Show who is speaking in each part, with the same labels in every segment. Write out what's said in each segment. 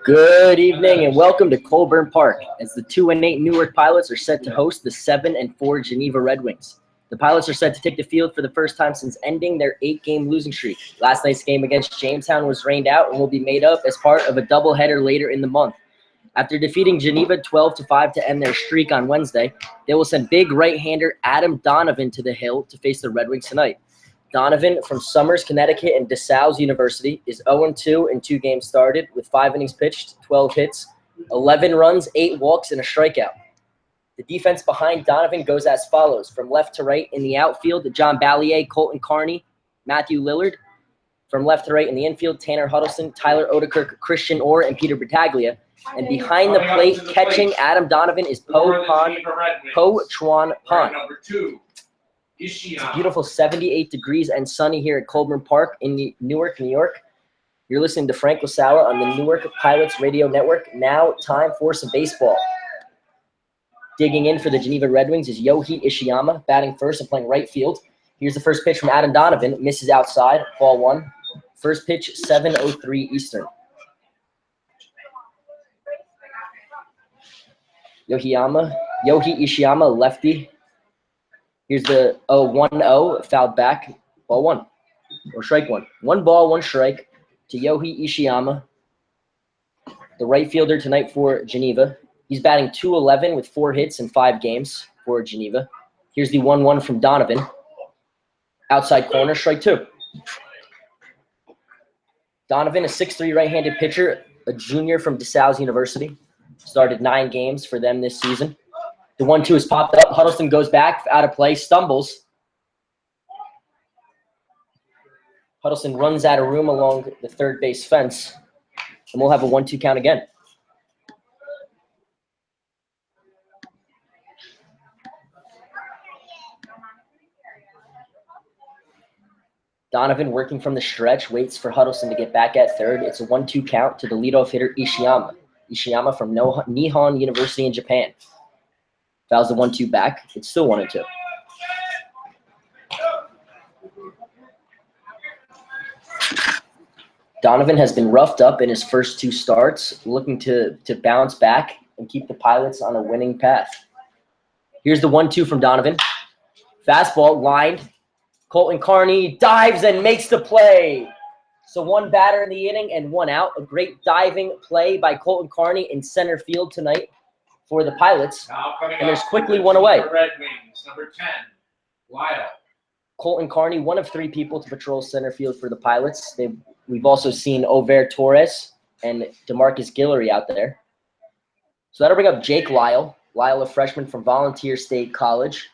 Speaker 1: Good evening and welcome to Colburn Park as the 2-8 Newark Pilots are set to host the 7-4 Geneva Red Wings. The Pilots are set to take the field for the first time since ending their 8-game losing streak. Last night's game against Jamestown was rained out and will be made up as part of a doubleheader later in the month. After defeating Geneva 12-5 to end their streak on Wednesday, they will send big right-hander Adam Donovan to the hill to face the Red Wings tonight. Donovan from Summers, Connecticut and DeSales University is 0-2 in 2 games started with 5 innings pitched, 12 hits, 11 runs, 8 walks, and a strikeout. The defense behind Donovan goes as follows. From left to right in the outfield, John Ballier, Colton Carney, Matthew Lillard. From left to right in the infield, Tanner Huddleston, Tyler Odekirk, Christian Orr, and Peter Battaglia. And behind the plate, catching Adam Donovan is Po Chuan Pan. It's a beautiful 78 degrees and sunny here at Colburn Park in Newark, New York. You're listening to Frank Lasawa on the Newark Pilots Radio Network. Now time for some baseball. Digging in for the Geneva Red Wings is Yohei Ishiyama, batting first and playing right field. Here's the first pitch from Adam Donovan. Misses outside, ball 1. First pitch, 7:03 Eastern. Yohei Ishiyama, lefty. Here's the 1-0, fouled back, ball 1, or strike 1. 1 ball, 1 strike to Yohei Ishiyama, the right fielder tonight for Geneva. He's batting .211 with 4 hits in 5 games for Geneva. Here's the 1-1 from Donovan. Outside corner, strike 2. Donovan, a 6'3" right-handed pitcher, a junior from DeSales University. Started 9 games for them this season. The 1-2 is popped up. Huddleston goes back, out of play, stumbles. Huddleston runs out of room along the third base fence, and we'll have a 1-2 count again. Donovan, working from the stretch, waits for Huddleston to get back at third. It's a 1-2 count to the leadoff hitter, Ishiyama. Ishiyama from Nihon University in Japan. Fouls the 1-2 back. It's still 1-2. Donovan has been roughed up in his first 2 starts, looking to bounce back and keep the Pilots on a winning path. Here's the 1-2 from Donovan. Fastball lined. Colton Carney dives and makes the play. So 1 batter in the inning and 1 out. A great diving play by Colton Carney in center field tonight for the Pilots, and there's quickly 1 away.
Speaker 2: Red Wings, number 10, Lyle.
Speaker 1: Colton Carney, 1 of 3 people to patrol center field for the Pilots. We've also seen Over Torres and DeMarcus Guillory out there. So that'll bring up Jake Lyle. Lyle, a freshman from Volunteer State College.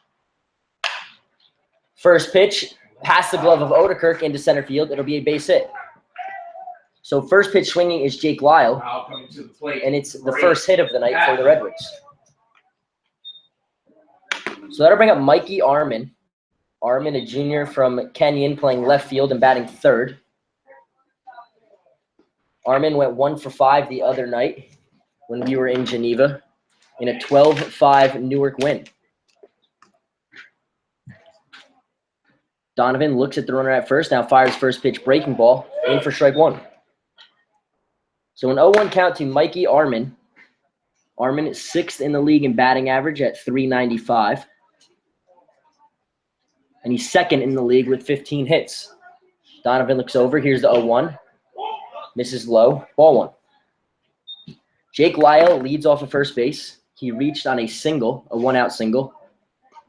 Speaker 1: First pitch, past the glove of Odekirk into center field. It'll be a base hit. So first pitch swinging is Jake Lyle, and it's the first hit of the night for the Red Wings. So that'll bring up Mikey Armin. Armin, a junior from Kenyon, playing left field and batting third. Armin went 1 for 5 the other night when we were in Geneva in a 12-5 Newark win. Donovan looks at the runner at first, now fires first pitch breaking ball, in for strike 1. So an 0-1 count to Mikey Armin. Armin is 6th in the league in batting average at .395. And he's 2nd in the league with 15 hits. Donovan looks over. Here's the 0-1. Misses low. Ball 1. Jake Lyle leads off of first base. He reached on a single, a 1-out single.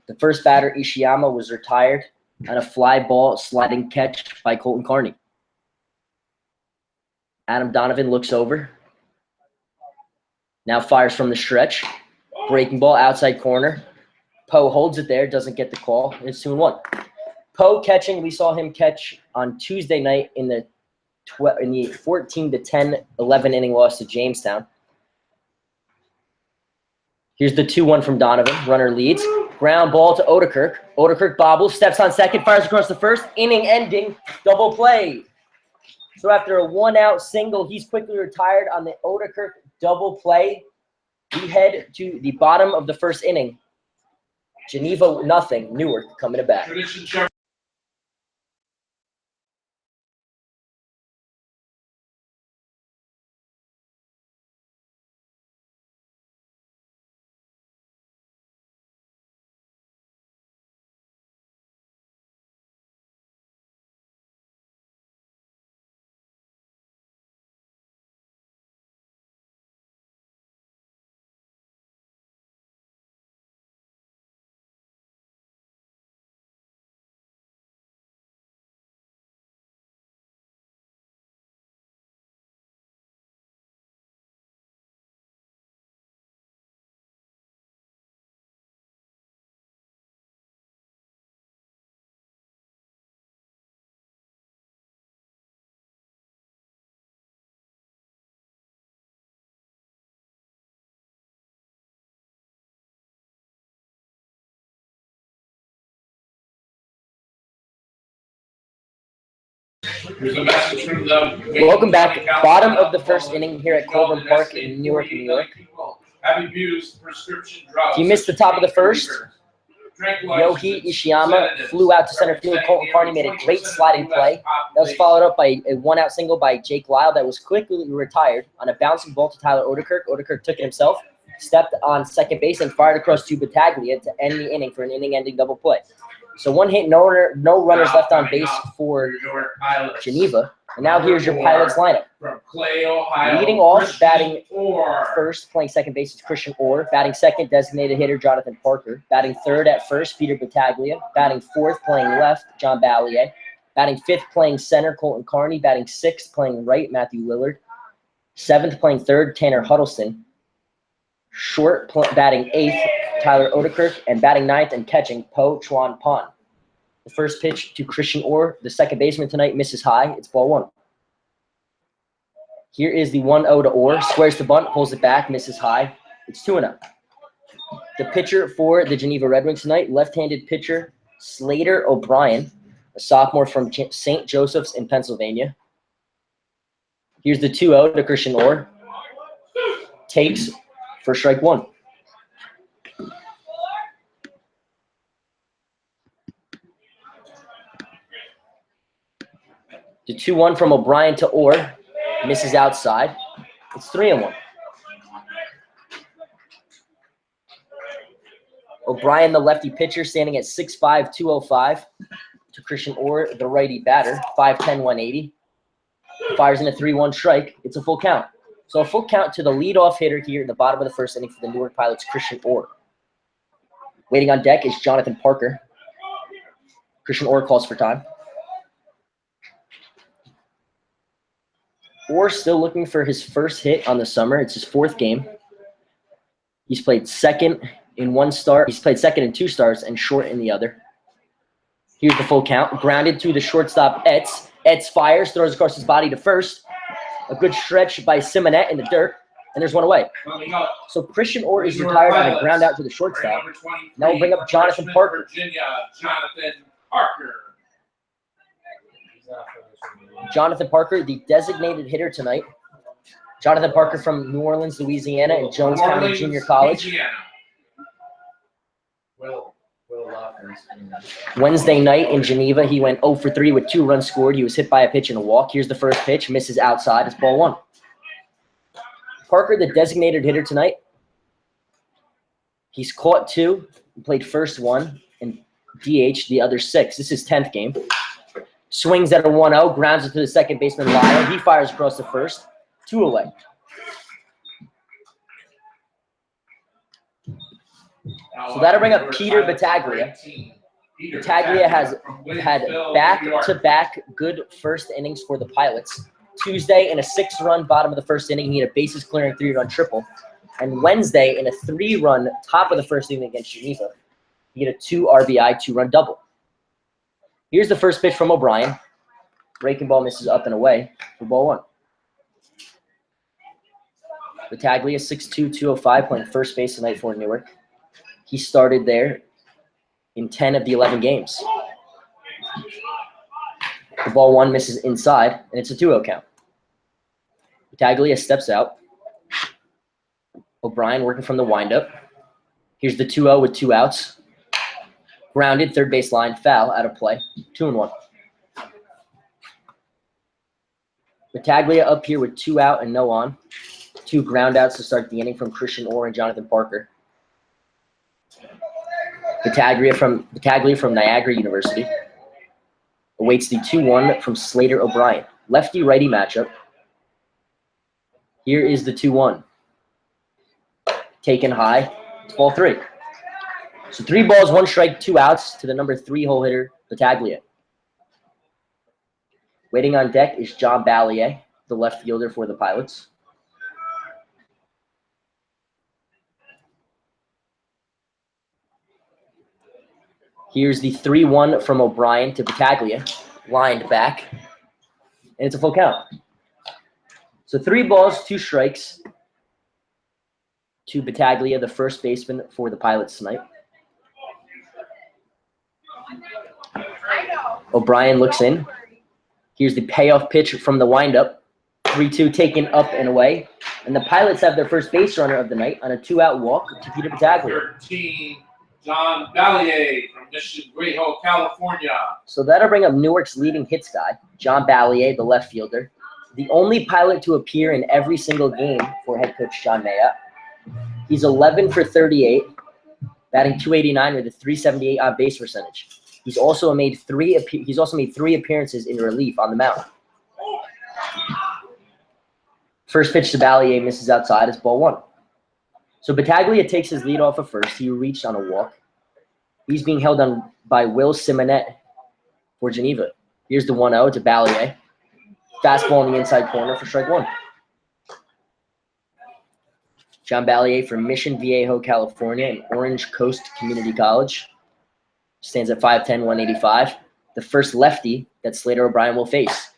Speaker 1: The first batter, Ishiyama, was retired on a fly ball sliding catch by Colton Carney. Adam Donovan looks over. Now fires from the stretch. Breaking ball, outside corner. Poe holds it there, doesn't get the call. It's 2-1. Poe catching, we saw him catch on Tuesday night in the 14-10 11-inning loss to Jamestown. Here's the 2-1 from Donovan. Runner leads. Ground ball to Odekirk. Odekirk bobbles, steps on second, fires across the first. Inning-ending double play. So after a 1-out single, he's quickly retired on the Odekirk double play. We head to the bottom of the first inning. Geneva, nothing. Newark coming to bat.
Speaker 2: Here's a message from the
Speaker 1: Welcome back. Bottom of the first inning here at Colburn Park in Newark, New York.
Speaker 2: Have abused prescription drugs.
Speaker 1: If you missed the top of the first, Yohi Ishiyama flew out to center field. Colton Carney made a great sliding play. That was followed up by a one-out single by Jake Lyle that was quickly retired on a bouncing ball to Tyler Odekirk. Odekirk took it himself, stepped on second base, and fired across to Battaglia to end the inning for an inning-ending double play. So one hit, no runners left on base for Geneva. And now here's your Pilots lineup.
Speaker 2: From Clay, Ohio.
Speaker 1: Leading off, batting first, playing second base is Christian Orr. Batting second, designated hitter Jonathan Parker. Batting third at first, Peter Battaglia. Batting fourth, playing left, John Ballier. Batting fifth, playing center, Colton Carney. Batting sixth, playing right, Matthew Lillard. Seventh, playing third, Tanner Huddleston. Short, batting eighth, Tyler Odekirk. And batting ninth and catching, Po Chuan Pon. The first pitch to Christian Orr, the second baseman tonight, misses high. It's ball one. Here is the 1-0 to Orr. Squares the bunt, pulls it back, misses high. It's 2-0. The pitcher for the Geneva Red Wings tonight, left-handed pitcher Slater O'Brien, a sophomore from St. Joseph's in Pennsylvania. Here's the 2-0 to Christian Orr. Takes for strike one. The 2-1 from O'Brien to Orr. Misses outside. It's 3-1. O'Brien, the lefty pitcher, standing at 6'5", 205. To Christian Orr, the righty batter, 5'10", 180. Fires in a 3-1 strike. It's a full count. So a full count to the leadoff hitter here in the bottom of the first inning for the Newark Pilots, Christian Orr. Waiting on deck is Jonathan Parker. Christian Orr calls for time. Orr still looking for his first hit on the summer. It's his fourth game. He's played second in one start. He's played second in two starts and short in the other. Here's the full count. Grounded to the shortstop, Etz. Etz fires, throws across his body to first. A good stretch by Simonet in the dirt, and there's one away. So Christian Orr is retired on a ground out to the shortstop. Now we'll bring up Jonathan Parker. Jonathan Parker, the designated hitter tonight. Jonathan Parker from New Orleans, Louisiana, and Jones County Junior College. Wednesday night in Geneva, he went 0 for 3 with 2 runs scored. He was hit by a pitch and a walk. Here's the first pitch. Misses outside. It's ball one. Parker, the designated hitter tonight. He's caught 2, played first 1, and DH the other 6. This is his 10th game. Swings at a 1-0, grounds it to the second baseman, Lyle. He fires across the first. 2 away. So that'll bring up Peter Battaglia. Battaglia has had back-to-back good first innings for the Pilots. Tuesday in a 6-run bottom of the first inning, he had a bases-clearing 3-run triple. And Wednesday in a 3-run top of the first inning against Geneva, he had a 2 RBI 2-run double. Here's the first pitch from O'Brien. Breaking ball misses up and away for ball one. Battaglia, 6'2", 205, playing first base tonight for Newark. He started there in 10 of the 11 games. The ball one misses inside, and it's a 2-0 count. Battaglia steps out. O'Brien working from the windup. Here's the 2-0 with 2 outs. Grounded, third base line, foul, out of play. 2-1. Battaglia up here with 2 out and no on. 2 ground outs to start the inning from Christian Orr and Jonathan Parker. Battaglia from Niagara University awaits the 2-1 from Slater O'Brien. Lefty-righty matchup. Here is the 2-1. Taken high. It's ball 3. So 3 balls, 1 strike, 2 outs to the number 3 hole hitter, Battaglia. Waiting on deck is John Ballier, the left fielder for the Pilots. Here's the 3-1 from O'Brien to Battaglia, lined back, and it's a full count. So 3 balls, 2 strikes to Battaglia, the first baseman for the Pilots tonight. O'Brien looks in. Here's the payoff pitch from the windup. 3-2 taken up and away. And the Pilots have their first base runner of the night on a 2-out walk to Peter Battaglia.
Speaker 2: 13, John Ballier from Mission Viejo, California.
Speaker 1: So that'll bring up Newark's leading hits guy, John Ballier, the left fielder. The only Pilot to appear in every single game for head coach John Mayotte. He's 11 for 38, batting .289 with a .378 on base percentage. He's also made three appearances in relief on the mound. First pitch to Ballier misses outside. It's ball one. So Battaglia takes his lead off of first. He reached on a walk. He's being held on by Will Simonet for Geneva. Here's the 1-0 to Ballier. Fastball in the inside corner for strike one. John Ballier from Mission Viejo, California, and Orange Coast Community College. Stands at 5'10", 185. The first lefty that Slater O'Brien will face.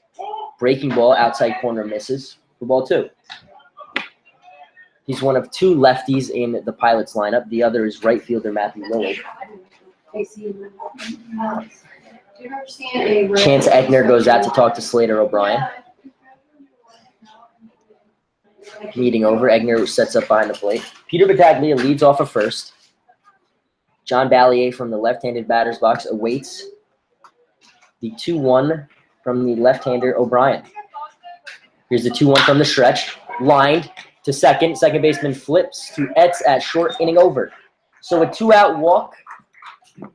Speaker 1: Breaking ball, outside corner misses for ball two. He's one of two lefties in the Pilots lineup. The other is right fielder Matthew Lillard. Chance Egner goes out to talk to Slater O'Brien. Meeting over. Egner sets up behind the plate. Peter Battaglia leads off of first. John Ballier from the left-handed batter's box awaits the 2-1 from the left-hander O'Brien. Here's the 2-1 from the stretch. Lined to second. Second baseman flips to Etz at short, inning over. So a 2-out walk.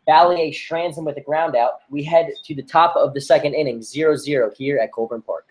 Speaker 1: Ballier strands him with a ground out. We head to the top of the second inning, 0-0 here at Colburn Park.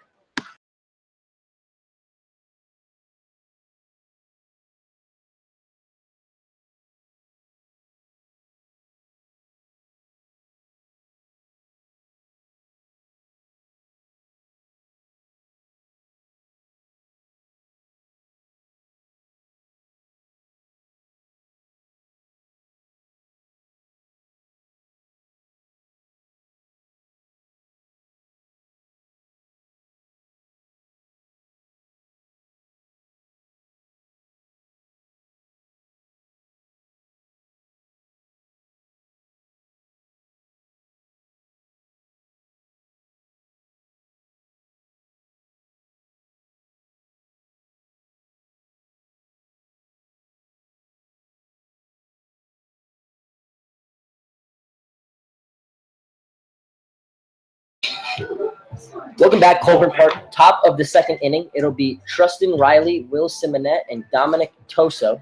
Speaker 1: Welcome back, Colburn Park. Top of the second inning. It'll be Trustin Riley, Will Simonet, and Dominic Toso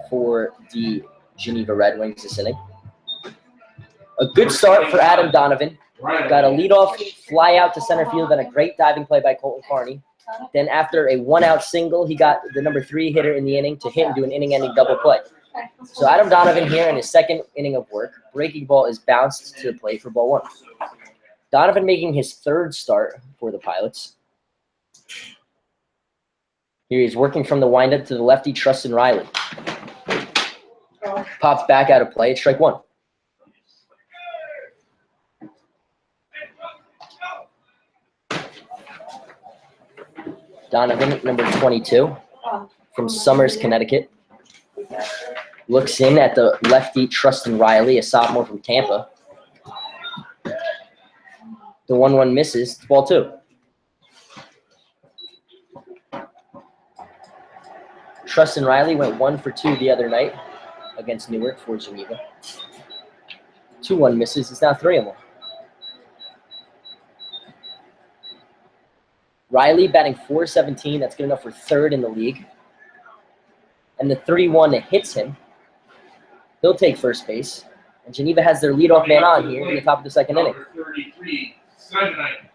Speaker 1: for the Geneva Red Wings this inning. A good start for Adam Donovan. Got a leadoff fly out to center field and a great diving play by Colton Carney. Then after a 1-out single, he got the number 3 hitter in the inning to hit and do an inning-ending double play. So Adam Donovan here in his second inning of work. Breaking ball is bounced to the plate for ball one. Donovan making his third start for the Pilots. Here he's working from the windup to the lefty, Trustin Riley. Pops back out of play. It's strike one. Donovan, number 22, from Summers, Connecticut. Looks in at the lefty, Trustin Riley, a sophomore from Tampa. The 1-1 misses. Ball two. Trustin Riley went 1 for 2 the other night against Newark for Geneva. 2-1 misses. It's now 3-1. Riley batting .417. That's good enough for third in the league. And the 3-1 that hits him, he'll take first base. And Geneva has their leadoff man on here in the top of the second inning.
Speaker 2: 33, Simonite.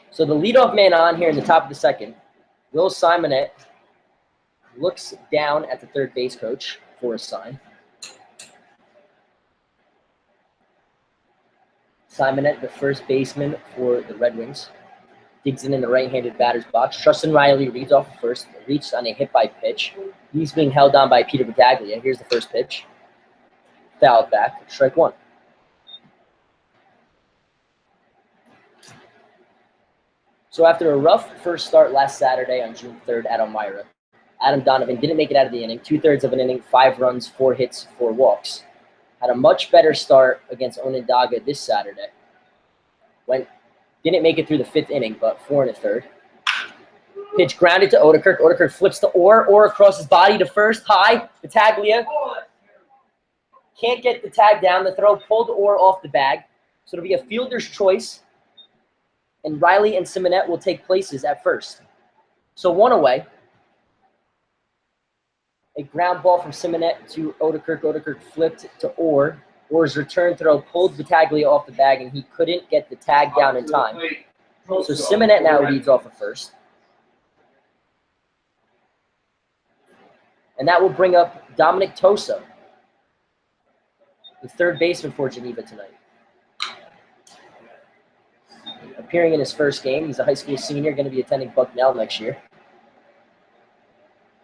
Speaker 1: So the leadoff man on here in the top of the second, Will Simonet, looks down at the third base coach for a sign. Simonet, the first baseman for the Red Wings, digs in the right-handed batter's box. Trustin Riley reads off first, reached on a hit-by pitch. He's being held on by Peter Battaglia. Here's the first pitch. Fouled back, strike one. So after a rough first start last Saturday on June 3rd at Elmira, Adam Donovan didn't make it out of the inning. 2/3 of an inning, 5 runs, 4 hits, 4 walks. had a much better start against Onondaga this Saturday. Didn't make it through the 5th inning, but 4 1/3. Pitch grounded to Odekirk. Odekirk flips to Orr. Orr across his body to first. High. Battaglia can't get the tag down. The throw pulled Orr off the bag. So it'll be a fielder's choice. And Riley and Simonet will take places at first. So 1 away. A ground ball from Simonet to Odekirk. Odekirk flipped to Orr. Orr's return throw pulled Battaglia off the bag, and he couldn't get the tag down in time. So Simonet now leads off of first. And that will bring up Dominic Toso, the third baseman for Geneva tonight. Appearing in his first game, he's a high school senior, going to be attending Bucknell next year.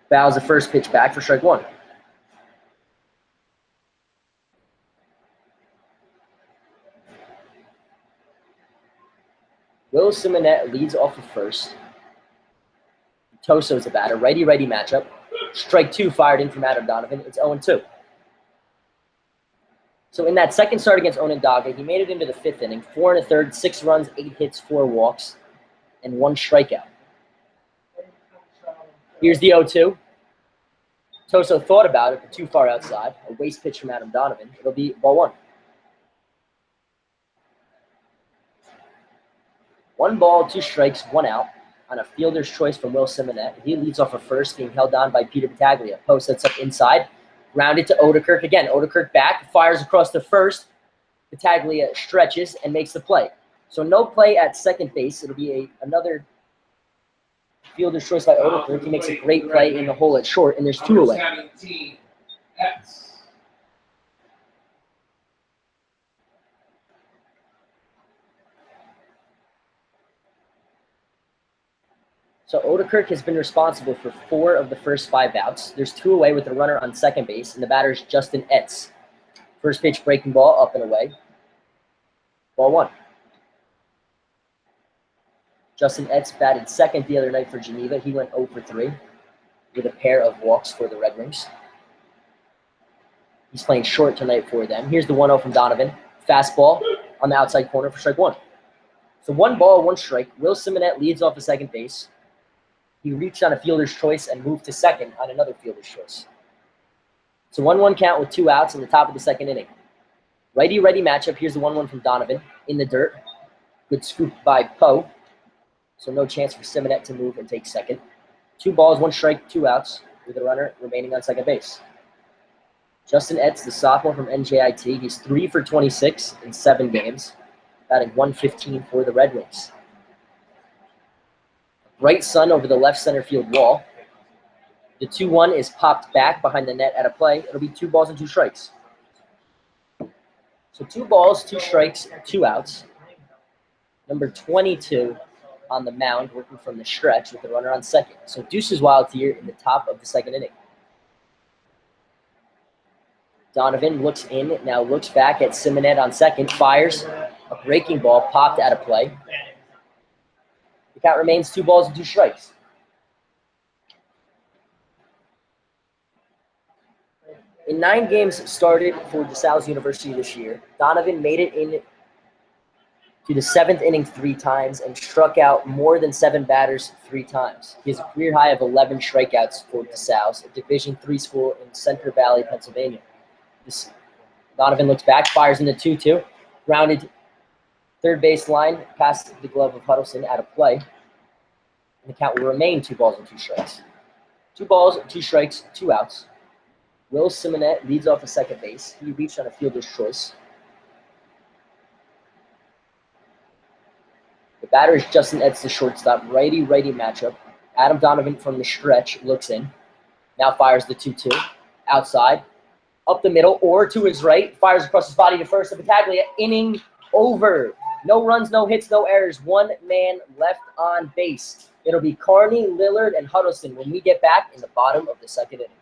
Speaker 1: Bows the first pitch back for strike 1. Will Simonet leads off of first. Toso's the batter. Righty-righty matchup. Strike 2 fired in from Adam Donovan. It's 0-2. So in that second start against Onondaga, he made it into the 5th inning. 4 1/3, 6 runs, 8 hits, 4 walks, and 1 strikeout. Here's the 0-2. Toso thought about it, but too far outside. A waste pitch from Adam Donovan. It'll be ball 1. 1 ball, 2 strikes, 1 out on a fielder's choice from Will Simonet. He leads off of first, being held on by Peter Battaglia. Post sets up inside. Rounded to Odekirk again. Odekirk back, fires across to first. Battaglia stretches and makes the play. So no play at second base. It'll be another fielder's choice by Odekirk. He makes a great play in the hole at short, and there's 2 away. So Odekirk has been responsible for 4 of the first 5 outs. There's 2 away with the runner on second base, and the batter is Justin Etz. First pitch breaking ball up and away. Ball 1. Justin Etz batted second the other night for Geneva. He went 0 for 3 with a pair of walks for the Red Wings. He's playing short tonight for them. Here's the 1-0 from Donovan. Fastball on the outside corner for strike 1. So 1 ball, 1 strike. Will Simonet leads off the second base. He reached on a fielder's choice and moved to second on another fielder's choice. It's a 1-1 count with 2 outs in the top of the second inning. Righty-righty matchup. Here's the 1-1 from Donovan in the dirt. Good scoop by Poe. So no chance for Simonet to move and take second. 2 balls, 1 strike, 2 outs with the runner remaining on second base. Justin Etz, the sophomore from NJIT. He's 3 for 26 in 7 games, batting .115 for the Red Wings. Right sun over the left center field wall. The 2-1 is popped back behind the net at a play. It'll be 2 balls and 2 strikes. So 2 balls, 2 strikes, 2 outs. Number 22 on the mound, working from the stretch with the runner on second. So Deuces Wild here in the top of the second inning. Donovan looks in, now looks back at Simonet on second, fires a breaking ball, popped out of play. The count remains 2 balls and 2 strikes. In 9 games started for DeSales University this year, Donovan made it in to the 7th inning 3 times and struck out more than 7 batters 3 times. He has a career high of 11 strikeouts for DeSales, a Division III school in Center Valley, Pennsylvania. Donovan looks back, fires into 2-2, grounded third base line past the glove of Huddleston out of play. And the count will remain 2 balls and 2 strikes. 2 balls, 2 strikes, 2 outs. Will Simonet leads off of second base. He reached on a fielder's choice. The batter is Justin Etz, the shortstop. Righty-righty matchup. Adam Donovan from the stretch looks in. Now fires the 2-2. Outside. Up the middle or to his right. Fires across his body to first. And Battaglia, inning over. No runs, no hits, no errors. 1 man left on base. It'll be Carney, Lillard, and Huddleston when we get back in the bottom of the second inning.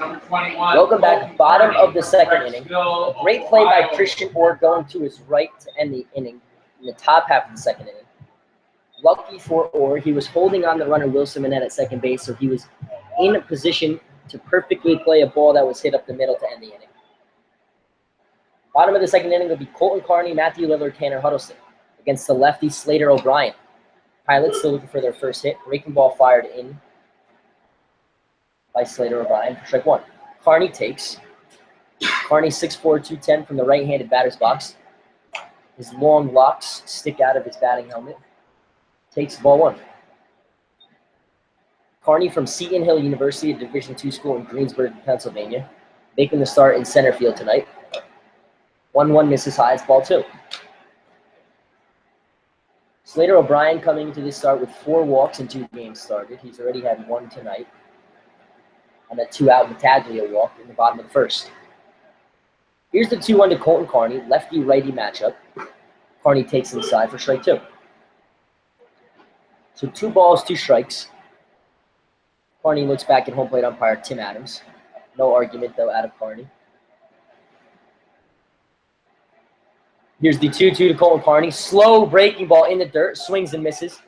Speaker 2: number 21.
Speaker 1: Welcome back. Bottom of the second inning.
Speaker 2: Wrightsville,
Speaker 1: A great play by
Speaker 2: Ohio.
Speaker 1: Christian Orr going to his right to end the inning in the top half of the second inning. Lucky for Orr, he was holding on the runner Wilson Manette at second base, so he was in a position to perfectly play a ball that was hit up the middle to end the inning. Bottom of the second inning will be Colton Carney, Matthew Lillard, Tanner Huddleston against the lefty Slater O'Brien. Pilots still looking for their first hit. Breaking ball fired in by Slater O'Brien for strike one. Carney takes. Carney 6'4", 210 from the right-handed batter's box. His long locks stick out of his batting helmet. Takes ball one. Carney from Seton Hill University, a Division II school in Greensburg, Pennsylvania, making the start in center field tonight. 1-1 misses high. It's ball two. Slater O'Brien coming into this start with 4 walks in 2 games started. He's already had 1 tonight. And a 2-out Battaglia walk in the bottom of the first. Here's the 2-1 to Colton Carney, lefty-righty matchup. Carney takes inside for strike 2. So 2 balls, 2 strikes. Carney looks back at home plate umpire Tim Adams. No argument, though, out of Carney. Here's the 2-2 to Colton Carney. Slow breaking ball in the dirt, swings and misses.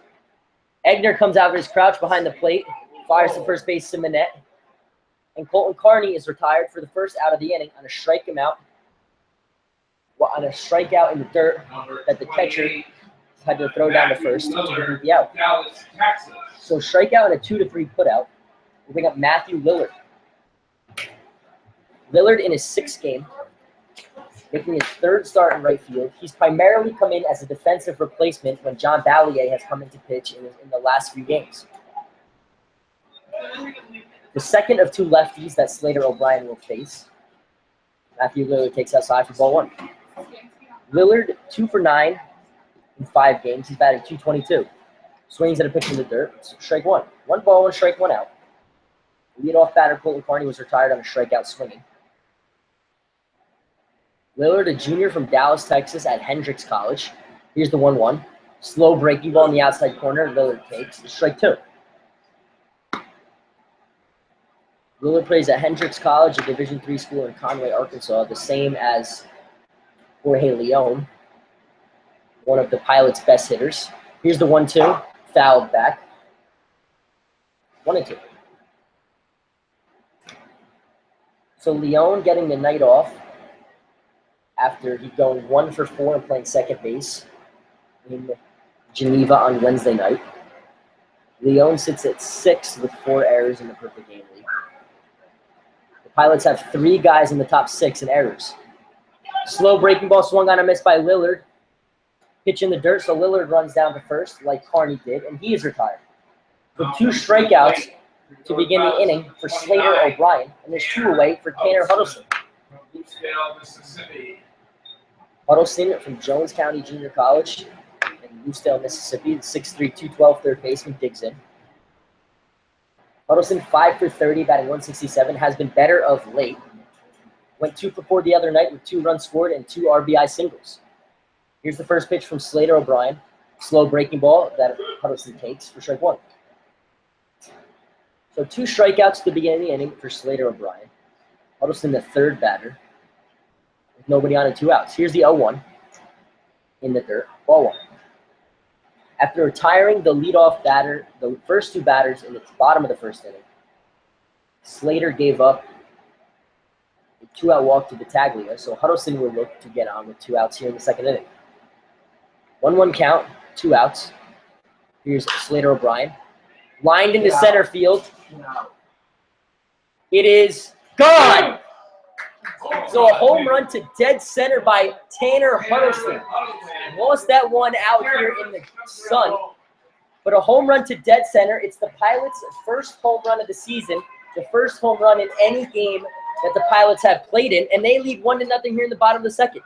Speaker 1: Egner comes out of his crouch behind the plate, fires to first base to Manette. And Colton Carney is retired for the first out of the inning on a strikeout in the dirt that the catcher had to throw down to first to complete the out. So strikeout and a 2-3 putout. We bring up Matthew Lillard. Lillard in his 6th game, making his 3rd start in right field. He's primarily come in as a defensive replacement when John Ballier has come into pitch in the last few games. The second of 2 lefties that Slater O'Brien will face. Matthew Lillard takes outside for ball 1. Lillard 2 for 9 in 5 games. He's batting .222. Swings at a pitch in the dirt. Strike 1. 1 ball, 1 strike, 1 out. Leadoff batter Colton Carney was retired on a strikeout swinging. Lillard, a junior from Dallas, Texas at Hendrix College. Here's the 1-1. Slow breaking ball in the outside corner. Lillard takes. Strike 2. Lillard plays at Hendrix College, a Division III school in Conway, Arkansas, the same as Jorge Leon, one of the Pilots' best hitters. Here's the 1-2, fouled back. 1-2. So Leon getting the night off after he going 1 for 4 and playing second base in Geneva on Wednesday night. Leon sits at 6 with 4 errors in the Perfect Game League. Pilots have 3 guys in the top 6 in errors. Slow breaking ball swung on a miss by Lillard. Pitch in the dirt, so Lillard runs down to first like Carney did, and he is retired. With 2 strikeouts to begin the inning for Slater O'Brien, and there's 2 away for Tanner Huddleston. Huddleston from Jones County Junior College in Lucedale, Mississippi, the 6'3", 212 third baseman digs in. Huddleston 5 for 30, batting .167, has been better of late. Went 2 for 4 the other night with 2 runs scored and 2 RBI singles. Here's the first pitch from Slater O'Brien. Slow breaking ball that Huddleston takes for strike 1. So 2 strikeouts to the beginning of the inning for Slater O'Brien. Huddleston, the 3rd batter, with nobody on and 2 outs. Here's the 0-1 in the dirt, ball 1. After retiring the leadoff batter, the first 2 batters in the bottom of the first inning, Slater gave up a 2-out walk to Battaglia, so Huddleston will look to get on with 2 outs here in the second inning. 1-1 count, 2 outs. Here's Slater O'Brien. Lined into center field. It is gone! So a home run to dead center by Tanner Huddleston. Lost that one out here in the sun. But a home run to dead center. It's the Pilots' first home run of the season. The first home run in any game that the Pilots have played in. And they lead 1-0 here in the bottom of the second.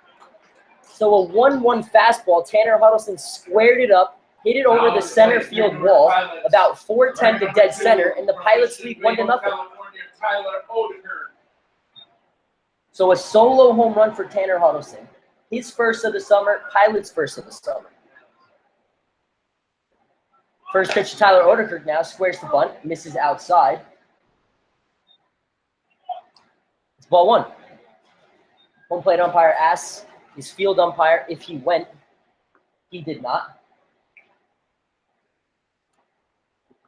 Speaker 1: So a 1-1 fastball. Tanner Huddleston squared it up. Hit it over the center field wall. About 410 to dead center. And the Pilots lead 1-0. So a solo home run for Tanner Huddleston. His first of the summer, Pilots' first of the summer. First pitch to Tyler Odekirk now, squares the bunt, misses outside. It's ball one. Home plate umpire asks his field umpire if he went. He did not.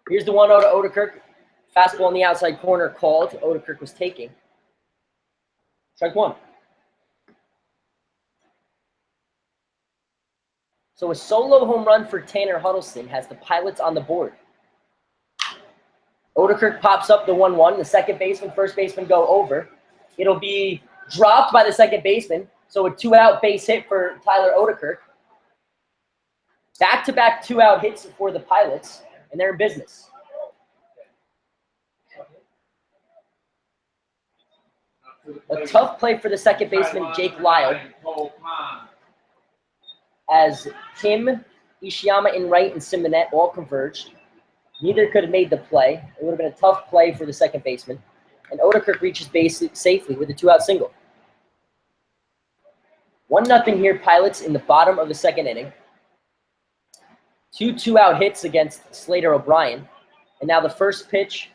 Speaker 1: Here's the 1-0 to Odekirk. Fastball in the outside corner called. Odekirk was taking. Strike one. So a solo home run for Tanner Huddleston has the Pilots on the board. Odekirk pops up the 1-1. The second baseman, first baseman go over. It'll be dropped by the second baseman. So a 2-out base hit for Tyler Odekirk. Back-to-back 2-out hits for the Pilots, and they're in business. A tough play for the second baseman, Jake Lyle, as Kim, Ishiyama in right, and Simonette all converged. Neither could have made the play. It would have been a tough play for the second baseman. And Odekirk reaches base safely with a 2-out single. 1-0 here, Pilots in the bottom of the second inning. 2 2-out hits against Slater O'Brien. And now the first pitch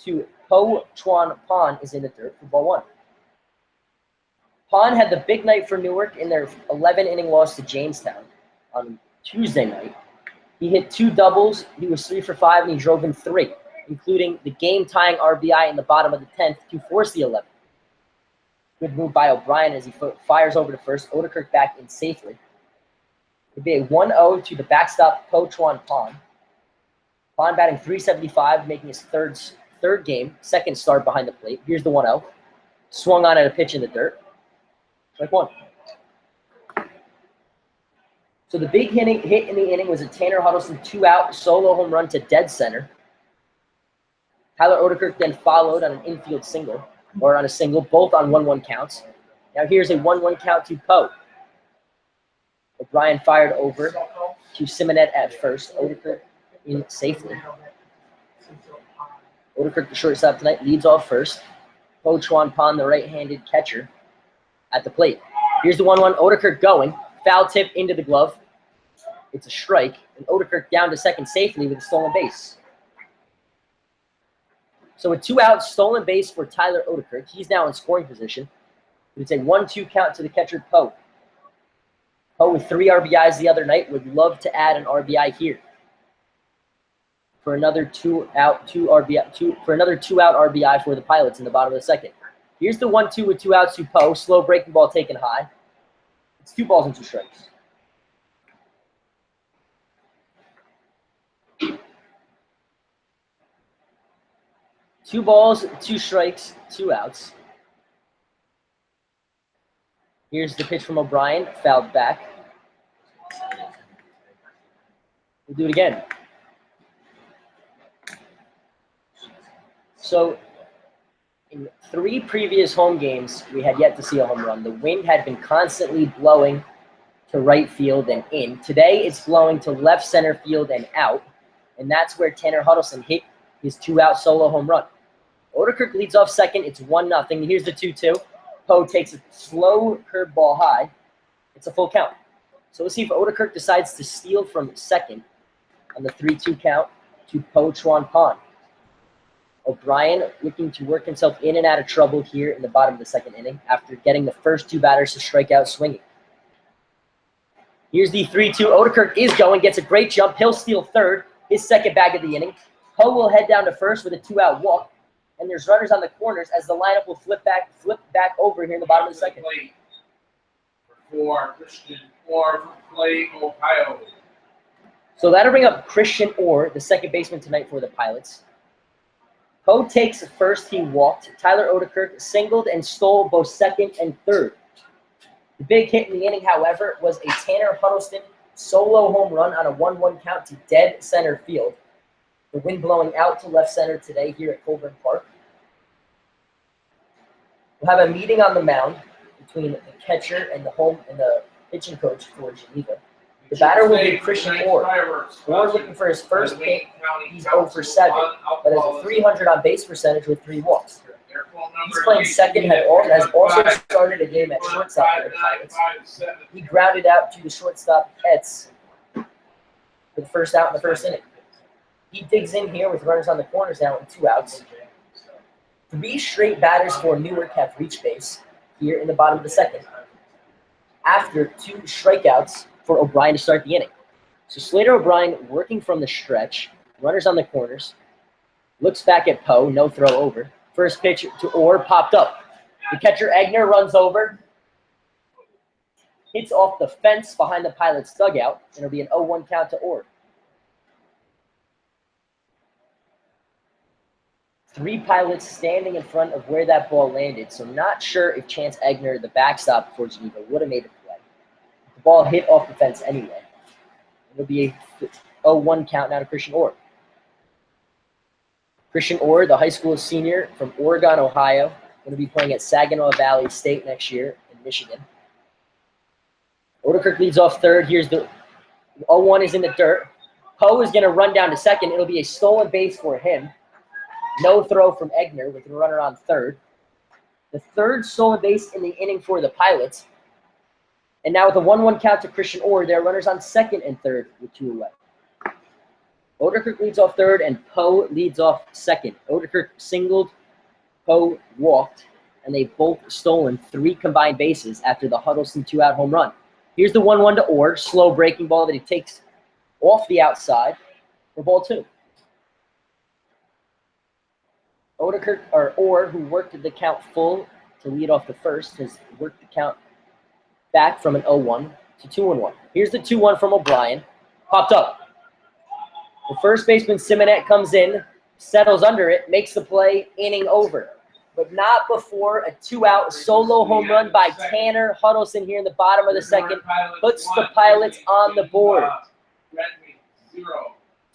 Speaker 1: to Po Chuan Pan is in the dirt for ball one. Pan had the big night for Newark in their 11-inning loss to Jamestown on Tuesday night. He hit 2 doubles, he was 3 for 5, and he drove in 3, including the game-tying RBI in the bottom of the 10th to force the 11th. Good move by O'Brien as he fires over to first. Odekirk back in safely. It'll be a 1-0 to the backstop Po Chuan Pan. Pan batting .375, making his third game, second start behind the plate. Here's the 1-0. Swung on at a pitch in the dirt. Strike one. So the big hit in the inning was a Tanner Huddleston 2-out solo home run to dead center. Tyler Odekirk then followed on an infield single, or on a single, both on 1-1 counts. Now here's a 1-1 count to Poe. O'Brien fired over to Simonette at first. Odekirk in safely. Odekirk, the shortstop tonight, leads off first. Po Chuan Pan, the right-handed catcher, at the plate. Here's the 1-1. Odekirk going. Foul tip into the glove. It's a strike. And Odekirk down to second safely with a stolen base. So a 2-out stolen base for Tyler Odekirk. He's now in scoring position. It's a 1-2 count to the catcher, Poe. Poe with 3 RBIs the other night would love to add an RBI here. For another 2-out RBI for the Pilots in the bottom of the second. Here's the 1-2 with 2 outs to Poe. Slow breaking ball taken high. It's 2 balls and 2 strikes. Two balls, 2 strikes, 2 outs. Here's the pitch from O'Brien, fouled back. We'll do it again. So in 3 previous home games, we had yet to see a home run. The wind had been constantly blowing to right field and in. Today, it's blowing to left center field and out, and that's where Tanner Huddleston hit his 2-out solo home run. Odekirk leads off second. It's 1-0. Here's the 2-2. Poe takes a slow curveball high. It's a full count. So we'll see if Odekirk decides to steal from second on the 3-2 count to Po Chuan Pan. O'Brien looking to work himself in and out of trouble here in the bottom of the second inning after getting the first 2 batters to strike out swinging. Here's the 3-2. Odekirk is going, gets a great jump. He'll steal third, his second bag of the inning. Poe will head down to first with a 2-out walk. And there's runners on the corners as the lineup will flip back over here in the bottom of the second.
Speaker 2: For Christian Orr from Clay, Ohio.
Speaker 1: So that'll bring up Christian Orr, the second baseman tonight for the Pilots. Poe takes first, he walked. Tyler Odekirk singled and stole both second and third. The big hit in the inning, however, was a Tanner Huddleston solo home run on a 1-1 count to dead center field. The wind blowing out to left center today here at Colburn Park. We'll have a meeting on the mound between the catcher and the pitching coach for Geneva. The batter will be Christian Orr. Orr looking for his first hit. He's 0 for 7, but has a 300 on base percentage with 3 walks. He's playing second, has also started a game at shortstop for the Pilots. He grounded out to the shortstop Ets for the first out in the first inning. He digs in here with runners on the corners now and 2 outs. 3 straight batters for Newark have reached base here in the bottom of the second, after 2 strikeouts for O'Brien to start the inning. So Slater O'Brien working from the stretch, runners on the corners, looks back at Poe, no throw over. First pitch to Orr, popped up. The catcher Egner runs over, hits off the fence behind the Pilots' dugout, and it'll be an 0-1 count to Orr. 3 Pilots standing in front of where that ball landed, so not sure if Chance Egner, the backstop for Geneva, would have made the play. The ball hit off the fence anyway. It'll be a 0-1 count now to Christian Orr. Christian Orr, the high school senior from Oregon, Ohio, going to be playing at Saginaw Valley State next year in Michigan. Odekirk leads off third. Here's the 0-1 is in the dirt. Poe is going to run down to second. It'll be a stolen base for him. No throw from Egner with the runner on third. The third stolen base in the inning for the Pilots. And now with a 1-1 count to Christian Orr, there are runners on second and third with 2 away. Odekirk leads off third, and Poe leads off second. Odekirk singled, Poe walked, and they've both stolen 3 combined bases after the Huddleston 2-out home run. Here's the 1-1 to Orr, slow breaking ball that he takes off the outside for ball 2. Odekirk, or Orr, who worked the count full to lead off the first, has worked the count back from an 0-1 to 2-1. Here's the 2-1 from O'Brien, popped up. The first baseman, Simonet, comes in, settles under it, makes the play, inning over. But not before a 2-out solo home run by Tanner Huddleston here in the bottom of the second puts the Pilots on the board.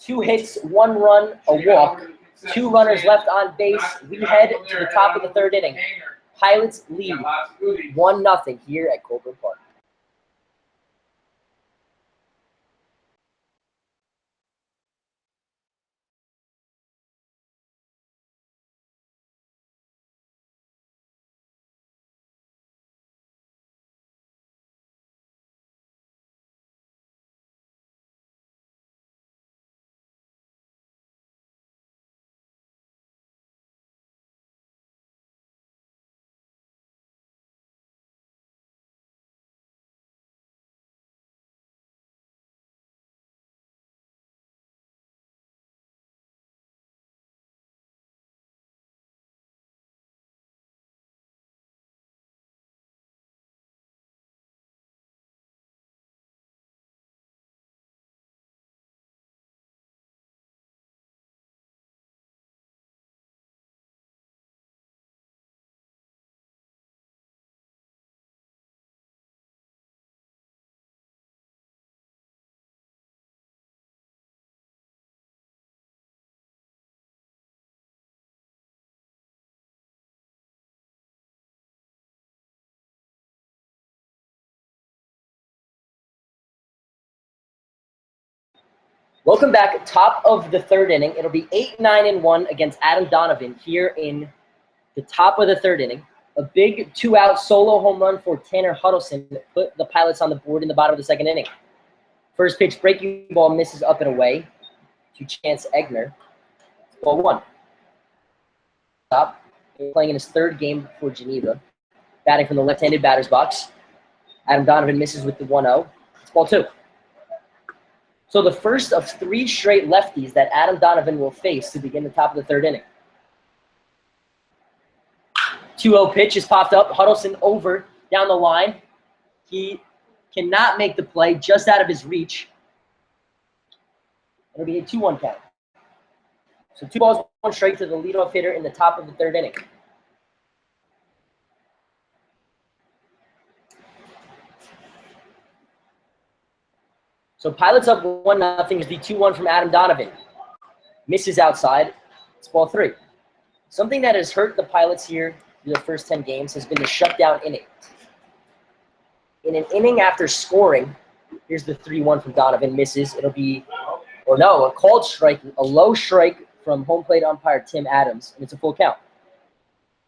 Speaker 1: 2 hits, 1 run, a walk, 2 runners left on base. We head to the top of the third inning. Pilots lead 1-0 here at Colburn Park. Welcome back. Top of the third inning. It'll be 8-9-1 against Adam Donovan here in the top of the third inning. A big 2-out solo home run for Tanner Huddleston that put the Pilots on the board in the bottom of the second inning. First pitch breaking ball misses up and away to Chance Egner. Ball 1. Top. Playing in his 3rd game for Geneva. Batting from the left-handed batter's box. Adam Donovan misses with the 1-0. It's ball 2. So the first of 3 straight lefties that Adam Donovan will face to begin the top of the third inning. 2-0 pitch is popped up. Huddleston over down the line. He cannot make the play, just out of his reach. It'll be a 2-1 count. So 2 balls, 1 strike to the leadoff hitter in the top of the third inning. So Pilots up 1-0 is the 2-1 from Adam Donovan. Misses outside. It's ball 3. Something that has hurt the Pilots here through the first 10 games has been the shutdown inning. In an inning after scoring, here's the 3-1 from Donovan. Misses. It'll be, or no, a called strike, a low strike from home plate umpire Tim Adams, and it's a full count.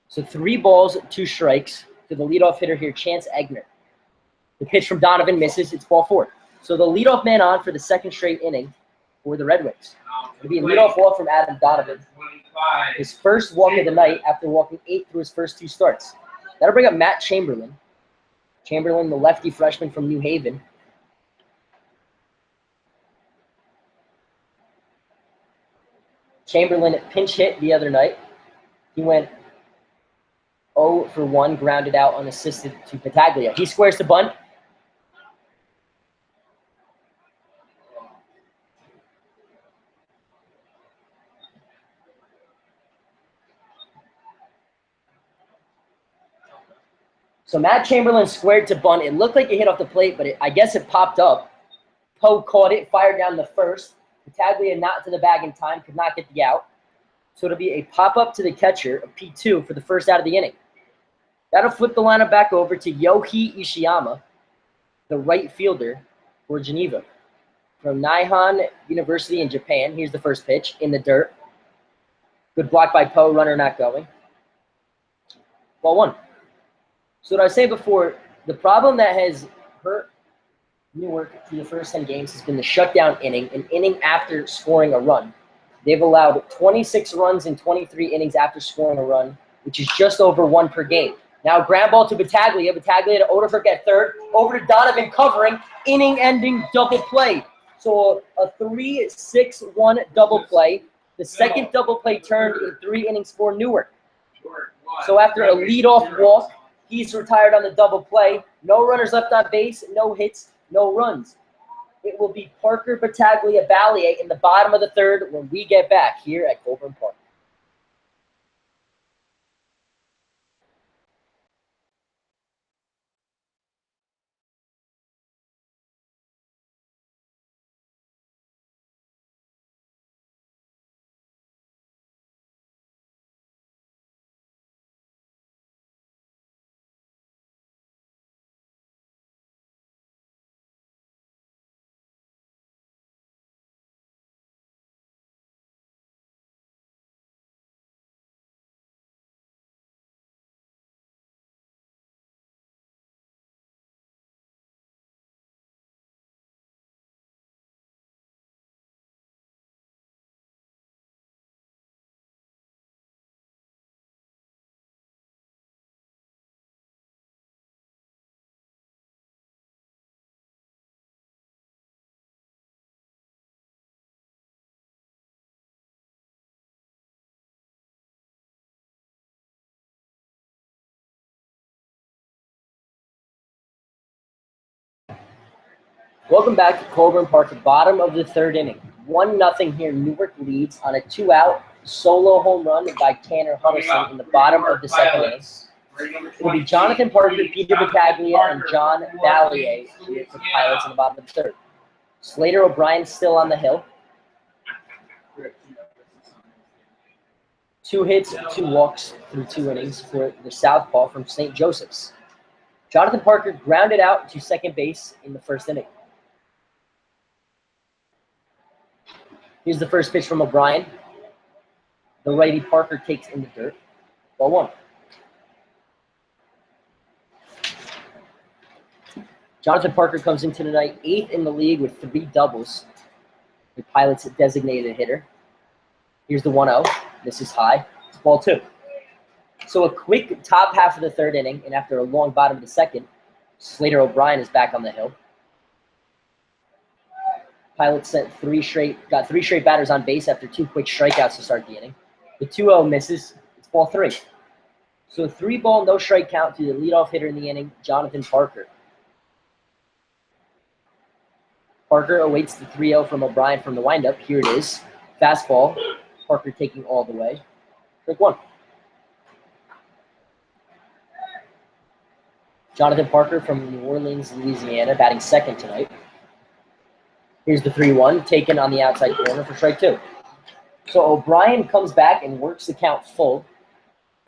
Speaker 1: So 3 balls, 2 strikes to the leadoff hitter here, Chance Egner. The pitch from Donovan misses. It's ball 4. So the leadoff man on for the 2nd straight inning for the Red Wings. It'll be a leadoff walk from Adam Donovan.
Speaker 2: 5.
Speaker 1: His first walk of the night after walking 8 through his first 2 starts. That'll bring up Matt Chamberlain. Chamberlain, the lefty freshman from New Haven. Chamberlain pinch hit the other night. He went 0 for 1, grounded out unassisted to Battaglia. He squares the bunt. So Matt Chamberlain squared to bunt. It looked like it hit off the plate, but I guess it popped up. Poe caught it, fired down the first. Battaglia not to the bag in time, could not get the out. So it'll be a pop-up to the catcher, a P2 for the first out of the inning. That'll flip the lineup back over to Yohei Ishiyama, the right fielder for Geneva. From Nihon University in Japan, here's the first pitch in the dirt. Good block by Poe, runner not going. Ball 1. So what I was saying before, the problem that has hurt Newark through the first 10 games has been the shutdown inning, an inning after scoring a run. They've allowed 26 runs in 23 innings after scoring a run, which is just over 1 per game. Now ground ball to Battaglia. Battaglia to Oderford at third. Over to Donovan covering. Inning-ending double play. So a 3-6-1 double play. The second double play turned in 3 innings for Newark. So after a leadoff walk, he's retired on the double play. No runners left on base, no hits, no runs. It will be Parker Battaglia Ballier in the bottom of the third when we get back here at Colburn Park. Welcome back to Colburn Park, the bottom of the third inning. 1-0 here. Newark leads on a 2-out solo home run by Tanner Huddleston in the bottom of the second inning. It will be Jonathan Parker, Peter Battaglia, and John Ballier here for the Pilots in the bottom of the third. Slater O'Brien still on the hill. 2 hits, 2 walks through 2 innings for the southpaw from St. Joseph's. Jonathan Parker grounded out to second base in the first inning. Here's the first pitch from O'Brien. The righty Parker takes in the dirt. Ball 1. Jonathan Parker comes into tonight 8th in the league with 3 doubles. The Pilots designated hitter. Here's the 1-0. This is high. It's ball 2. So a quick top half of the third inning, and after a long bottom of the second, Slater O'Brien is back on the hill. Pilots got 3 straight batters on base after 2 quick strikeouts to start the inning. The 2-0 misses. It's ball 3. So a 3-ball, no strike count to the leadoff hitter in the inning, Jonathan Parker. Parker awaits the 3-0 from O'Brien from the windup. Here it is. Fastball. Parker taking all the way. Strike 1. Jonathan Parker from New Orleans, Louisiana, batting second tonight. Here's the 3-1, taken on the outside corner for strike 2. So O'Brien comes back and works the count full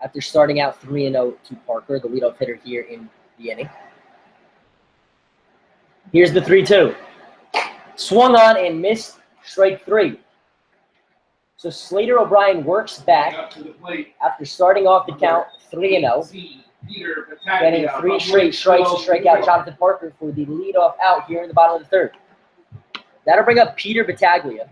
Speaker 1: after starting out 3-0 to Parker, the leadoff hitter here in the inning. Here's the 3-2. Swung on and missed, strike 3. So Slater O'Brien works back after starting off the count 3-0. Getting 3 straight strikes to strike out Jonathan Parker for the leadoff out here in the bottom of the third. That'll bring up Peter Battaglia.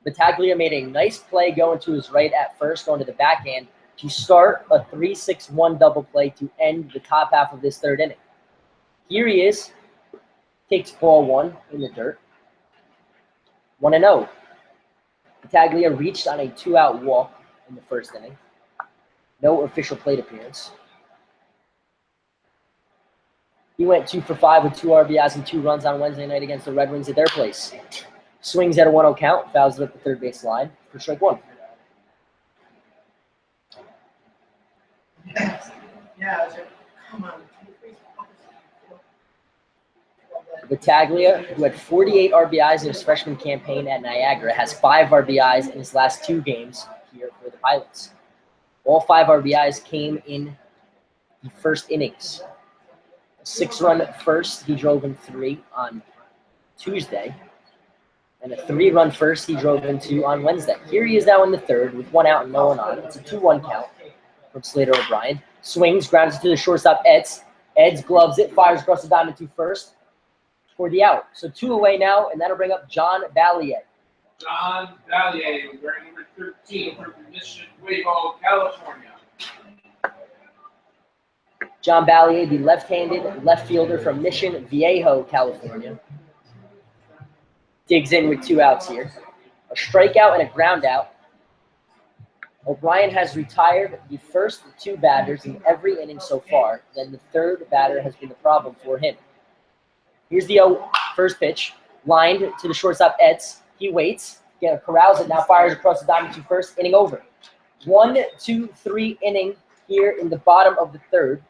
Speaker 1: Battaglia made a nice play going to his right at first, going to the backhand to start a 3-6-1 double play to end the top half of this third inning. Here he is, takes ball 1 in the dirt, 1-0. Battaglia reached on a 2-out walk in the first inning. No official plate appearance. He went 2 for 5 with 2 RBIs and 2 runs on Wednesday night against the Red Wings at their place. Swings at a 1-0 count, fouls it up the third base line for strike 1.
Speaker 3: Yeah, come on.
Speaker 1: Battaglia, who had 48 RBIs in his freshman campaign at Niagara, has 5 RBIs in his last 2 games here for the Pilots. All 5 RBIs came in the first innings. A 6-run first, he drove in 3 on Tuesday. And a 3-run first he drove into on Wednesday. Here he is now in the third with 1 out and no one on. It's a 2-1 count from Slater O'Brien. Swings, grounds it to the shortstop, Eds. Eds gloves it, fires across the diamond to first for the out. So 2 away now, and that'll bring up John Balliet.
Speaker 2: John Balliet, wearing number 13 from Mission Viejo, California.
Speaker 1: John Balliet, the left-handed left fielder from Mission Viejo, California. Digs in with 2 outs here. A strikeout and a ground out. O'Brien has retired the first 2 batters in every inning so far. Then the third batter has been the problem for him. Here's the first pitch. Lined to the shortstop, Eds. He waits. Corrals it, now fires across the diamond to first. Inning over. 1, 2, 3 inning here in the bottom of the third.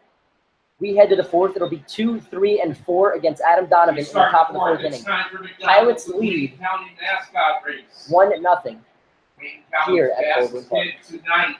Speaker 1: We head to the fourth. It'll be 2, 3, and 4 against Adam Donovan in the top of the fourth inning. Pilots lead 1-0 here at Colburn Park.
Speaker 2: Tonight.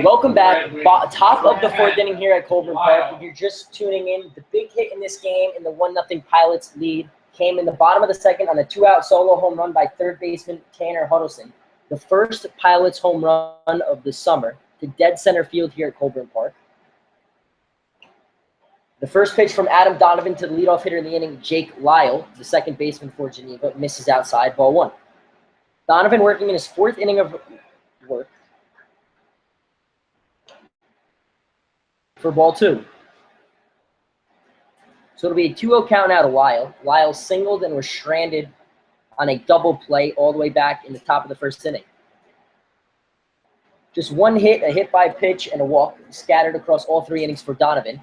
Speaker 1: Welcome back. Top of the fourth inning here at Colburn Park. If you're just tuning in, the big hit in this game in the 1-0 Pilots lead came in the bottom of the second on a 2-out solo home run by third baseman Tanner Huddleston. The first Pilots home run of the summer to dead center field here at Colburn Park. The first pitch from Adam Donovan to the leadoff hitter in the inning, Jake Lyle, the second baseman for Geneva, misses outside, ball 1. Donovan working in his 4th inning of work for ball 2. So it'll be a 2-0 count out of Lyle. Lyle singled and was stranded on a double play all the way back in the top of the first inning. Just 1 hit, a hit by pitch, and a walk scattered across all 3 innings for Donovan.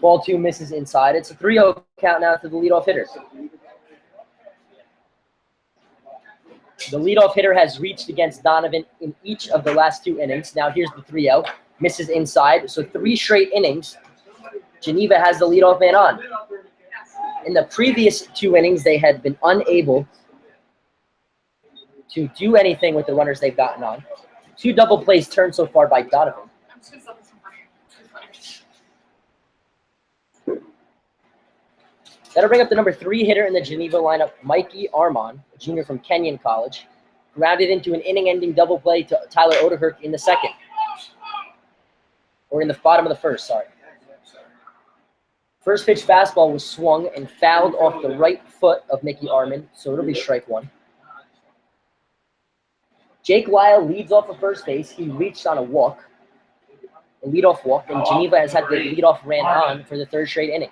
Speaker 1: Ball 2 misses inside. It's a 3-0 count now to the leadoff hitter. The leadoff hitter has reached against Donovan in each of the last 2 innings. Now here's the 3-0. Misses inside. So 3 straight innings, Geneva has the leadoff man on. In the previous 2 innings, they had been unable to do anything with the runners they've gotten on. 2 double plays turned so far by Donovan. That'll bring up the number 3 hitter in the Geneva lineup, Mikey Armon, a junior from Kenyon College. Grounded into an inning-ending double play to Tyler Odekirk in the second. Or in the bottom of the first, sorry. First pitch fastball was swung and fouled off the right foot of Mickey Armon, so it'll be strike 1. Jake Lyle leads off of first base. He reached on a walk, a leadoff walk, and Geneva has had the leadoff ran on for the 3rd straight inning.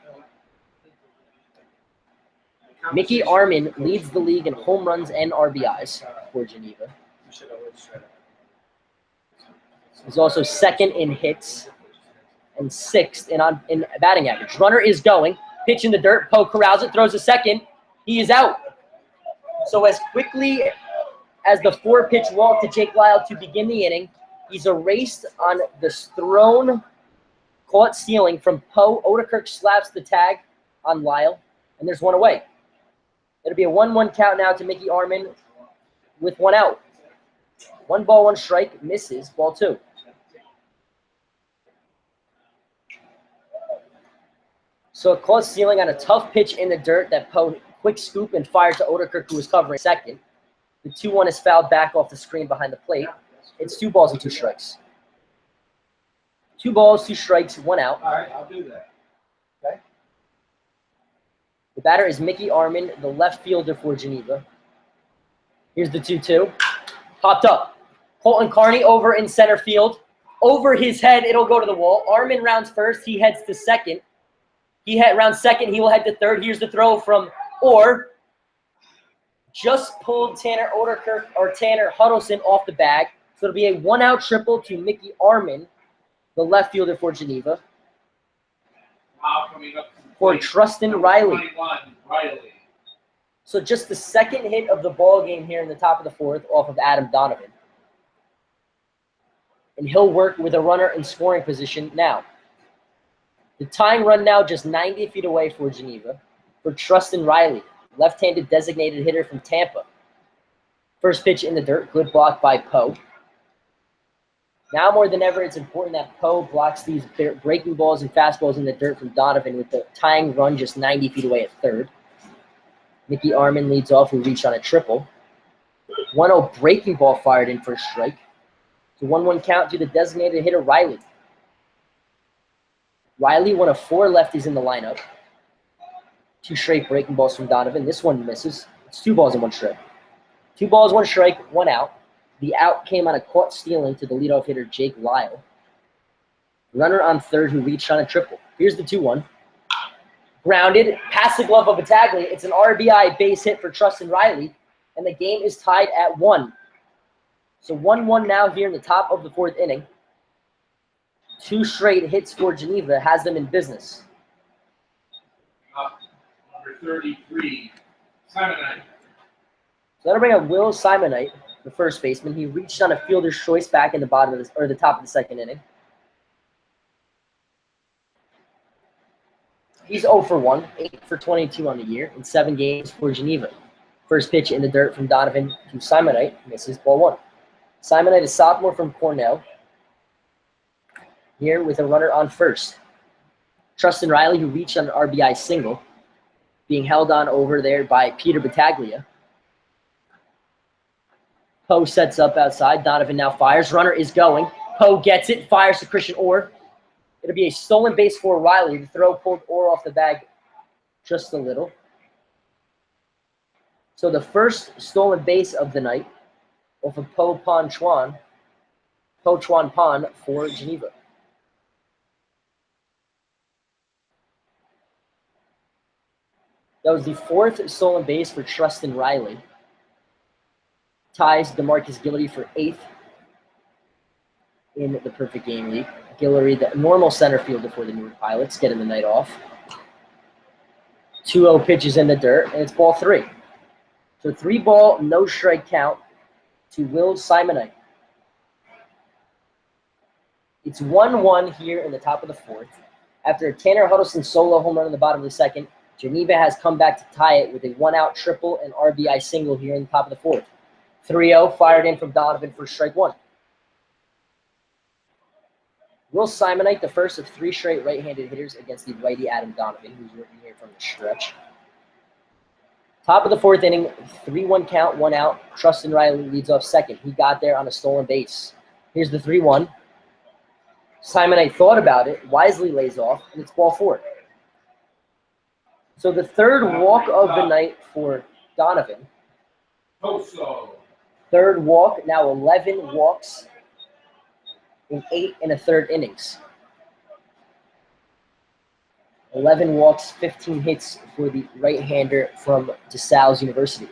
Speaker 1: Mickey Armon leads the league in home runs and RBIs for Geneva. He's also 2nd in hits and 6th in batting average. Runner is going. Pitch in the dirt. Poe corrals it, throws a second. He is out. So as quickly as the 4-pitch walk to Jake Lyle to begin the inning, he's erased on this thrown, caught stealing from Poe. Odekirk slaps the tag on Lyle, and there's 1 away. It'll be a 1-1 count now to Mickey Armon with 1 out. 1 ball, 1 strike, misses, ball 2. So a caught stealing on a tough pitch in the dirt that Poe quick scoop and fired to Odekirk, who was covering second. The 2-1 is fouled back off the screen behind the plate. It's 2 balls and 2 strikes. 2 balls, 2 strikes, 1 out.
Speaker 2: All right, I'll do that. Okay.
Speaker 1: The batter is Mickey Armon, the left fielder for Geneva. Here's the 2-2. Popped up. Colton Carney over in center field. Over his head, it'll go to the wall. Armon rounds first. He heads to second. Rounds second. He will head to third. Here's the throw from Orr. Just pulled Tanner Huddleston off the bag. So it'll be a 1-out triple to Mickey Armon, the left fielder for Geneva.
Speaker 2: Now coming up
Speaker 1: For Trustin Riley.
Speaker 2: 21, Riley.
Speaker 1: So just the 2nd hit of the ball game here in the top of the 4th off of Adam Donovan. And he'll work with a runner in scoring position now. The tying run now just 90 feet away for Geneva. For Trustin Riley, left-handed designated hitter from Tampa. First pitch in the dirt, good block by Poe. Now more than ever, it's important that Poe blocks these breaking balls and fastballs in the dirt from Donovan with the tying run just 90 feet away at third. Mickey Armon leads off, who reached on a triple. 1-0 breaking ball fired in for a strike. So 1-1 count to the designated hitter, Riley. Riley, 1 of 4 lefties in the lineup. 2 straight breaking balls from Donovan. This one misses. It's 2 balls and 1 strike. 2 balls, 1 strike, 1 out. The out came on a caught stealing to the leadoff hitter, Jake Lyle. Runner on third, who reached on a triple. Here's the 2-1. Grounded, past the glove of Battaglia. It's an RBI base hit for Trustin Riley, and the game is tied at 1. So 1-1 now here in the top of the 4th inning. 2 straight hits for Geneva has them in business.
Speaker 2: Number 33, Simonite.
Speaker 1: So that'll bring up Will Simonite, the first baseman. He reached on a fielder's choice back in the bottom of the top of the 2nd inning. He's 0 for 1, 8 for 22 on the year in 7 games for Geneva. First pitch in the dirt from Donovan to Simonite, misses, ball 1. Simonite is sophomore from Cornell. Here with a runner on first. Trustin Riley, who reached on an RBI single, being held on over there by Peter Battaglia. Poe sets up outside. Donovan now fires. Runner is going. Poe gets it, fires to Christian Orr. It'll be a stolen base for Riley. The throw pulled Orr off the bag just a little. So the first stolen base of the night off of Po Chuan Pan for Geneva. That was the 4th stolen base for Trustin Riley. Ties DeMarcus Guillory for 8th in the Perfect Game League. Guillory, the normal center fielder for the Newark Pilots, getting the night off. 2-0 pitches in the dirt, and it's ball 3. So 3 ball, no strike count to Will Simonite. It's 1-1 here in the top of the 4th. After a Tanner Huddleston solo home run in the bottom of the 2nd, Geneva has come back to tie it with a 1-out triple and RBI single here in the top of the 4th. 3-0 fired in from Donovan for strike 1. Will Simonite, the first of 3 straight right-handed hitters against the righty Adam Donovan, who's working here from the stretch. Top of the fourth inning, 3-1 count, 1 out. Trustin Riley leads off second. He got there on a stolen base. Here's the 3-1. Simonite thought about it, wisely lays off, and it's ball 4. So the third walk of the night for Donovan. Third walk, now 11 walks in 8 1/3 innings. 11 walks, 15 hits for the right-hander from DeSales University.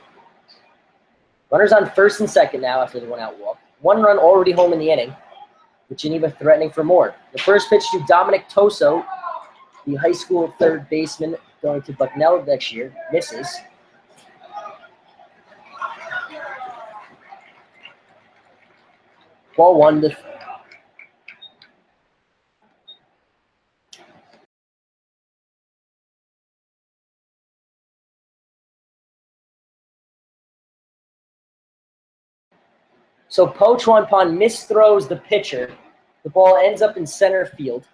Speaker 1: Runners on first and second now after the 1-out walk. 1 run already home in the inning, with Geneva threatening for more. The first pitch to Dominic Toso, the high school third baseman going to Bucknell next year, misses. Ball 1. So Po Chuanpon misthrows the pitcher. The ball ends up in center field.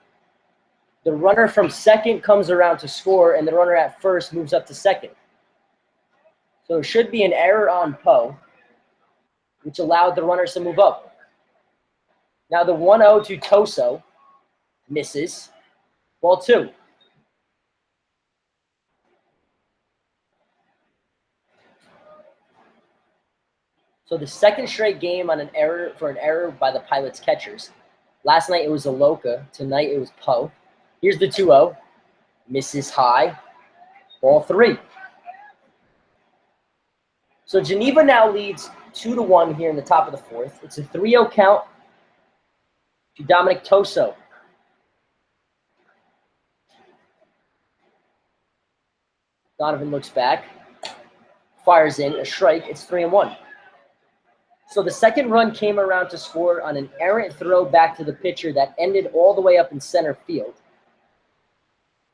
Speaker 1: The runner from second comes around to score, and the runner at first moves up to second. So it should be an error on Po, which allowed the runners to move up. Now the 1-0 to Toso misses. Ball 2. So the second straight game on an error by the Pilots catchers. Last night it was Aloka. Tonight it was Po. Here's the 2-0. Misses high. Ball 3. So Geneva now leads 2-1 here in the top of the fourth. It's a 3-0 count to Dominic Toso. Donovan looks back. Fires in a strike. It's 3-1. So the second run came around to score on an errant throw back to the pitcher that ended all the way up in center field.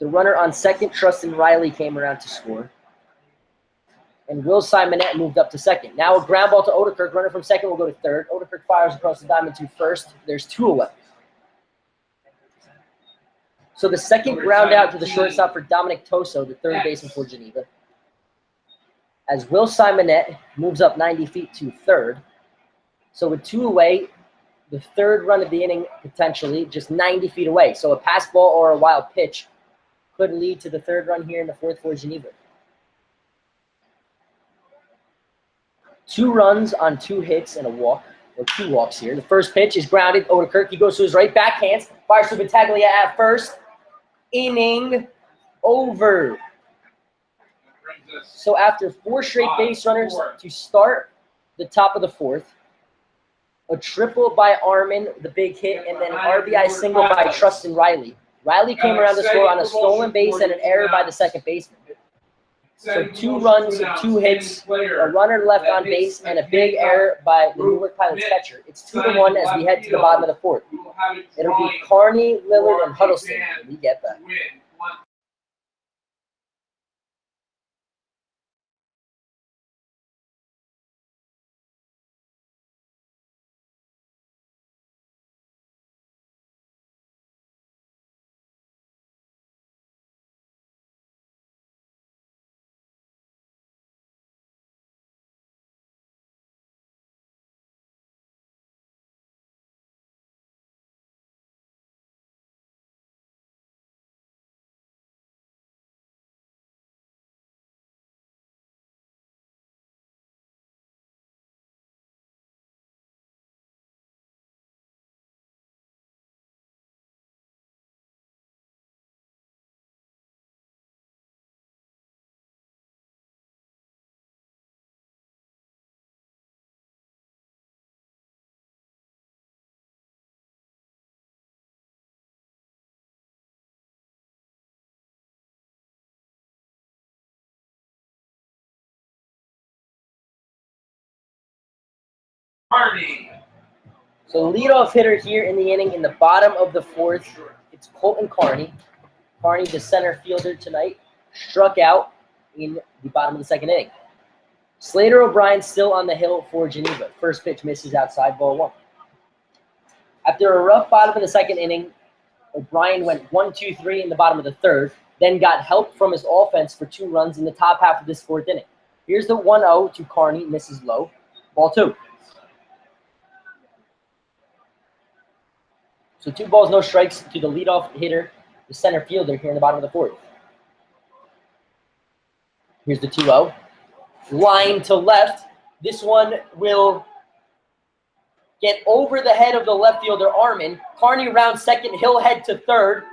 Speaker 1: The runner on second, Trustin Riley, came around to score. And Will Simonette moved up to second. Now a ground ball to Odekirk. Runner from second will go to third. Odekirk fires across the diamond to first. There's 2 away. So the second ground out to the shortstop for Dominic Toso, the third baseman for Geneva. As Will Simonette moves up 90 feet to third. So with 2 away, the third run of the inning potentially just 90 feet away. So a pass ball or a wild pitch could lead to the third run here in the fourth for Geneva. 2 runs on 2 hits and a walk, or 2 walks here. The first pitch is grounded. Odekirk, he goes to his right backhand, fires to Battaglia at first. Inning over. So after 4 straight base runners to start the top of the fourth, a triple by Armin, the big hit, and then an RBI single by Trustin Riley. Riley came around to score on a stolen base and an error by the second baseman. So 2 runs, 2 hits, a runner left on base, and a big error by the Newark Pilots catcher. It's 2-1 as we head to the bottom of the fourth. It'll be Carney, Lillard, and Huddleston. We get that.
Speaker 2: Carney.
Speaker 1: So the leadoff hitter here in the inning in the bottom of the fourth, it's Colton Carney. Carney, the center fielder tonight, struck out in the bottom of the second inning. Slater O'Brien still on the hill for Geneva. First pitch misses outside, ball 1. After a rough bottom of the second inning, O'Brien went 1-2-3 in the bottom of the third, then got help from his offense for 2 runs in the top half of this fourth inning. Here's the 1-0 to Carney, misses low. Ball 2. So 2 balls, no strikes to the leadoff hitter, the center fielder here in the bottom of the 4th. Here's the 2-0. Line to left. This one will get over the head of the left fielder, Armin. Carney rounds second. He'll head to third.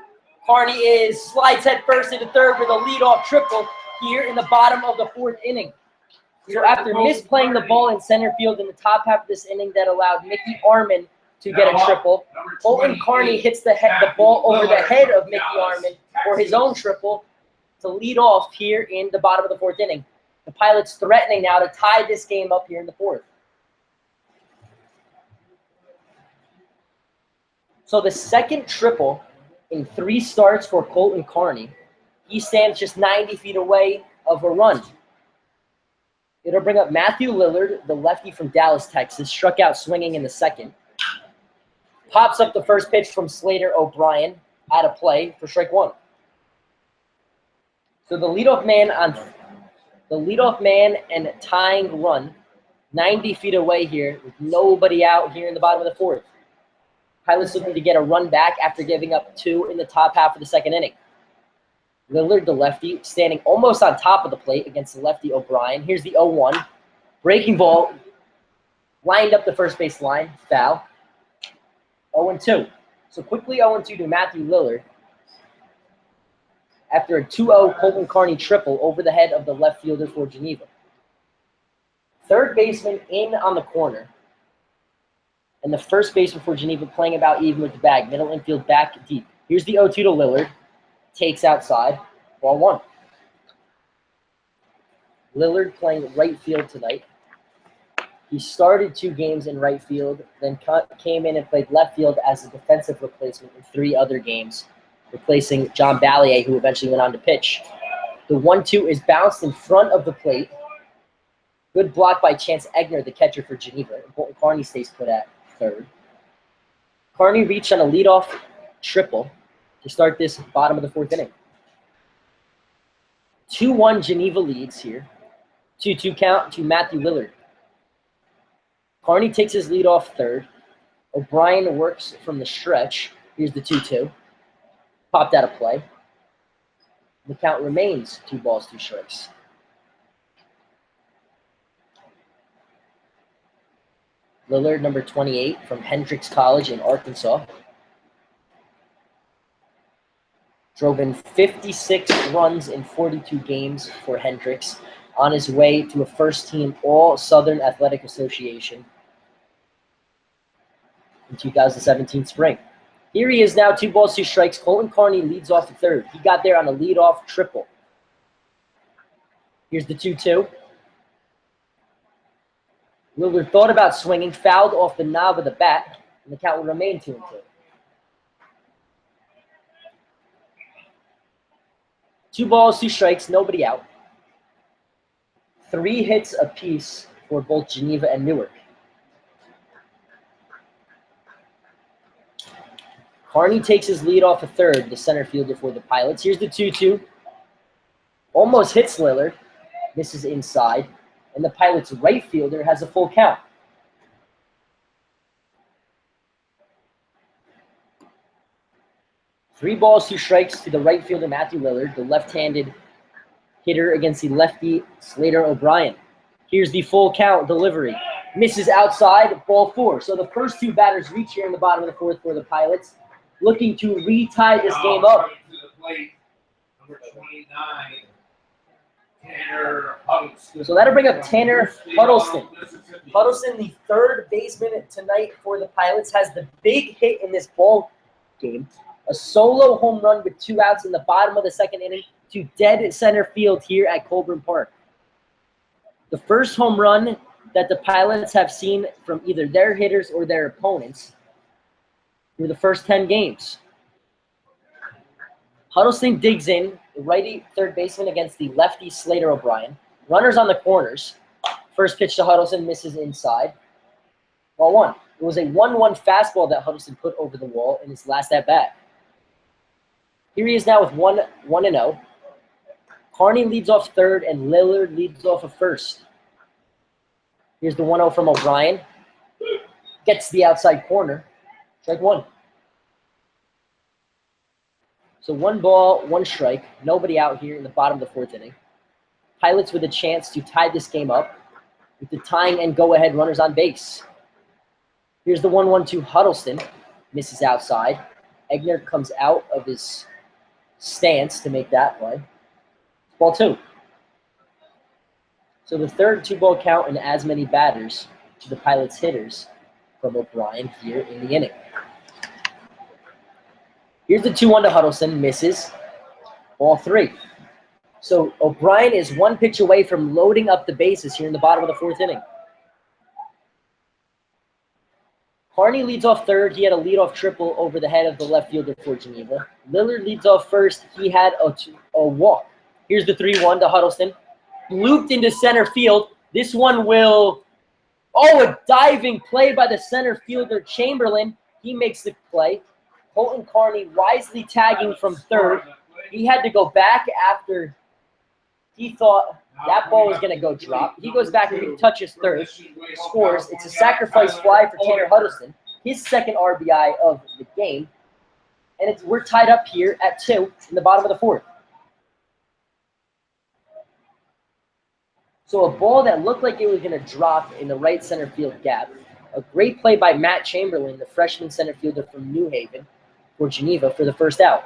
Speaker 1: Carney slides head first into third with a leadoff triple here in the bottom of the 4th inning. So after misplaying the ball in center field in the top half of this inning that allowed Mickey Armin to get a triple, Colton Carney hits the ball over the head of Mickey Armin for his own triple to lead off here in the bottom of the 4th inning. The Pilots threatening now to tie this game up here in the 4th. So the second triple in 3 starts for Colton Carney. He stands just 90 feet away of a run. It'll bring up Matthew Lillard, the lefty from Dallas, Texas, struck out swinging in the second. Pops up the first pitch from Slater O'Brien out of play for strike 1. So the leadoff man and tying run 90 feet away here with nobody out here in the bottom of the 4th. Pilots looking to get a run back after giving up 2 in the top half of the 2nd inning. Lillard, the lefty, standing almost on top of the plate against the lefty O'Brien. Here's the 0-1. Breaking ball, lined up the first base line, foul. 0-2. So quickly 0-2 to Matthew Lillard after a 2-0 Colton Carney triple over the head of the left fielder for Geneva. Third baseman in on the corner. And the first baseman for Geneva playing about even with the bag. Middle infield back deep. Here's the 0-2 to Lillard. Takes outside. Ball 1. Lillard playing right field tonight. He started 2 games in right field, then came in and played left field as a defensive replacement in 3 other games, replacing John Ballier, who eventually went on to pitch. The 1-2 is bounced in front of the plate. Good block by Chance Egner, the catcher for Geneva. Colton Carney stays put at third. Carney reached on a leadoff triple to start this bottom of the 4th inning. 2-1 Geneva leads here. 2-2 count to Matthew Lillard. Carney takes his lead off third. O'Brien works from the stretch. Here's the 2-2. Popped out of play. The count remains 2 balls, 2 strikes. Lillard, number 28, from Hendrix College in Arkansas. Drove in 56 runs in 42 games for Hendrix on his way to a first-team All-Southern Athletic Association in 2017 spring. Here he is now, 2 balls, 2 strikes. Colton Carney leads off the third. He got there on a leadoff triple. Here's the 2-2. Lillard thought about swinging, fouled off the knob of the bat, and the count will remain 2-2. Two balls, 2 strikes, nobody out. 3 hits apiece for both Geneva and Newark. Carney takes his lead off a third, the center fielder for the Pilots. Here's the 2-2. Almost hits Lillard. Misses inside. And the Pilots' right fielder has a full count. Three balls, 2 strikes to the right fielder, Matthew Lillard, the left-handed hitter against the lefty Slater O'Brien. Here's the full count delivery. Misses outside, ball 4. So the first 2 batters reach here in the bottom of the 4th for the Pilots, looking to retie this game up.
Speaker 2: To the plate, number 29, Tanner Huddleston.
Speaker 1: So that'll bring up Tanner Huddleston. Huddleston, the third baseman tonight for the Pilots, has the big hit in this ball game. A solo home run with 2 outs in the bottom of the 2nd inning to dead center field here at Colburn Park. The first home run that the Pilots have seen from either their hitters or their opponents through the first 10 games. Huddleston digs in, the righty third baseman against the lefty Slater O'Brien. Runners on the corners. First pitch to Huddleston misses inside. Ball 1. It was a 1-1 fastball that Huddleston put over the wall in his last at-bat. Here he is now with 1-0. Carney leads off third, and Lillard leads off of first. Here's the 1-0 from O'Brien. Gets the outside corner. Strike one. So 1 ball, 1 strike. Nobody out here in the bottom of the 4th inning. Pilots with a chance to tie this game up with the tying and go-ahead runners on base. Here's the 1-1 to Huddleston. Misses outside. Egner comes out of his stance to make that play. Ball 2. So the third 2-ball count and as many batters to the Pilots hitters from O'Brien here in the inning. Here's the 2-1 to Huddleston. Misses. Ball 3. So O'Brien is 1 pitch away from loading up the bases here in the bottom of the 4th inning. Carney leads off third. He had a leadoff triple over the head of the left fielder for Geneva. Lillard leads off first. He had a walk. Here's the 3-1 to Huddleston. Looped into center field. This one will... Oh, a diving play by the center fielder, Chamberlain. He makes the play. Colton Carney wisely tagging from third. He had to go back after he thought that ball was going to go drop. He goes back and he touches third, scores. It's a sacrifice fly for Tanner Huddleston, his 2nd RBI of the game. And we're tied up here at 2 in the bottom of the 4th. So a ball that looked like it was going to drop in the right center field gap. A great play by Matt Chamberlain, the freshman center fielder from New Haven for Geneva for the first out.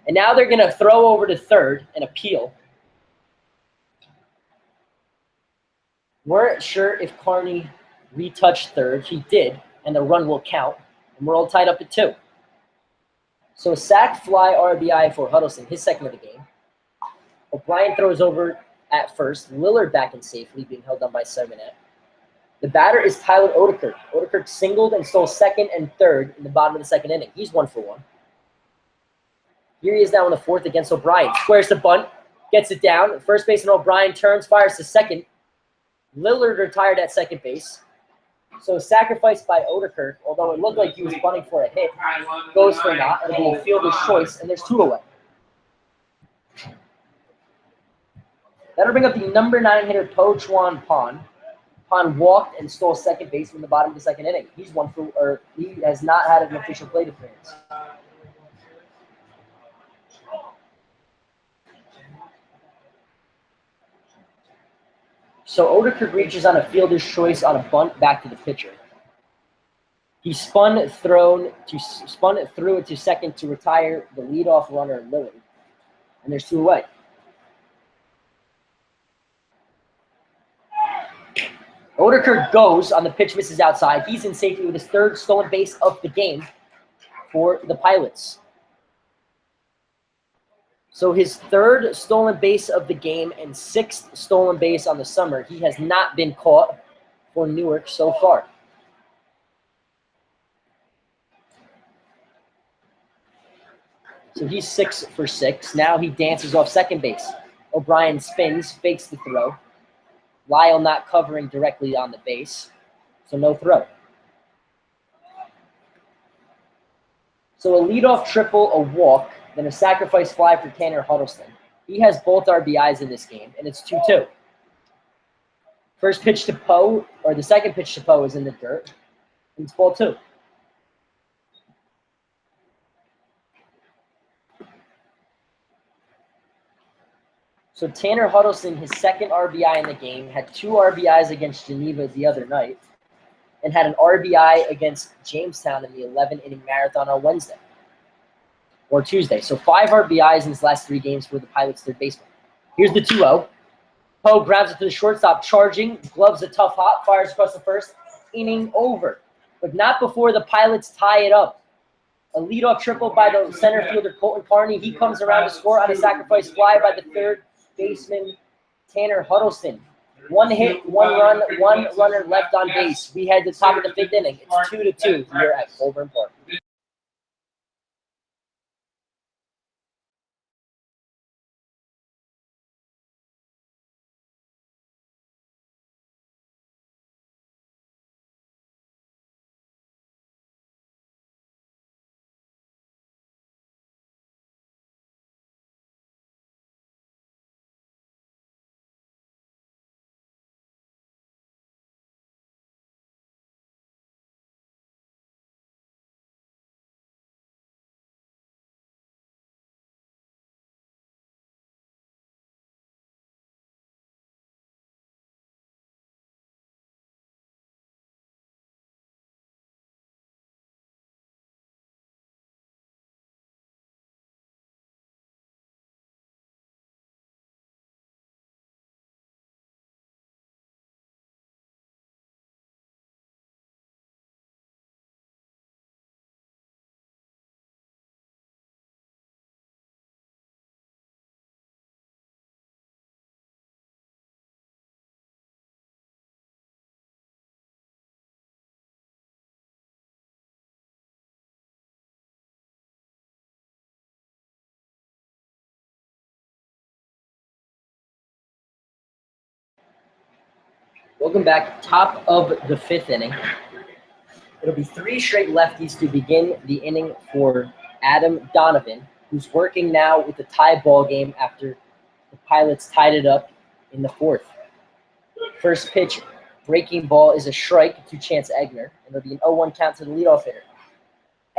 Speaker 1: And now they're going to throw over to third and appeal. Weren't sure if Carney retouched third. He did, and the run will count. And we're all tied up at 2. So a sac fly RBI for Huddleston, his 2nd of the game. O'Brien throws over at first. Lillard back in safely, being held down by Seminette. The batter is Tyler Odekirk. Odekirk singled and stole 2nd and 3rd in the bottom of the 2nd inning. He's 1 for 1. Here he is now in the 4th against O'Brien. Squares the bunt, gets it down. First baseman O'Brien turns, fires to second. Lillard retired at second base. So sacrificed by Odekirk, although it looked like he was bunting for a hit, goes for a not. It'll be a fielder's choice, and there's 2 away. That'll bring up the number 9 hitter, Po Chuan Pon. Pon walked and stole second base from the bottom of the 2nd inning. He's 1 for, or he has not had an official plate appearance. So Odekirk reaches on a fielder's choice on a bunt back to the pitcher. He spun it through it to second to retire the leadoff runner, Lillard. And there's 2 away. Odekirk goes on the pitch, misses outside. He's in safety with his 3rd stolen base of the game for the Pilots. So his 3rd stolen base of the game and 6th stolen base on the summer. He has not been caught for Newark so far. So he's 6 for 6. Now he dances off second base. O'Brien spins, fakes the throw. Lyle not covering directly on the base, so no throw. So a leadoff triple, a walk, then a sacrifice fly for Tanner Huddleston. He has both RBIs in this game, and it's 2-2. First pitch to Poe, or the second pitch to Poe is in the dirt, and it's ball 2. So Tanner Huddleston, his 2nd RBI in the game, had 2 RBIs against Geneva the other night, and had an RBI against Jamestown in the 11-inning marathon on Wednesday or Tuesday. So 5 RBIs in his last 3 games for the Pilots' 3rd baseman. Here's the 2-0. Poe grabs it to the shortstop, charging, gloves a tough hop, fires across the 1st, inning over. But not before the Pilots tie it up. A leadoff triple by the center fielder, Colton Carney. He comes around to score on a sacrifice fly by the 3rd baseman, Tanner Huddleston. 1 hit, 1 run, 1 runner left on base. We head to the top of the 5th inning. It's 2-2 here at Colburn Park. Welcome back. Top of the fifth inning. It'll be 3 straight lefties to begin the inning for Adam Donovan, who's working now with a tie ball game after the Pilots tied it up in the 4th. First pitch, breaking ball, is a strike to Chance Egner, and it'll be an 0-1 count to the leadoff hitter.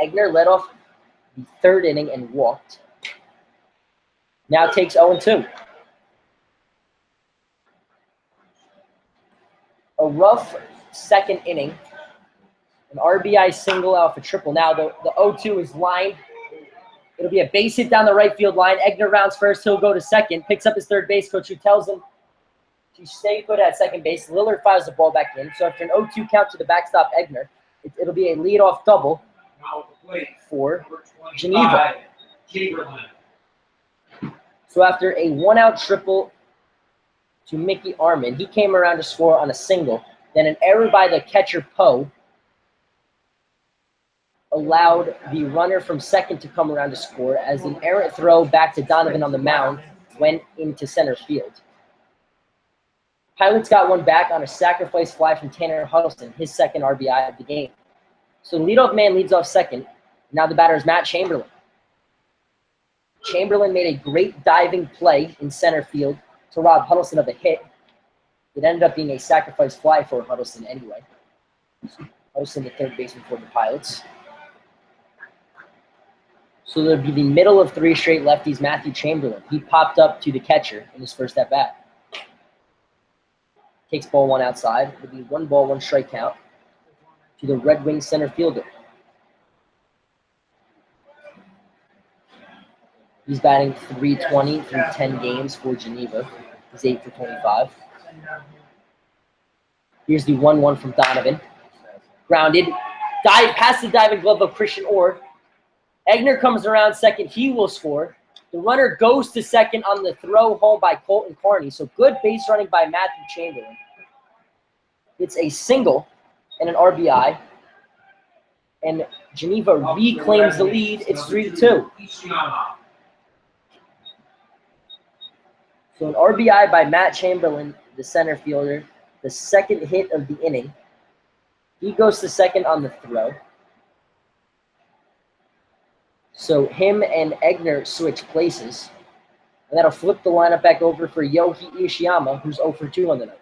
Speaker 1: Egner led off the 3rd inning and walked. Now takes 0-2. A rough 2nd inning. An RBI single out for triple. Now the 0-2 is lined. It'll be a base hit down the right field line. Egner rounds first. He'll go to second. Picks up his third base coach, who tells him to stay put at second base. Lillard fires the ball back in. So after an 0-2 count to the backstop Egner, it'll be a leadoff double for Geneva. So after a 1-out triple to Mickey Armin, he came around to score on a single. Then an error by the catcher Poe allowed the runner from second to come around to score, as an errant throw back to Donovan on the mound went into center field. Pilots got one back on a sacrifice fly from Tanner Huddleston, his 2nd RBI of the game. So the leadoff man leads off second. Now the batter is Matt Chamberlain. Chamberlain made a great diving play in center field to rob Huddleston of a hit. It ended up being a sacrifice fly for Huddleston anyway. Huddleston, the 3rd baseman for the Pilots. So there'll be the middle of 3 straight lefties, Matthew Chamberlain. He popped up to the catcher in his first at-bat. Takes ball 1 outside. It'll be 1 ball, 1 strike count to the Red Wings center fielder. He's batting .320 through 10 games for Geneva. He's 8 for 25. Here's the 1-1 from Donovan. Grounded. Dive past the diving glove of Christian Orr. Egner comes around second. He will score. The runner goes to second on the throw home by Colton Carney. So good base running by Matthew Chamberlain. It's a single and an RBI. And Geneva reclaims the lead. It's 3-2. So an RBI by Matt Chamberlain, the center fielder, the 2nd hit of the inning. He goes to second on the throw. So him and Egner switch places. And that'll flip the lineup back over for Yohi Ishiyama, who's 0 for 2 on the night.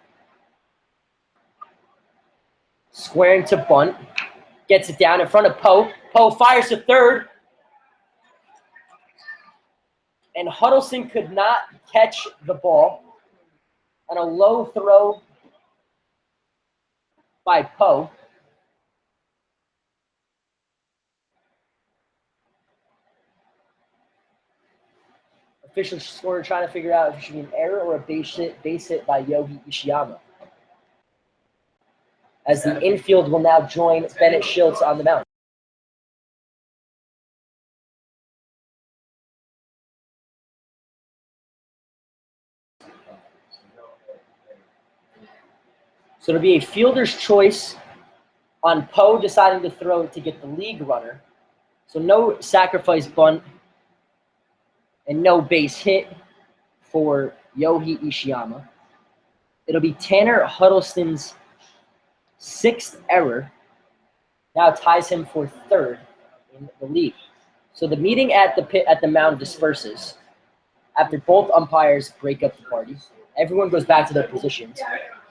Speaker 1: Squaring to bunt. Gets it down in front of Poe. Poe fires to third. And Huddleston could not catch the ball on a low throw by Poe. Officials scorer trying to figure out if it should be an error or a base hit by Yogi Ishiyama. As the infield will now join Bennett Schultz on the mound. So it'll be a fielder's choice on Poe deciding to throw to get the league runner. So no sacrifice bunt and no base hit for Yohi Ishiyama. It'll be Tanner Huddleston's 6th error. Now ties him for 3rd in the league. So the meeting at the mound disperses after both umpires break up the party. Everyone goes back to their positions.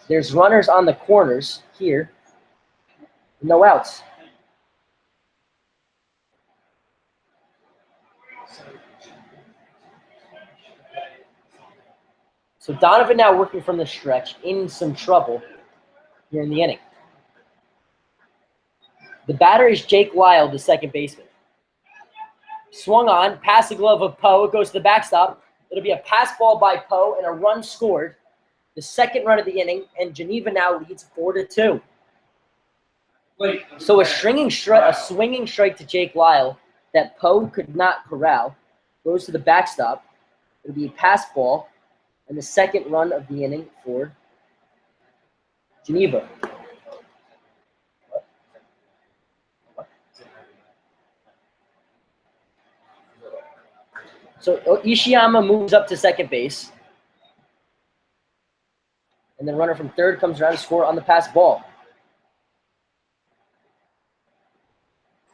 Speaker 1: There's runners on the corners here. No outs. So Donovan now working from the stretch, in some trouble here in the inning. The batter is Jake Lyle, the 2nd baseman. Swung on, past the glove of Poe. It goes to the backstop. It'll be a pass ball by Poe and a run scored. The 2nd run of the inning, and Geneva now leads 4-2. So a swinging strike to Jake Lyle that Poe could not corral goes to the backstop. It'll be a pass ball and the 2nd run of the inning for Geneva. So Ishiyama moves up to second base. And And then runner from third comes around to score on the pass ball.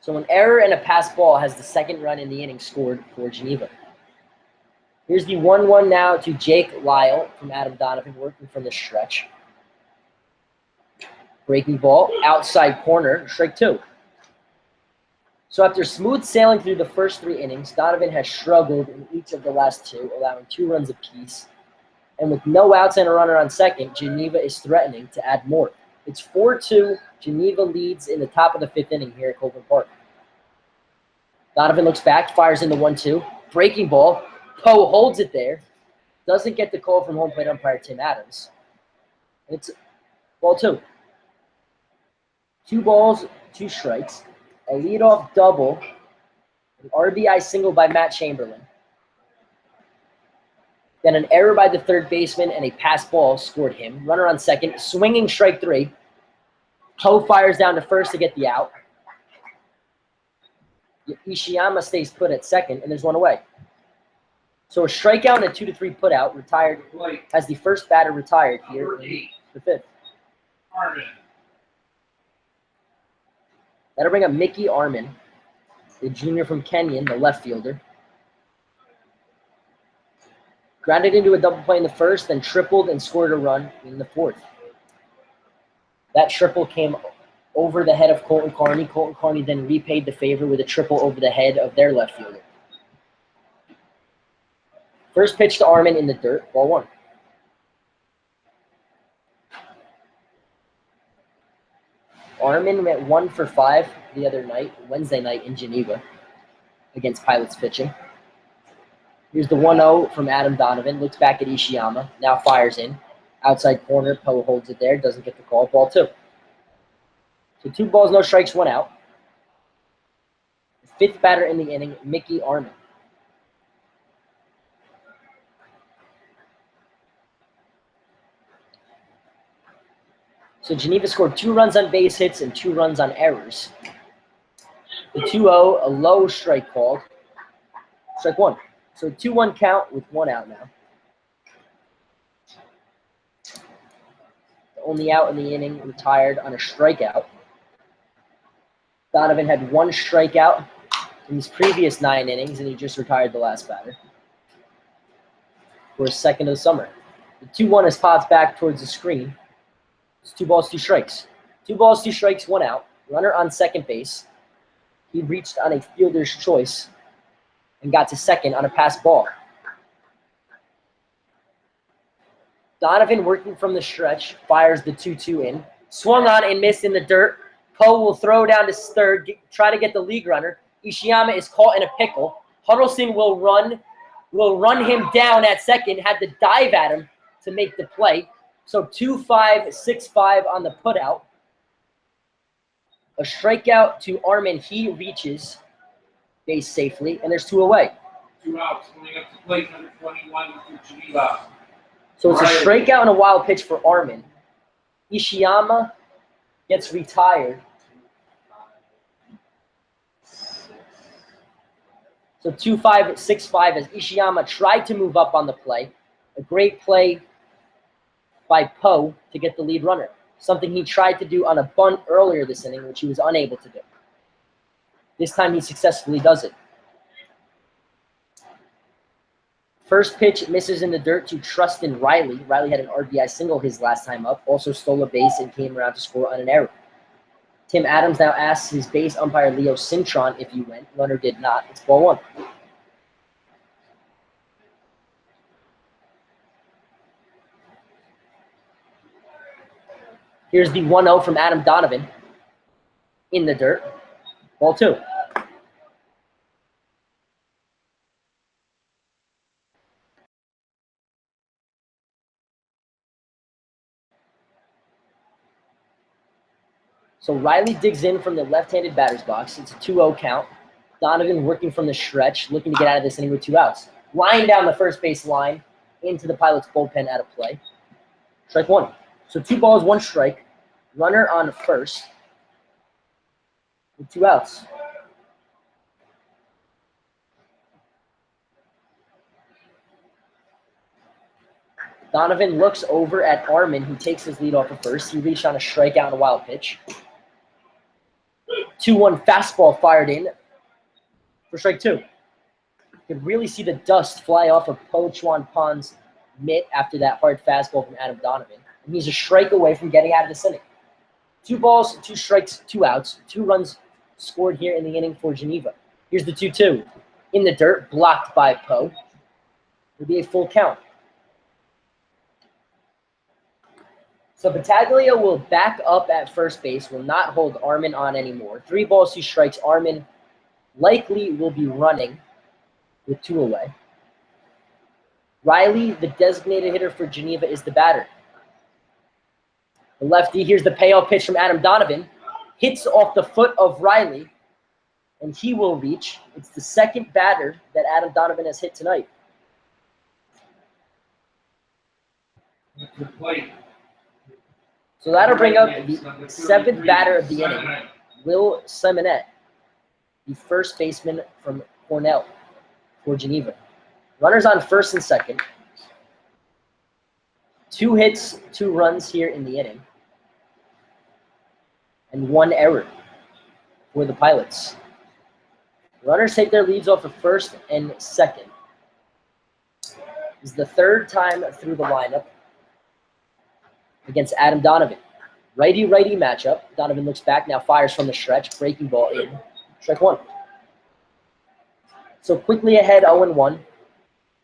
Speaker 1: So an error and a pass ball has the second run in the inning scored for Geneva. Here's the 1-1 now to Jake Lyle from Adam Donovan, working from the stretch. Breaking ball, outside corner, strike 2. So after smooth sailing through the first 3 innings, Donovan has struggled in each of the last 2, allowing 2 runs apiece. And with no outs and a runner on second, Geneva is threatening to add more. It's 4-2. Geneva leads in the top of the 5th inning here at Colburn Park. Donovan looks back, fires in the 1-2. Breaking ball. Poe holds it there. Doesn't get the call from home plate umpire Tim Adams. And it's ball 2. 2 balls, 2 strikes. A leadoff double. An RBI single by Matt Chamberlain. Then an error by the third baseman and a pass ball scored him. Runner on second, swinging strike 3. Poe fires down to first to get the out. Ishiyama stays put at second, and there's 1 away. So a strikeout and a 2-3 put out, retired as the first batter retired here in the 5th.
Speaker 2: Armin.
Speaker 1: That'll bring up Mickey Armin, the junior from Kenyon, the left fielder. Grounded into a double play in the first, then tripled and scored a run in the 4th. That triple came over the head of Colton Carney. Colton Carney then repaid the favor with a triple over the head of their left fielder. First pitch to Armin in the dirt, ball 1. Armin went 1 for 5 the other night, Wednesday night in Geneva, against Pilots pitching. Here's the 1-0 from Adam Donovan. Looks back at Ishiyama. Now fires in. Outside corner. Poe holds it there. Doesn't get the call. Ball 2. So 2 balls, no strikes, 1 out. The 5th batter in the inning, Mickey Armin. So Geneva scored 2 runs on base hits and 2 runs on errors. The 2-0, a low strike called. Strike 1. So 2-1 count with 1 out now. The only out in the inning, retired on a strikeout. Donovan had 1 strikeout in his previous 9 innings, and he just retired the last batter for his 2nd of the summer. The 2-1 is popped back towards the screen. It's 2 balls, 2 strikes. 2 balls, 2 strikes, 1 out. Runner on second base. He reached on a fielder's choice and got to second on a pass ball. Donovan, working from the stretch, fires the 2-2 in. Swung on and missed in the dirt. Poe will throw down to third, try to get the league runner. Ishiyama is caught in a pickle. Huddleston will run him down at second, had to dive at him to make the play. So 2-5, 6-5 on the putout. A strikeout to Armin. He reaches base safely, and there's 2 away.
Speaker 2: 2 outs. Coming up to plate number 21 for Geneva.
Speaker 1: So it's a strikeout and a wild pitch for Armin. Ishiyama gets retired. So 2-5, 6-5 as Ishiyama tried to move up on the play. A great play by Poe to get the lead runner. Something he tried to do on a bunt earlier this inning, which he was unable to do. This time he successfully does it. First pitch misses in the dirt to Trustin Riley. Riley had an RBI single his last time up. Also stole a base and came around to score on an error. Tim Adams now asks his base umpire Leo Cintron if he went. Runner did not. It's ball 1. Here's the 1-0 from Adam Donovan in the dirt. Ball 2. So Riley digs in from the left-handed batter's box. It's a 2-0 count. Donovan working from the stretch, looking to get out of this inning with 2 outs. Line down the first base line into the Pilots bullpen out of play. Strike 1. So 2 balls, 1 strike. Runner on first with 2 outs. Donovan looks over at Armin, who takes his lead off of first. He reached on a strikeout and a wild pitch. 2-1 fastball fired in for strike two. You can really see the dust fly off of Po Chuan Pon's mitt after that hard fastball from Adam Donovan. And he's a strike away from getting out of this inning. 2 balls, 2 strikes, 2 outs. 2 runs scored here in the inning for Geneva. Here's the 2-2. In the dirt, blocked by Po. It'll be a full count. So Battaglia will back up at first base, will not hold Armin on anymore. 3 balls, 2 strikes. Armin likely will be running with 2 away. Riley, the designated hitter for Geneva, is the batter. The lefty, here's the payoff pitch from Adam Donovan. Hits off the foot of Riley, and he will reach. It's the second batter that Adam Donovan has hit tonight. So that'll bring up the 7th batter of the inning, Will Simonet, the first baseman from Cornell for Geneva. Runners on first and second. 2 hits, 2 runs here in the inning. And 1 error for the Pilots. Runners take their leads off of first and second. This is the 3rd time through the lineup against Adam Donovan. Righty-righty matchup. Donovan looks back, now fires from the stretch. Breaking ball in. Strike 1. So quickly ahead 0-1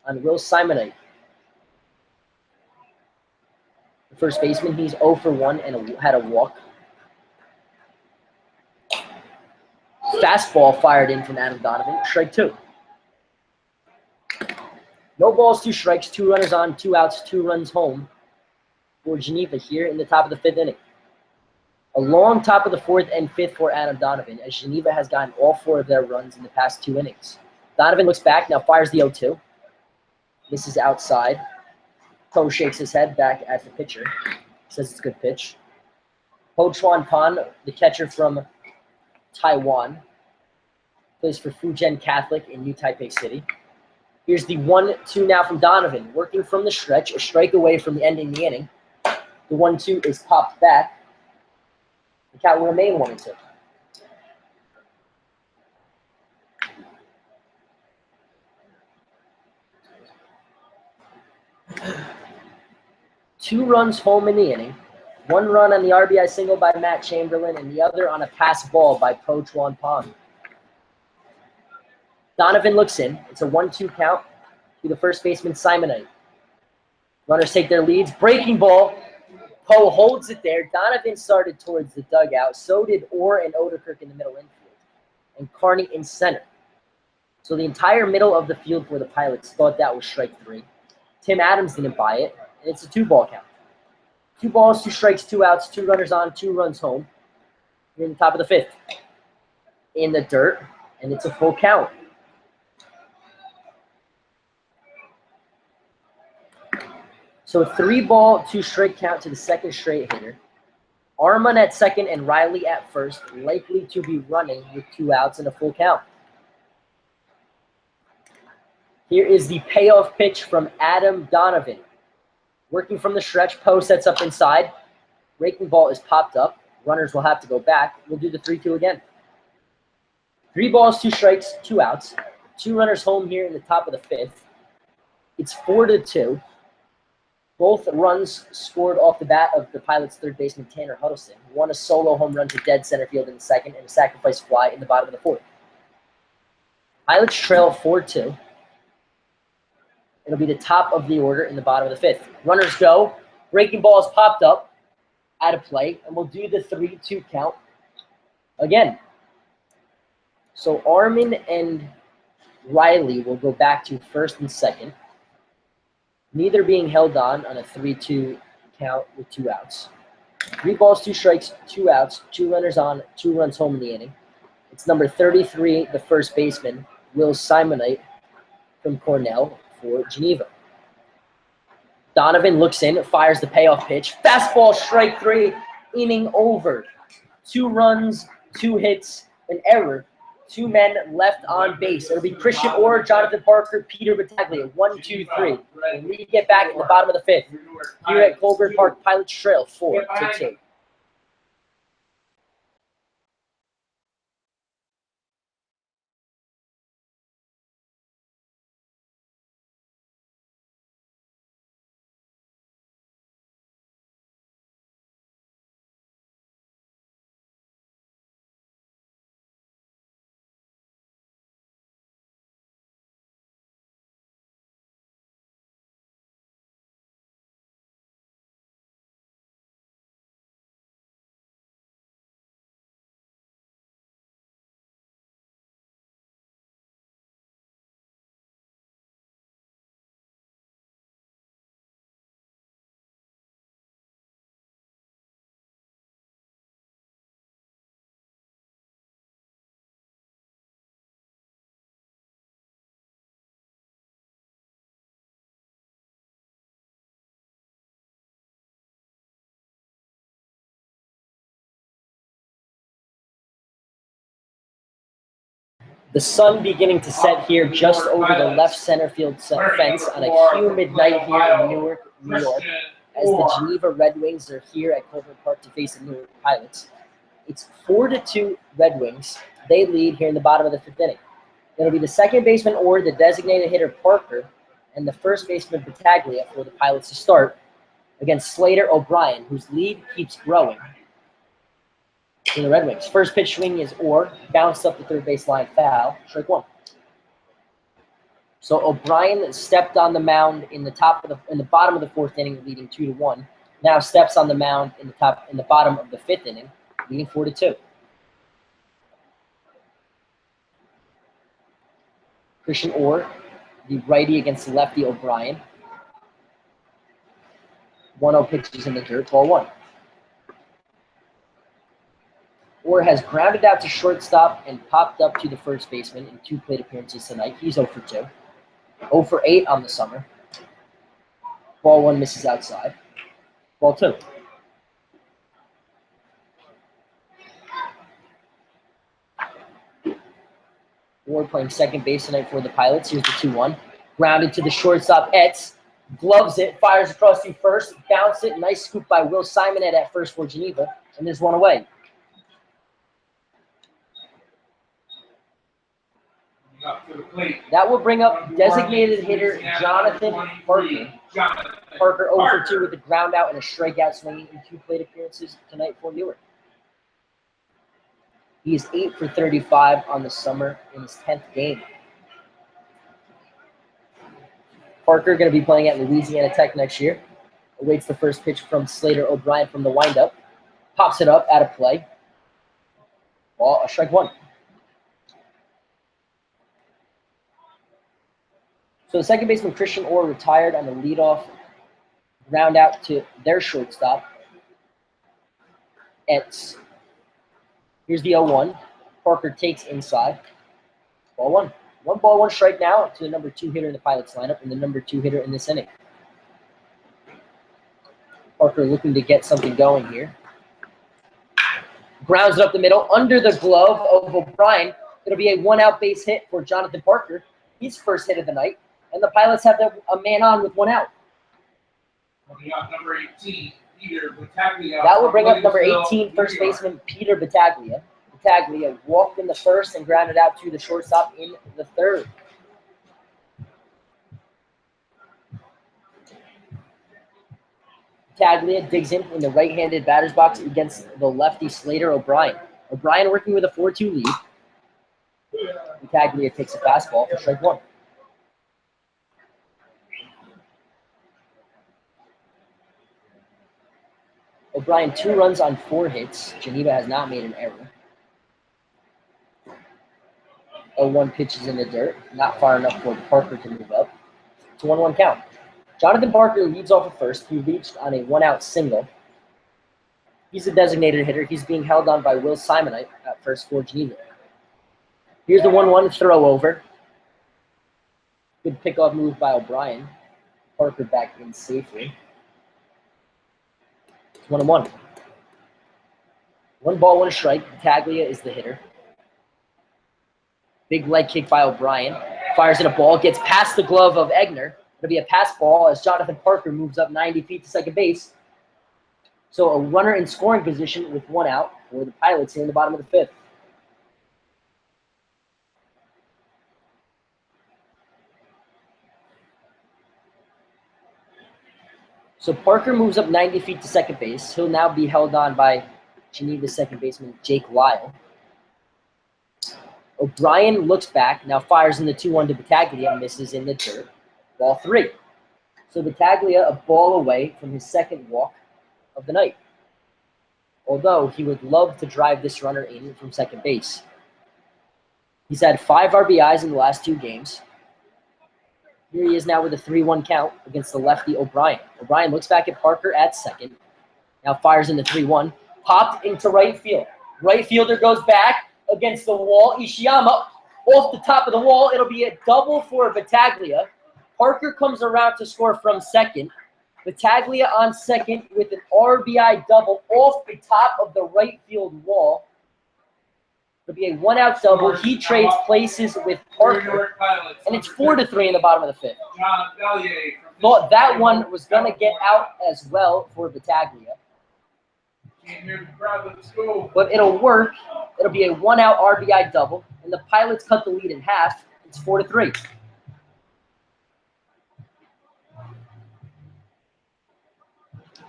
Speaker 1: on Will Simonite. The first baseman, he's 0 for 1 and had a walk. Fastball fired in from Adam Donovan. Strike 2. No balls, 2 strikes, 2 runners on, 2 outs, 2 runs home for Geneva here in the top of the 5th inning. A long top of the 4th and 5th for Adam Donovan, as Geneva has gotten all 4 of their runs in the past 2 innings. Donovan looks back, now fires the 0-2. This is outside. Po shakes his head back at the pitcher. Says it's a good pitch. Po Chuan Pan, the catcher from Taiwan, plays for Fujian Catholic in New Taipei City. Here's the 1-2 now from Donovan, working from the stretch, a strike away from ending the inning. The 1-2 is popped back. The count will remain 1-2. Two runs home in the inning. 1 run on the RBI single by Matt Chamberlain, and the other on a pass ball by Po Chuan Pan. Donovan looks in. It's a 1-2 count to the first baseman, Simonite. Runners take their leads. Breaking ball. Po holds it there. Donovan started towards the dugout. So did Orr and Oderkirk in the middle infield. And Carney in center. So the entire middle of the field for the Pilots thought that was strike 3. Tim Adams didn't buy it. And it's a 2-ball count. 2 balls, 2 strikes, 2 outs, 2 runners on, 2 runs home. We're in the top of the 5th. In the dirt, and it's a full count. So a 3-ball, 2-strike count to the second straight hitter. Arman at second and Riley at first, likely to be running with 2 outs and a full count. Here is the payoff pitch from Adam Donovan. Working from the stretch, Po sets up inside. Breaking ball is popped up. Runners will have to go back. We'll do the 3-2 again. 3 balls, 2 strikes, 2 outs. 2 runners home here in the top of the 5th. It's 4-2. Both runs scored off the bat of the Pilots' third baseman, Tanner Huddleston. 1 a solo home run to dead center field in the 2nd, and a sacrifice fly in the bottom of the 4th. Pilots trail 4-2. It'll be the top of the order in the bottom of the 5th. Runners go. Breaking ball is popped up out of play, and we'll do the 3-2 count again. So Armin and Riley will go back to first and second, neither being held on a 3-2 count with 2 outs. 3 balls, 2 strikes, 2 outs, 2 runners on, 2 runs home in the inning. It's number 33, the first baseman, Will Simonite from Cornell for Geneva. Donovan looks in, fires the payoff pitch. Fastball, strike 3, inning over. 2 runs, 2 hits, an error 2 men left on base. It'll be Christian Orr, Jonathan Parker, Peter Battaglia. 1, 2, 3. When we get back in the bottom of the 5th, here at Colburn Park, Pilots trail 4-2. The sun beginning to set here just over the left center field fence on a humid night here in Newark, New York, as the Geneva Red Wings are here at Colburn Park to face the Newark Pilots. It's 4-2 Red Wings. They lead here in the bottom of the 5th inning. It'll be the second baseman or the designated hitter Parker and the first baseman Battaglia for the Pilots to start against Slater O'Brien, whose lead keeps growing in the Red Wings. First pitch swing is Orr, bounced up the third base line, foul, strike 1. So O'Brien stepped on the mound in the bottom of the 4th inning, leading 2-1. Now steps on the mound in the bottom of the 5th inning, leading 4-2. Christian Orr, the righty against the lefty O'Brien. 1-0 pitches in the dirt, ball 1. Orr has grounded out to shortstop and popped up to the first baseman in 2 plate appearances tonight. He's 0 for 2. 0 for 8 on the summer. Ball 1 misses outside. Ball 2. Orr playing second base tonight for the Pilots. Here's the 2-1. Grounded to the shortstop, Etz. Gloves it, fires across to first, bounce it. Nice scoop by Will Simon at first for Geneva. And there's 1 away. That will bring up designated hitter Jonathan Parker. Parker 0 for 2 with a ground out and a strikeout swinging in 2 plate appearances tonight for Newark. He is 8 for 35 on the summer in his 10th game. Parker going to be playing at Louisiana Tech next year. Awaits the first pitch from Slater O'Brien from the windup. Pops it up out of play. Ball, strike 1. So the second baseman, Christian Orr, retired on the leadoff ground out to their shortstop. Etz. Here's the 0-1. Parker takes inside. Ball 1. 1 ball, 1 strike now to the number 2 hitter in the Pilots lineup and the number 2 hitter in this inning. Parker looking to get something going here. Grounds it up the middle under the glove of O'Brien. It'll be a 1-out base hit for Jonathan Parker. His first hit of the night. And the Pilots have a man on with 1 out.
Speaker 2: Number 18, Peter Battaglia.
Speaker 1: That will bring up number 18, first baseman Peter Battaglia. Battaglia walked in the first and grounded out to the shortstop in the 3rd. Battaglia digs in the right-handed batter's box against the lefty Slater O'Brien. O'Brien working with a 4-2 lead. Battaglia takes a fastball for strike 1. O'Brien 2 runs on 4 hits. Geneva has not made an error. 0-1 pitches in the dirt. Not far enough for Parker to move up. It's a 1-1 count. Jonathan Parker leads off at first. He reached on a 1-out single. He's a designated hitter. He's being held on by Will Simonite at first for Geneva. Here's the 1-1 throw over. Good pickoff move by O'Brien. Parker back in safely. 1-1. 1 ball, 1 strike. Battaglia is the hitter. Big leg kick by O'Brien. Fires in a ball, gets past the glove of Egner. It'll be a pass ball as Jonathan Parker moves up 90 feet to second base. So a runner in scoring position with one out for the Pilots here in the bottom of the fifth. So Parker moves up 90 feet to second base. He'll now be held on by Geneva's second baseman, Jake Lyle. O'Brien looks back, now fires in the 2-1 to Battaglia, misses in the dirt. Ball 3. So Battaglia a ball away from his second walk of the night. Although he would love to drive this runner in from second base. He's had 5 RBIs in the last 2 games. Here he is now with a 3-1 count against the lefty O'Brien. O'Brien looks back at Parker at second. Now fires in the 3-1. Popped into right field. Right fielder goes back against the wall. Ishiyama off the top of the wall. It'll be a double for Battaglia. Parker comes around to score from second. Battaglia on second with an RBI double off the top of the right field wall. It'll be a 1-out double. He trades places with Parker. And it's 4-3 in the bottom of the fifth. Thought that one was going to get out as well for Battaglia. But it'll work. It'll be a 1-out RBI double. And the Pilots cut the lead in half. It's 4-3.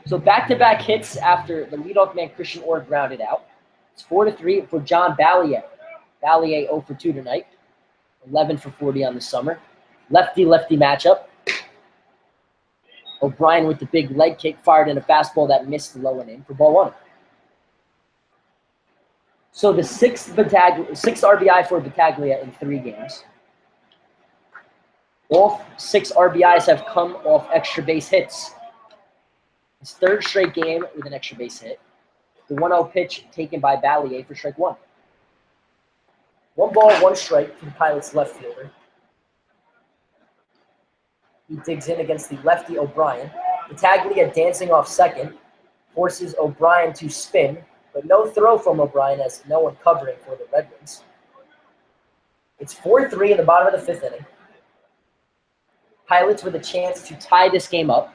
Speaker 1: So back-to-back hits after the leadoff man Christian Orr grounded out. It's 4-3 for John Balliet. Balliet 0 for 2 tonight. 11 for 40 on the summer. Lefty-lefty matchup. O'Brien with the big leg kick fired in a fastball that missed low and in for ball 1. So the sixth RBI for Battaglia in 3 games. All 6 RBIs have come off extra base hits. His 3rd straight game with an extra base hit. The 1-0 pitch taken by Balliet for strike 1. 1 ball, 1 strike for the Pilots left fielder. He digs in against the lefty O'Brien. Battaglia dancing off second. Forces O'Brien to spin, but no throw from O'Brien as no one covering for the Red Wings. It's 4-3 in the bottom of the 5th inning. Pilots with a chance to tie this game up.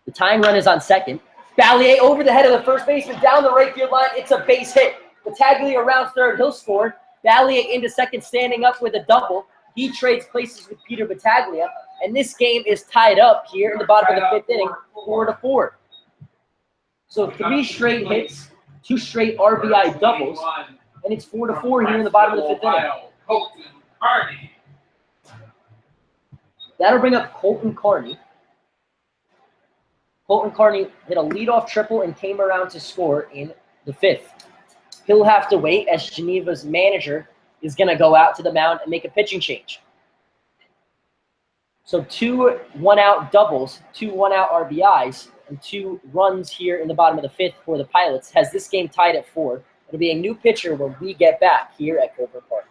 Speaker 1: The tying run is on second. Balliet over the head of the first baseman, down the right field line. It's a base hit. Battaglia around third. He'll score. Balliet into second, standing up with a double. He trades places with Peter Battaglia. And this game is tied up here in the bottom of the 5th inning, 4-4. So 3 straight hits, 2 straight RBI doubles. And it's 4-4 here in the bottom of the 5th inning. That'll bring up Colton Carney. Colton Carney hit a leadoff triple and came around to score in the 5th. He'll have to wait as Geneva's manager is going to go out to the mound and make a pitching change. So 2 1-out doubles, 2 1-out RBIs, and 2 runs here in the bottom of the 5th for the Pilots has this game tied at 4. It'll be a new pitcher when we get back here at Colburn Park.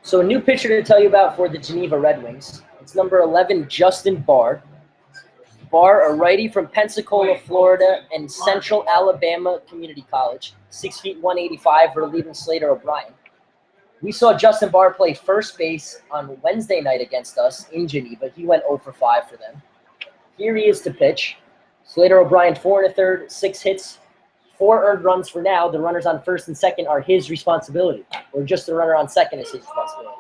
Speaker 1: So a new pitcher to tell you about for the Geneva Red Wings. It's number 11, Justin Barr. Barr, a righty from Pensacola, Florida, and Central Alabama Community College, 6 feet 185, relieving Slater O'Brien. We saw Justin Barr play first base on Wednesday night against us in Geneva. He went 0 for 5 for them. Here he is to pitch. Slater O'Brien, 4 1/3, 6 hits, 4 earned runs for now. The runners on first and second are his responsibility, or just the runner on second is his responsibility.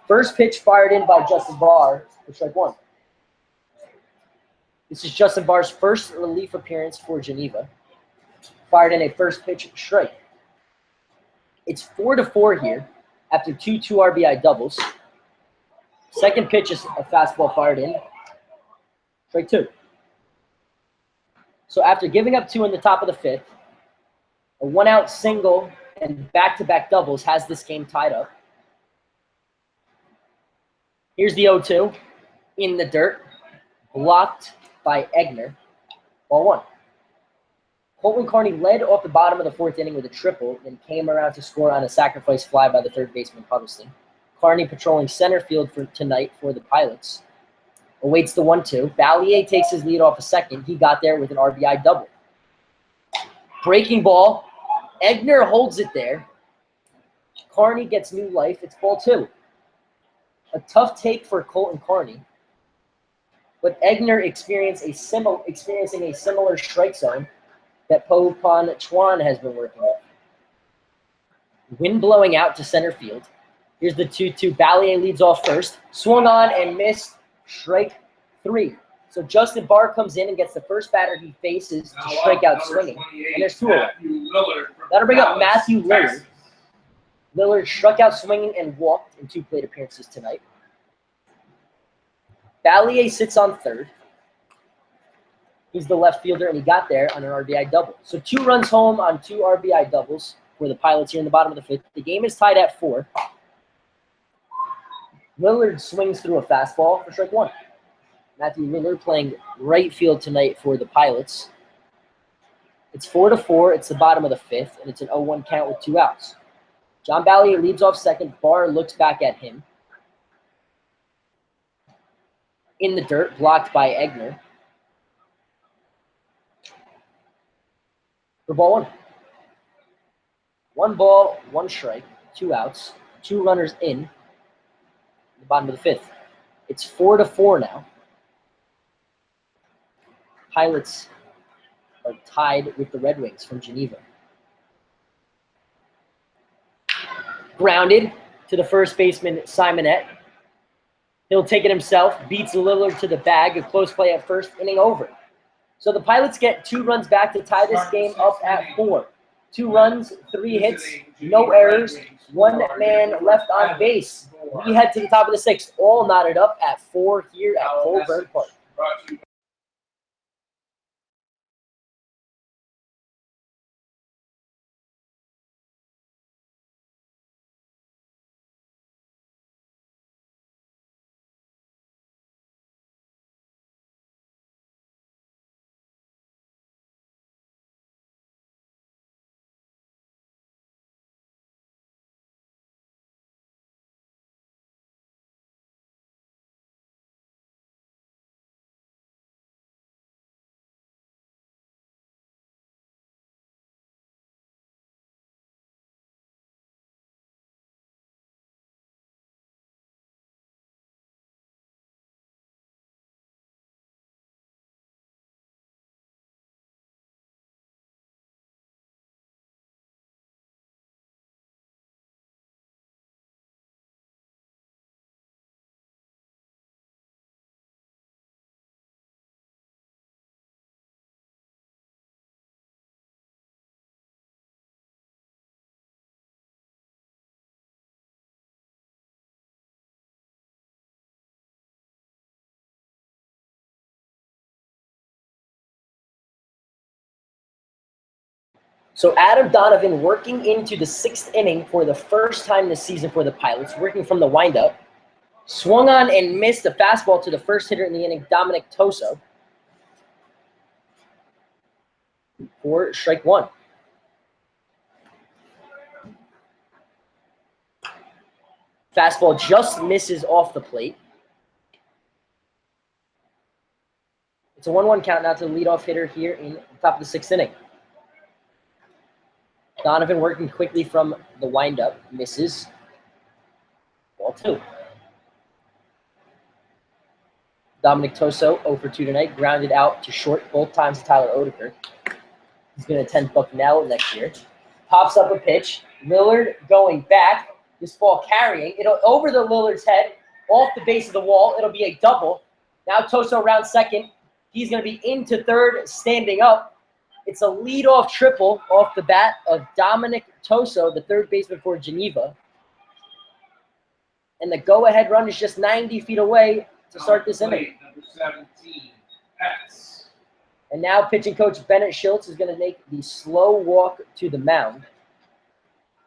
Speaker 1: First pitch fired in by Justin Barr for strike 1. This is Justin Barr's first relief appearance for Geneva. Fired in a first pitch strike. It's 4-4 here after two RBI doubles. Second pitch is a fastball fired in. Strike 2. So after giving up 2 in the top of the 5th, a 1-out single and back-to-back doubles has this game tied up. Here's the 0-2 in the dirt, blocked by Egner. Ball 1. Colton Carney led off the bottom of the 4th inning with a triple, then came around to score on a sacrifice fly by the third baseman Huddleston. Carney patrolling center field for tonight for the Pilots. Awaits the 1-2. Ballier takes his lead off a second. He got there with an RBI double. Breaking ball. Egner holds it there. Carney gets new life. It's ball 2. A tough take for Colton Carney. But Egner experiencing a similar strike zone that Po-Pon Chuan has been working with. Wind blowing out to center field. Here's the 2-2. Ballier leads off first. Swung on and missed. Strike 3. So Justin Barr comes in and gets the first batter he faces to strike out swinging. And there's 2 of them. That'll bring up Matthew Lillard. Lillard struck out swinging and walked in 2 plate appearances tonight. Ballier sits on third. He's the left fielder, and he got there on an RBI double. So 2 runs home on 2 RBI doubles for the Pilots here in the bottom of the 5th. The game is tied at 4. Lillard swings through a fastball for strike 1. Matthew Lillard playing right field tonight for the Pilots. It's 4-4. It's the bottom of the 5th, and it's an 0-1 count with 2 outs. John Ballier leads off second. Barr looks back at him. In the dirt, blocked by Egner. For ball 1. 1 ball, 1 strike, 2 outs, 2 runners in the bottom of the 5th. It's 4-4 now. Pilots are tied with the Red Wings from Geneva. Grounded to the first baseman, Simonette. He'll take it himself, beats Lillard to the bag, a close play at first, inning over. So the Pilots get 2 runs back to tie this game up at 4. 2 runs, 3 hits, no errors, 1 man left on base. We head to the top of the 6th, all knotted up at 4 here at Colburn Park. So Adam Donovan working into the 6th inning for the first time this season for the Pilots, working from the windup. Swung on and missed a fastball to the first hitter in the inning, Dominic Toso, for strike 1. Fastball just misses off the plate. It's a 1-1 count now to the leadoff hitter here in the top of the 6th inning. Donovan working quickly from the windup, misses. Ball 2. Dominic Toso, 0 for 2 tonight, grounded out to short both times to Tyler Odeker. He's going to attend Bucknell next year. Pops up a pitch. Lillard going back. This ball carrying. It'll over the Lillard's head, off the base of the wall. It'll be a double. Now Toso around second. He's going to be into third, standing up. It's a leadoff triple off the bat of Dominic Toso, the third baseman for Geneva. And the go-ahead run is just 90 feet away to start this inning.
Speaker 2: Number 17, X.
Speaker 1: And now pitching coach Bennett Schultz is going to make the slow walk to the mound.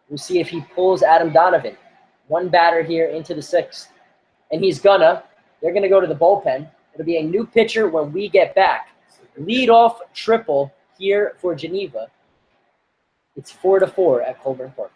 Speaker 1: We'll see if he pulls Adam Donovan. One batter here into the 6th. And they're going to go to the bullpen. It'll be a new pitcher when we get back. Leadoff triple here for Geneva. It's 4-4 at Colburn Park.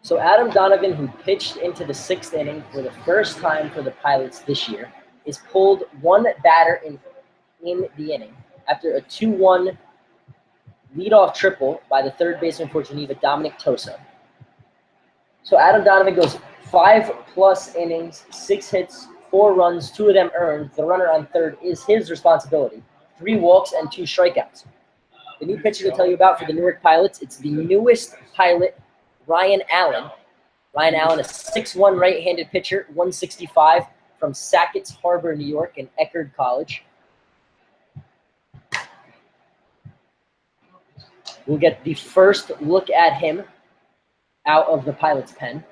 Speaker 1: So Adam Donovan, who pitched into the 6th inning for the first time for the Pilots this year, is pulled one batter in the inning after a 2-1 leadoff triple by the third baseman for Geneva, Dominic Toso. So Adam Donovan goes 5+ innings, 6 hits, 4 runs, 2 of them earned. The runner on third is his responsibility. 3 walks and 2 strikeouts. The new pitcher to tell you about for the Newark Pilots, it's the newest Pilot, Ryan Allen. Ryan Allen, a 6'1" right-handed pitcher, 165 from Sackett's Harbor, New York, and Eckerd College. We'll get the first look at him out of the Pilot's pen.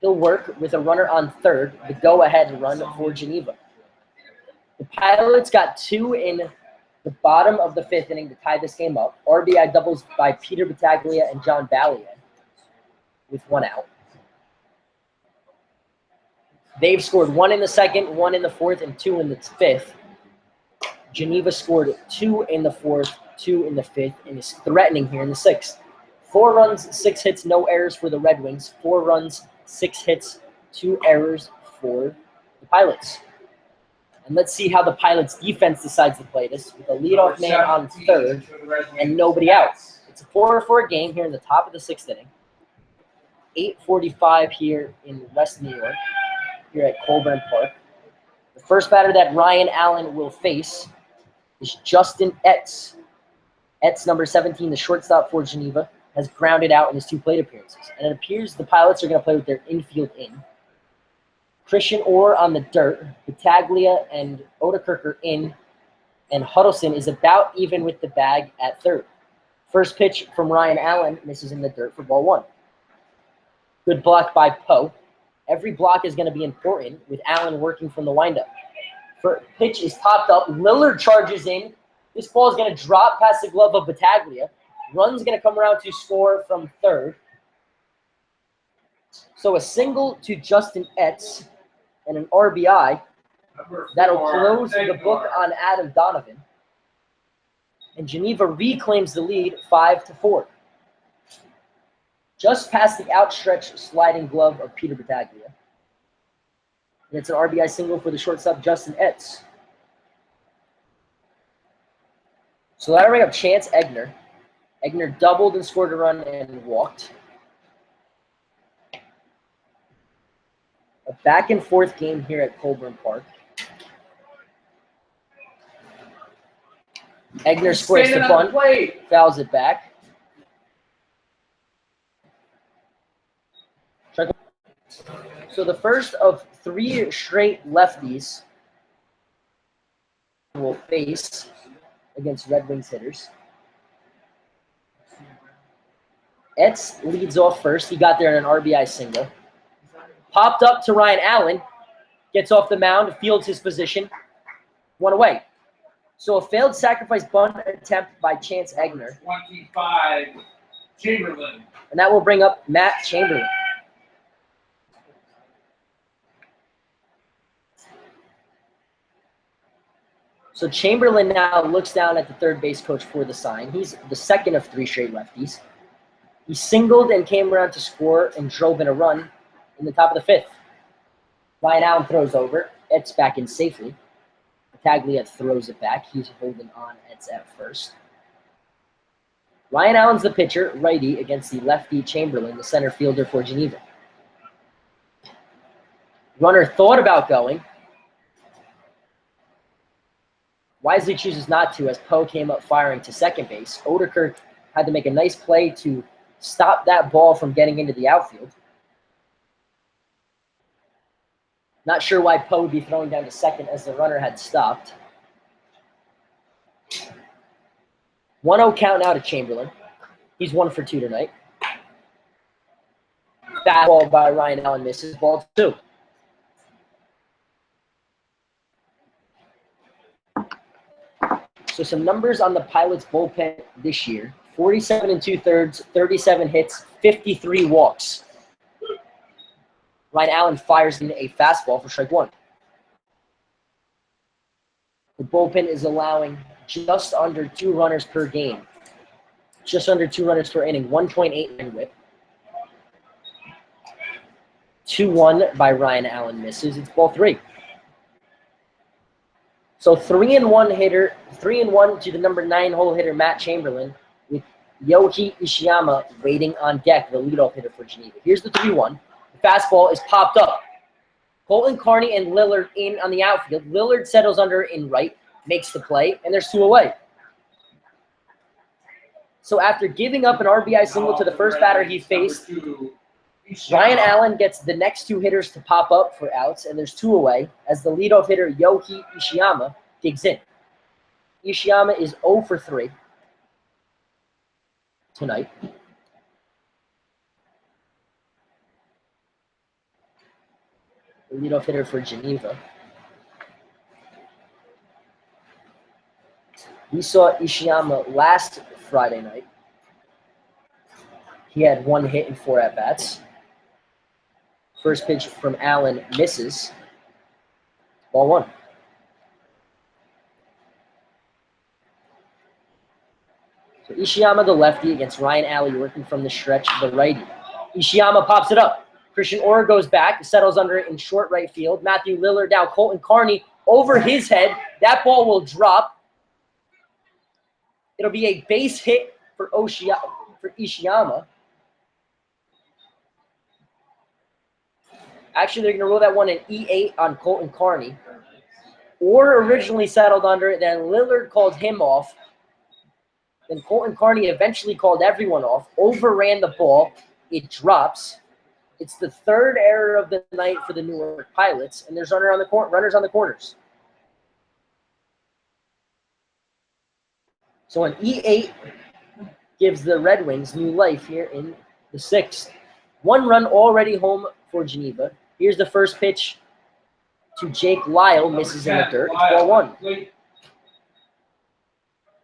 Speaker 1: He'll work with a runner on third, the go-ahead run for Geneva. The Pilots got 2 in the bottom of the 5th inning to tie this game up. RBI doubles by Peter Battaglia and John Balliet with 1 out. They've scored 1 in the 2nd, 1 in the 4th, and 2 in the 5th. Geneva scored 2 in the 4th, 2 in the 5th, and is threatening here in the 6th. 4 runs, 6 hits, no errors for the Red Wings. 4 runs, 6 hits, 2 errors for the Pilots. And let's see how the Pilots' defense decides to play this with a leadoff man on third and nobody out. It's a 4-4 game here in the top of the 6th inning. 8:45 here in West New York, here at Colburn Park. The first batter that Ryan Allen will face is Justin Etz. Etz, number 17, the shortstop for Geneva, has grounded out in his 2 plate appearances. And it appears the Pilots are going to play with their infield in. Christian Orr on the dirt, Battaglia and Odekerker in, and Huddleston is about even with the bag at third. First pitch from Ryan Allen misses in the dirt for ball 1. Good block by Poe. Every block is going to be important with Allen working from the windup. Pitch is popped up. Lillard charges in. This ball is going to drop past the glove of Battaglia. Run's going to come around to score from third. So a single to Justin Etz and an RBI. That'll close the book on Adam Donovan. And Geneva reclaims the lead 5-4. Just past the outstretched sliding glove of Peter Battaglia. And it's an RBI single for the shortstop, Justin Etz. So that'll bring up Chance Egner. Egner doubled and scored a run and walked. A back and forth game here at Colburn Park. Egner squares the bunt, fouls it back. So the first of 3 straight lefties will face against Red Wings hitters. Etz leads off first. He got there in an RBI single. Popped up to Ryan Allen. Gets off the mound, fields his position. 1 away. So a failed sacrifice bunt attempt by Chance Egner.
Speaker 2: 25, Chamberlain.
Speaker 1: And that will bring up Matt Chamberlain. So Chamberlain now looks down at the third base coach for the sign. He's the second of 3 straight lefties. He singled and came around to score and drove in a run in the top of the 5th. Ryan Allen throws over. Etz back in safely. Taglia throws it back. He's holding on Etz at first. Ryan Allen's the pitcher, righty, against the lefty Chamberlain, the center fielder for Geneva. Runner thought about going. Wisely chooses not to as Poe came up firing to second base. Oderkirk had to make a nice play to stop that ball from getting into the outfield. Not sure why Poe would be throwing down to second as the runner had stopped. 1-0 count now to Chamberlain. He's 1 for 2 tonight. Fastball by Ryan Allen misses. Ball 2. So some numbers on the Pilots bullpen this year. 47 2/3, 37 hits, 53 walks. Ryan Allen fires in a fastball for strike 1. The bullpen is allowing just under 2 runners per game. Just under 2 runners per inning, 1.8 whip. 2-1 by Ryan Allen misses. It's ball 3. So 3-1 hitter, 3-1 to the number 9 hole hitter, Matt Chamberlain, with Yoki Ishiyama waiting on deck, the leadoff hitter for Geneva. Here's the 3-1. The fastball is popped up. Colton Carney and Lillard in on the outfield. Lillard settles under in right, makes the play, and there's 2 away. So after giving up an RBI single to the first batter he faced, Ryan Allen gets the next 2 hitters to pop up for outs, and there's 2 away as the leadoff hitter Yoki Ishiyama digs in. Ishiyama is 0 for 3 tonight. The leadoff hitter for Geneva. We saw Ishiyama last Friday night. He had 1 hit and 4 at-bats. First pitch from Allen misses. Ball 1. So Ishiyama, the lefty, against Ryan Allen working from the stretch, the righty. Ishiyama pops it up. Christian Orr goes back, settles under it in short right field. Matthew Lillard down. Colton Carney over his head. That ball will drop. It'll be a base hit for Ishiyama. Actually, they're going to roll that one in E8 on Colton Carney. Orr originally settled under it. Then Lillard called him off. Then Colton Carney eventually called everyone off. Overran the ball. It drops. It's the 3rd error of the night for the Newark Pilots, and there's runners on the corners. So an E8 gives the Red Wings new life here in the 6th. 1 run already home for Geneva. Here's the first pitch to Jake Lyle, misses in the dirt. It's ball 1.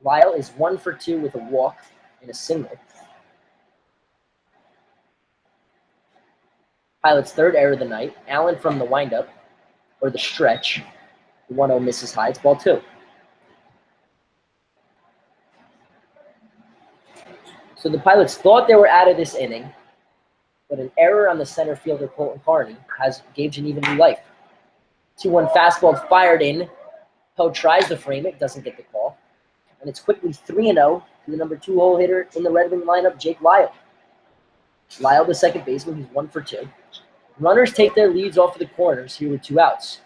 Speaker 1: Lyle is 1 for 2 with a walk and a single. Pilots' 3rd error of the night. Allen from the windup, or the stretch. The 1-0 misses high. It's ball 2. So the Pilots thought they were out of this inning, but an error on the center fielder, Colton Carney, gave Geneva new life. 2-1 fastball fired in. Poe tries to frame it, doesn't get the call. and it's quickly 3-0 to the number 2 hole hitter in the Red Wing lineup, Jake Lyle. Lyle, the second baseman, he's 1 for 2. Runners take their leads off of the corners here with 2 outs.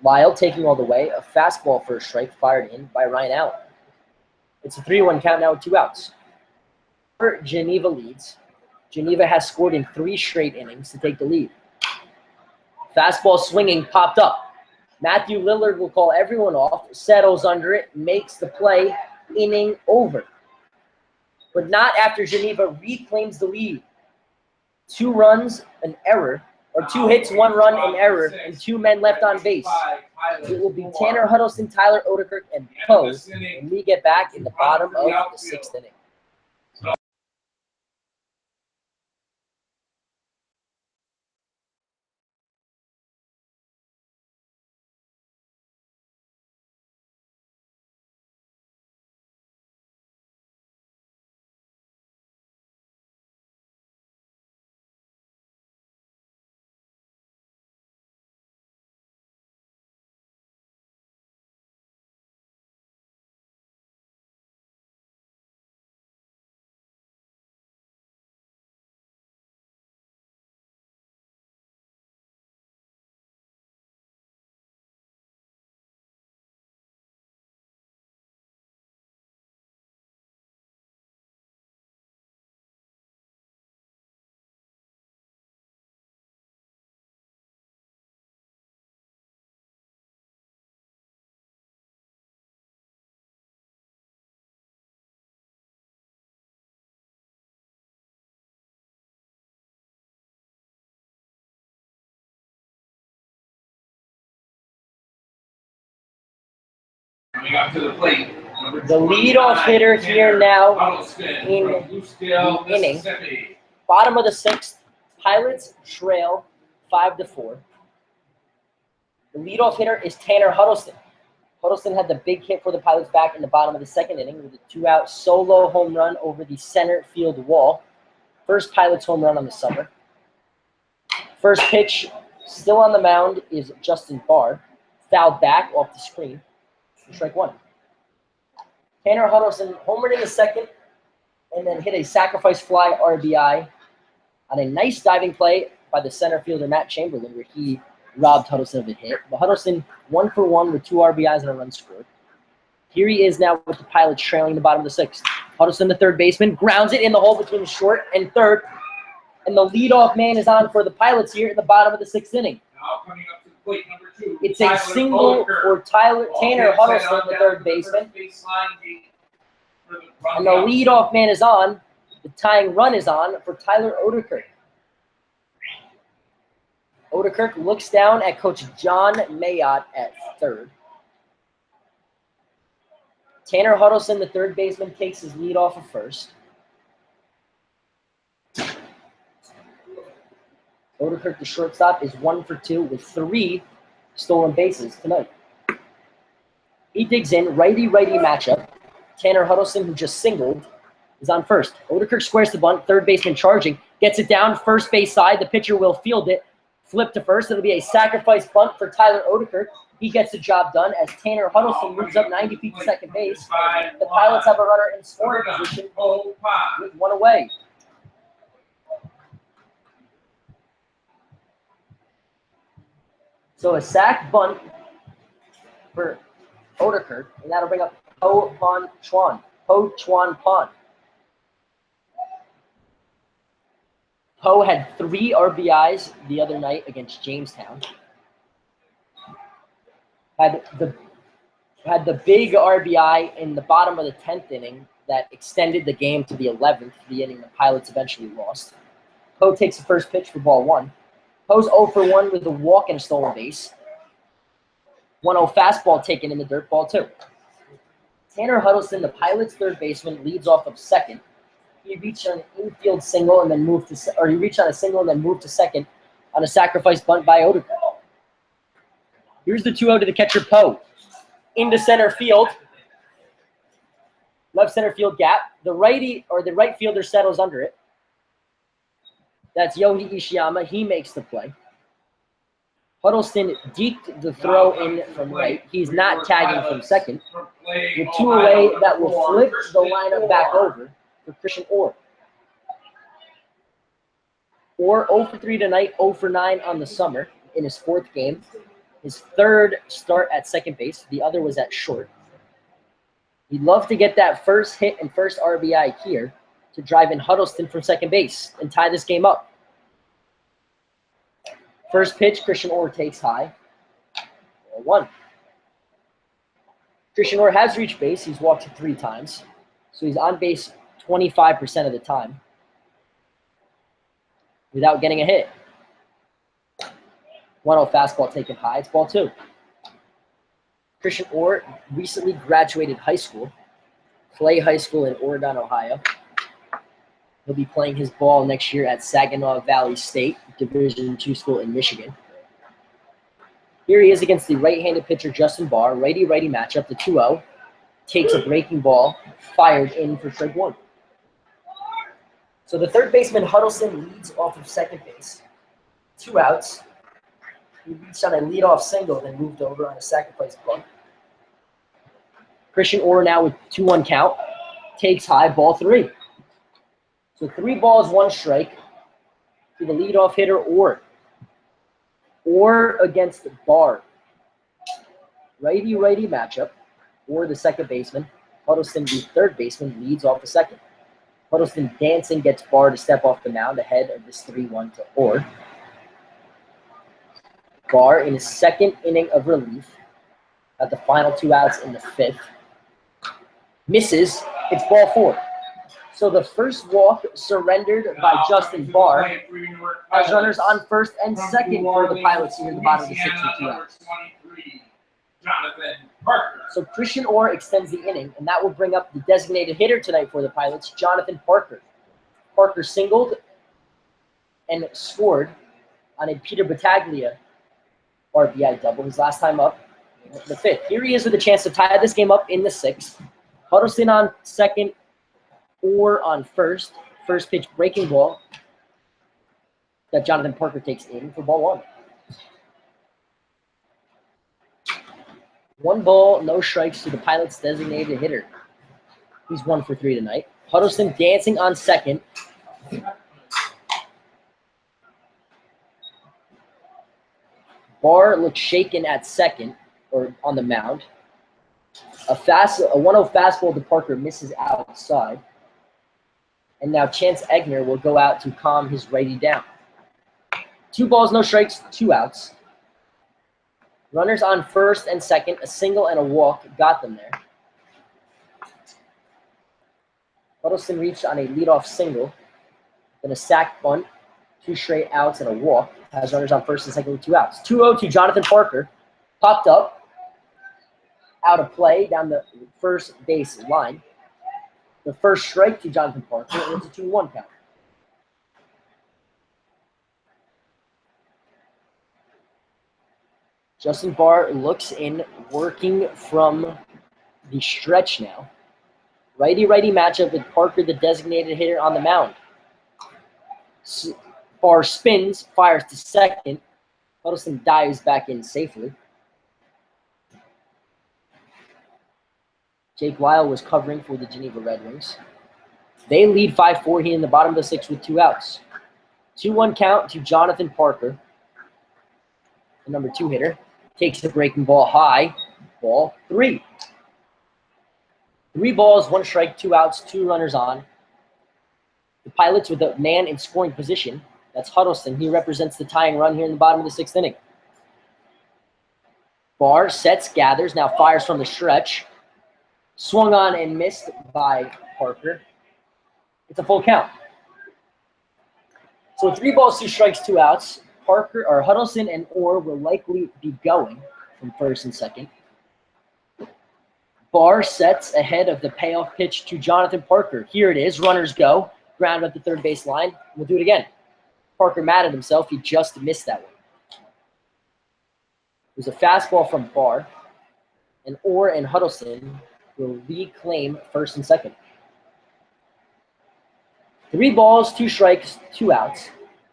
Speaker 1: Lyle taking all the way, a fastball for a strike fired in by Ryan Allen. It's a 3-1 count now with 2 outs. Geneva leads. Geneva has scored in 3 straight innings to take the lead. Fastball swinging, popped up. Matthew Lillard will call everyone off, settles under it, makes the play, inning over. But not after Geneva reclaims the lead. 2 runs, an error, or 2 hits, 1 run, an error, and 2 men left on base. It will be Tanner Huddleston, Tyler Odekirk, and Poe when we get back in the bottom of the 6th inning.
Speaker 2: Coming up to the plate.
Speaker 1: The leadoff hitter here now in the inning. Bottom of the 6th, Pilots trail 5-4. The leadoff hitter is Tanner Huddleston. Huddleston had the big hit for the Pilots back in the bottom of the 2nd inning with a 2-out solo home run over the center field wall. First Pilots home run on the summer. First pitch, still on the mound, is Justin Barr. Fouled back off the screen. Strike 1. Tanner Huddleston homered in the 2nd and then hit a sacrifice fly RBI on a nice diving play by the center fielder Matt Chamberlain, where he robbed Huddleston of a hit. But Huddleston 1 for 1 with 2 RBIs and a run scored. Here he is now with the Pilots trailing the bottom of the 6th. Huddleston, the third baseman, grounds it in the hole between short and third. And the leadoff man is on for the Pilots here in the bottom of the 6th inning.
Speaker 2: Now coming up to the plate, number 2.
Speaker 1: It's a single for Tanner Huddleston, the third baseman. And the leadoff man is on. The tying run is on for Tyler Odekirk. Odekirk looks down at Coach John Mayotte at third. Tanner Huddleston, the third baseman, takes his lead off of first. Odekirk, the shortstop, is 1 for 2 with 3 stolen bases tonight. He digs in, righty-righty matchup. Tanner Huddleston, who just singled, is on first. Odekirk squares the bunt, third baseman charging, gets it down, first base side. The pitcher will field it, flip to first. It'll be a sacrifice bunt for Tyler Odekirk. He gets the job done as Tanner Huddleston moves up 90 feet to second base. The Pilots have a runner in scoring position with 1 away. So a sack bunt for Odekirk, and that'll bring up Po Chuan Pon. Po had 3 RBIs the other night against Jamestown. Had the big RBI in the bottom of the 10th inning that extended the game to the 11th, the inning the Pilots eventually lost. Po takes the first pitch for ball 1. Po's 0 for 1 with a walk and a stolen base. 1-0 fastball taken in the dirt, ball 2. Tanner Huddleston, the Pilots' third baseman, leads off of second. He reached on an infield single and then moved to, or he reached on a single and then moved to second on a sacrifice bunt by Odekirk. Here's the 2-0 to the catcher, Po. Into center field. Left center field gap. The righty or the right fielder settles under it. That's Yohi Ishiyama. He makes the play. Huddleston deked the throw in from right. He's not tagging from second. With 2 away, that will flip the lineup back over for Christian Orr. Orr 0 for 3 tonight, 0 for 9 on the summer in his 4th game. His 3rd start at second base. The other was at short. He'd love to get that first hit and first RBI here to drive in Huddleston from second base and tie this game up. First pitch, Christian Orr takes high. 1. Christian Orr has reached base. He's walked 3 times. So he's on base 25% of the time without getting a hit. 1-0 fastball taken high. It's ball 2. Christian Orr recently graduated high school, Clay High School in Oregon, Ohio. He'll be playing his ball next year at Saginaw Valley State, Division II school in Michigan. Here he is against the right-handed pitcher Justin Barr. Righty-righty matchup, the 2-0. Takes a breaking ball, fired in for strike 1. So the third baseman Huddleston leads off of second base. 2 outs. He reached on a leadoff single, then moved over on a sacrifice bunt. Christian Orr now with 2-1 count. Takes high, ball 3. So 3 balls, 1 strike to the leadoff hitter, Orr. Orr against Barr. Righty-righty matchup. Orr, the second baseman. Huddleston, the third baseman, leads off the second. Huddleston dancing gets Barr to step off the mound ahead of this 3-1 to Orr. Barr in his 2nd inning of relief at the final 2 outs in the 5th. Misses. It's ball 4. So the first walk surrendered by Justin Barr has runners on first and second for the Pilots here in the bottom of the 6th with 2 outs. So Christian Orr extends the inning, and that will bring up the designated hitter tonight for the Pilots, Jonathan Parker. Parker singled and scored on a Peter Battaglia RBI double his last time up, the 5th. Here he is with a chance to tie this game up in the 6th. Huddleston on second, Orr on first. First pitch breaking ball that Jonathan Parker takes in for ball 1. 1 ball, no strikes to the Pilots' designated hitter. He's 1 for 3 tonight. Huddleston dancing on second. Barr looks shaken at second, or on the mound. A 1-0 fastball to Parker misses outside. And now Chance Egner will go out to calm his righty down. 2 balls, no strikes, 2 outs. Runners on first and second, a single and a walk got them there. Huddleston reached on a leadoff single, then a sac bunt, 2 straight outs and a walk. Has runners on first and second with 2 outs. 2-0 to Jonathan Parker. Popped up, out of play down the first base line. The first strike to Jonathan Parker. It's a 2-1 count. Justin Barr looks in, working from the stretch now. Righty-righty matchup with Parker, the designated hitter, on the mound. Barr spins, fires to second. Huddleston dives back in safely. Jake Lyle was covering for the Geneva Red Wings. They lead 5-4 here in the bottom of the 6th with 2 outs. 2-1 count to Jonathan Parker, the number 2 hitter. Takes the breaking ball high. Ball 3. 3 balls, 1 strike, 2 outs, 2 runners on. The Pilots with a man in scoring position. That's Huddleston. He represents the tying run here in the bottom of the 6th inning. Barr sets, gathers, now fires from the stretch. Swung on and missed by Parker. It's a full count. So 3 balls, 2 strikes, 2 outs. Parker or Huddleston and Orr will likely be going from first and second. Barr sets ahead of the payoff pitch to Jonathan Parker. Here it is. Runners go. Ground at the third base line. We'll do it again. Parker mad at himself. He just missed that one. It was a fastball from Barr. And Orr and Huddleston will reclaim first and second. 3 balls, 2 strikes, 2 outs.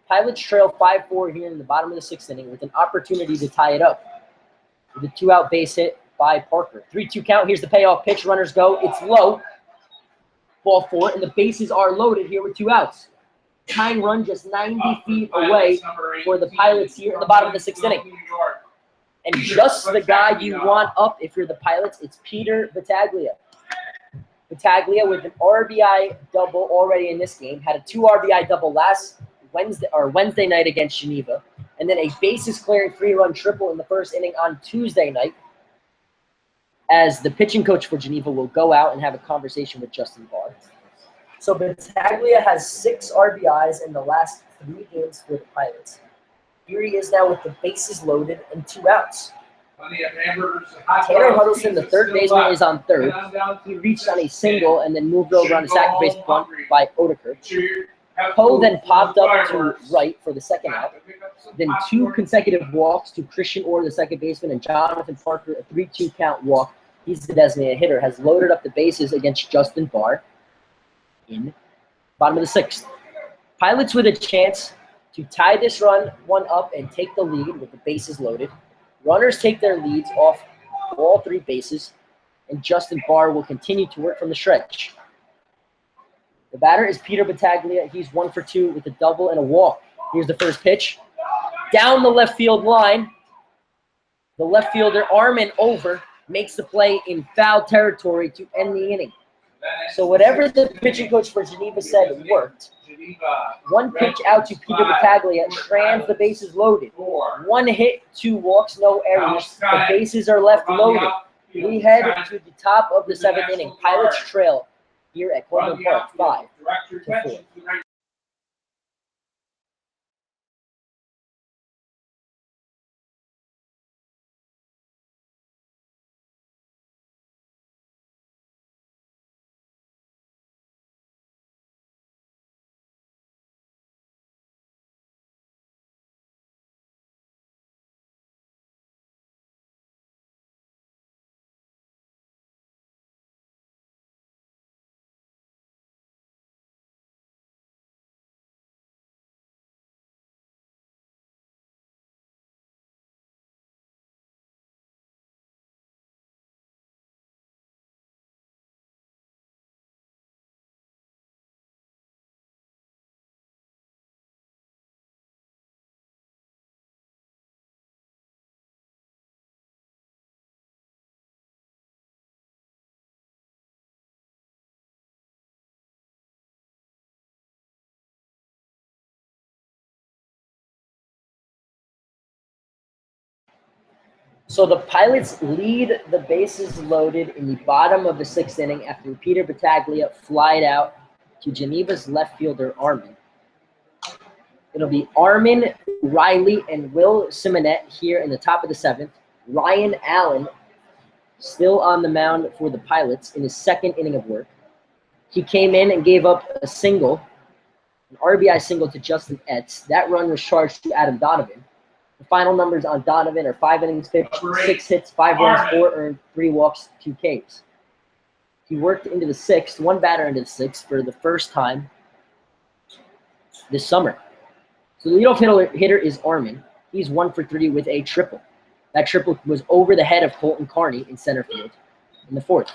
Speaker 1: Pilots trail 5-4 here in the bottom of the 6th inning with an opportunity to tie it up with a 2-out base hit by Parker. 3-2 count. Here's the payoff pitch. Runners go. It's low. Ball 4, and the bases are loaded here with 2 outs. Tying run just 90 feet away for the Pilots here in the bottom of the 6th inning. And just the guy you want up if you're the Pilots, it's Peter Battaglia. Battaglia with an RBI double already in this game. Had a 2 RBI double last Wednesday night against Geneva. And then a bases clearing 3-run triple in the first inning on Tuesday night, as the pitching coach for Geneva will go out and have a conversation with Justin Barr. So Battaglia has 6 RBIs in the last 3 games for the Pilots. Here he is now with the bases loaded and 2 outs. Tanner Huddleston, the third baseman, is on third. He reached on a single and then moved over on a sacrifice bunt by Odeker. Poe then popped up to right for the second out. Then 2 consecutive walks to Christian Orr, the second baseman, and Jonathan Parker, a 3-2 count walk. He's the designated hitter, has loaded up the bases against Justin Barr in bottom of the 6th. Pilots with a chance to tie this one up and take the lead with the bases loaded. Runners take their leads off all 3 bases, and Justin Barr will continue to work from the stretch. The batter is Peter Battaglia. He's 1 for 2 with a double and a walk. Here's the first pitch. Down the left field line. The left fielder, Armin over, makes the play in foul territory to end the inning. So whatever the pitching coach for Geneva said worked. 1 pitch out to Peter Battaglia, trans the bases loaded. 1 hit, 2 walks, no errors. The bases are left loaded. We head to the top of the 7th inning. Pilots trail here at Colburn Park 5-4. So the Pilots lead the bases loaded in the bottom of the 6th inning after Peter Battaglia flied out to Geneva's left fielder, Armin. It'll be Armin, Riley, and Will Simonet here in the top of the 7th. Ryan Allen still on the mound for the Pilots in his 2nd inning of work. He came in and gave up a single, an RBI single to Justin Etz. That run was charged to Adam Donovan. The final numbers on Donovan are 5 innings pitched, 6 hits, 5 runs, 4 earned, 3 walks, 2 Ks. He worked into the 6th, 1 batter into the 6th for the first time this summer. So the leadoff hitter is Armin. He's 1 for 3 with a triple. That triple was over the head of Colton Carney in center field in the 4th.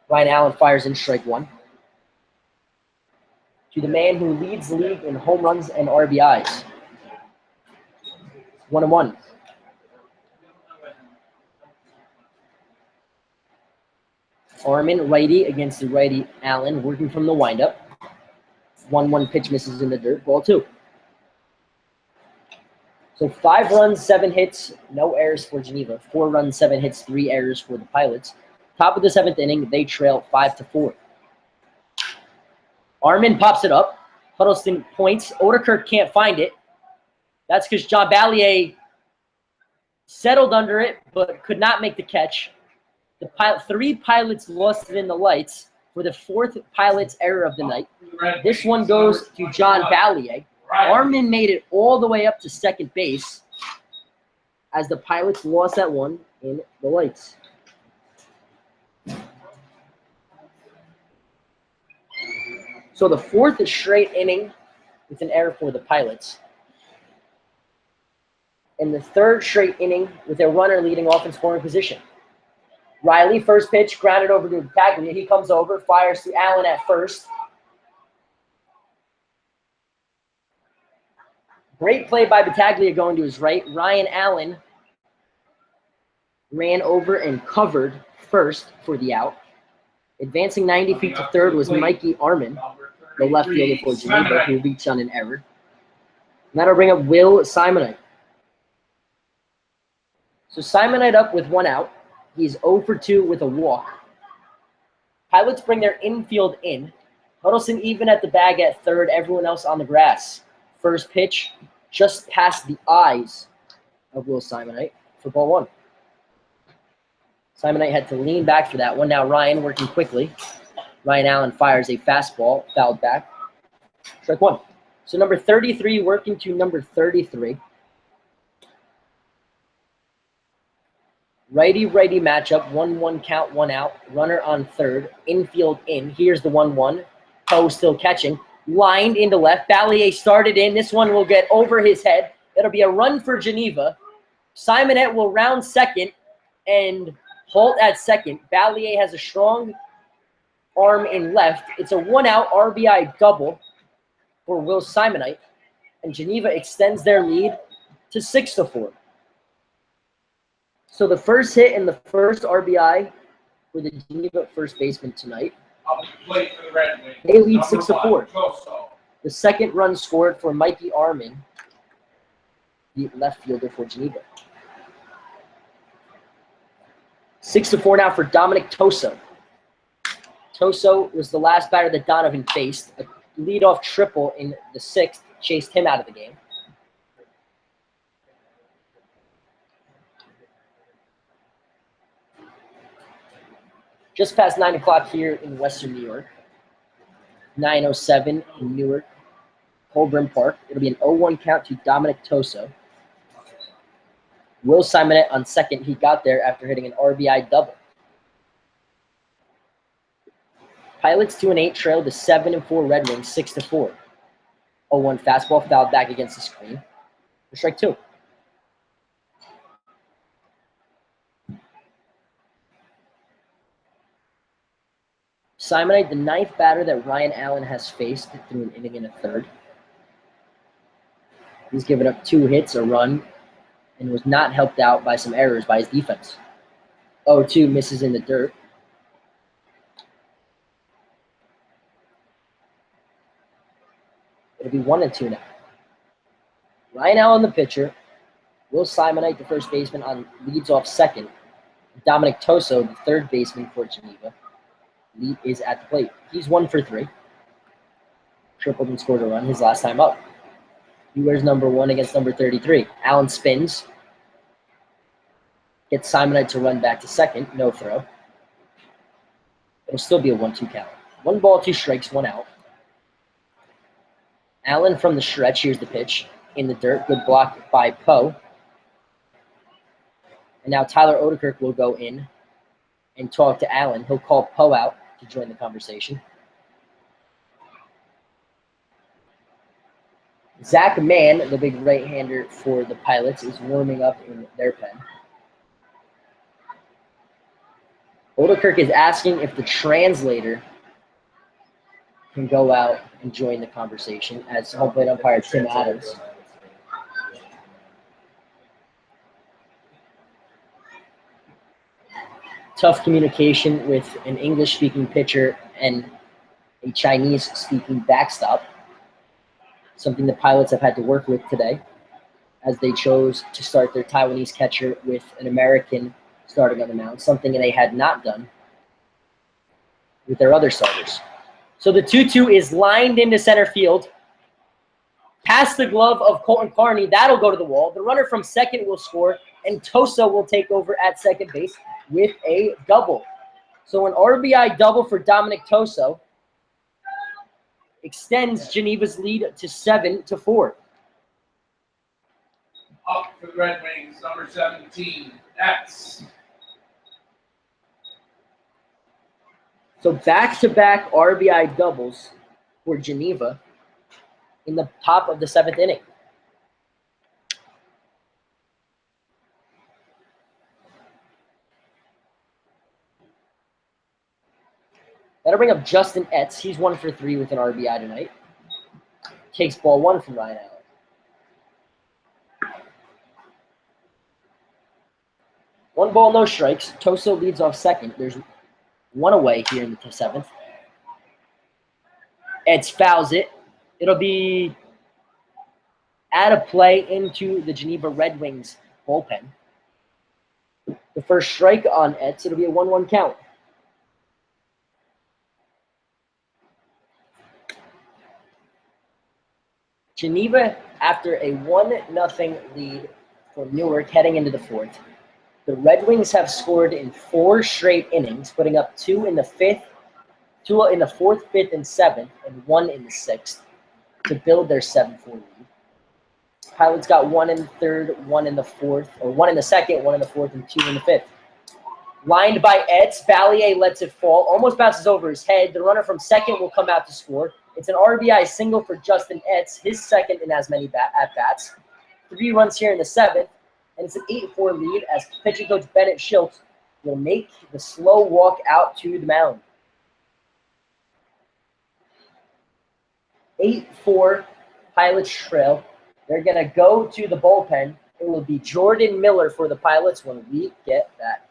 Speaker 1: Ryan Allen fires in strike 1. To the man who leads the league in home runs and RBIs. 1-1. Armin, righty against the righty Allen, working from the windup. 1-1 pitch misses in the dirt. Ball 2. So 5 runs, 7 hits, no errors for Geneva. 4 runs, 7 hits, 3 errors for the Pilots. Top of the 7th inning, they trail 5-4. Armin pops it up. Huddleston points. Odeker can't find it. That's because John Ballier settled under it, but could not make the catch. The 3 Pilots lost it in the lights for the 4th Pilots error of the night. This one goes to John Ballier. Armin made it all the way up to second base as the Pilots lost that one in the lights. So the 4th straight inning with an error for the Pilots. In the third straight inning with a runner leading off in scoring position. Riley, first pitch, grounded over to Battaglia. He comes over, fires to Allen at first. Great play by Battaglia going to his right. Ryan Allen ran over and covered first for the out. Advancing 90 feet to third was Mikey Armin, the left fielder for Geneva, who reached on an error. And that'll bring up Will Simonite. So Simonite up with one out. He's 0 for 2 with a walk. Pilots bring their infield in. Huddleston even at the bag at third, everyone else on the grass. First pitch, just past the eyes of Will Simonite for ball one. Simonite had to lean back for that one. Now Ryan working quickly. Ryan Allen fires a fastball, fouled back. Strike one. So number 33 working to number 33. Righty-righty matchup, 1-1 count, 1 out. Runner on third, infield in. Here's the 1-1. Poe still catching. Lined into left. Ballier started in. This one will get over his head. It'll be a run for Geneva. Simonette will round second and halt at second. Ballier has a strong arm in left. It's a 1-out RBI double for Will Simonite. And Geneva extends their lead to 6-4. So the first hit and the first RBI for the Geneva first baseman tonight. They lead 6-4. The second run scored for Mikey Armin, the left fielder for Geneva. 6-4 now for Dominic Toso. Toso was the last batter that Donovan faced. A leadoff triple in the sixth chased him out of the game. Just past 9 o'clock here in Western New York. 9:07 in Newark, Colburn Park. It'll be an 0-1 count to Dominic Toso. Will Simonette on second. He got there after hitting an RBI double. Pilots 2-8 trail the 7-4 Red Wings 6-4. 0-1 fastball fouled back against the screen. For strike two. Simonite, the ninth batter that Ryan Allen has faced through an inning and a third. He's given up 2 hits, a run, and was not helped out by some errors by his defense. 0-2 misses in the dirt. It'll be 1-2 now. Ryan Allen, the pitcher. Will Simonite, the first baseman, leads off second. Dominic Toso, the third baseman for Geneva, is at the plate. He's 1 for 3. Tripled and scored a run his last time up. He wears number 1 against number 33. Allen spins. Gets Simonite to run back to second. No throw. It'll still be a 1-2 count. 1 ball, 2 strikes, 1 out. Allen from the stretch. Here's the pitch. In the dirt. Good block by Poe. And now Tyler Odekirk will go in and talk to Allen. He'll call Poe out to join the conversation. Zach Mann, the big right-hander for the Pilots, is warming up in their pen. Odekirk is asking if the translator can go out and join the conversation as home plate umpire Tim Adams. Tough communication with an English-speaking pitcher and a Chinese-speaking backstop. Something the Pilots have had to work with today as they chose to start their Taiwanese catcher with an American starting on the mound, something they had not done with their other starters. So the 2-2 is lined into center field. Past the glove of Colton Carney, that'll go to the wall. The runner from second will score, and Toso will take over at second base with a double. So an RBI double for Dominic Toso extends Geneva's lead to 7-4.
Speaker 2: Up for the Red Wings, number 17, X.
Speaker 1: So back-to-back RBI doubles for Geneva in the top of the 7th inning. That'll bring up Justin Etz. He's 1 for 3 with an RBI tonight. Takes ball 1 from Ryan Allen. 1 ball, no strikes. Toso leads off second. There's 1 away here in the 7th. Etz fouls it. It'll be out of play into the Geneva Red Wings bullpen. The first strike on Etz. It'll be a 1-1 count. Geneva, after a 1-0 lead for Newark heading into the 4th. The Red Wings have scored in 4 straight innings, putting up 2 in the 5th, 2 in the 4th, 5th, and 7th, and 1 in the 6th to build their 7-4 lead. Pilots got 1 in the 3rd, 1 in the 4th, or 1 in the 2nd, 1 in the 4th, and 2 in the 5th. Lined by Etz, Ballier lets it fall, almost bounces over his head. The runner from second will come out to score. It's an RBI single for Justin Etz, his second in as many at-bats. 3 runs here in the 7th, and it's an 8-4 lead as pitching coach Bennett Schultz will make the slow walk out to the mound. 8-4 Pilots trail. They're going to go to the bullpen. It will be Jordan Miller for the Pilots when we get back.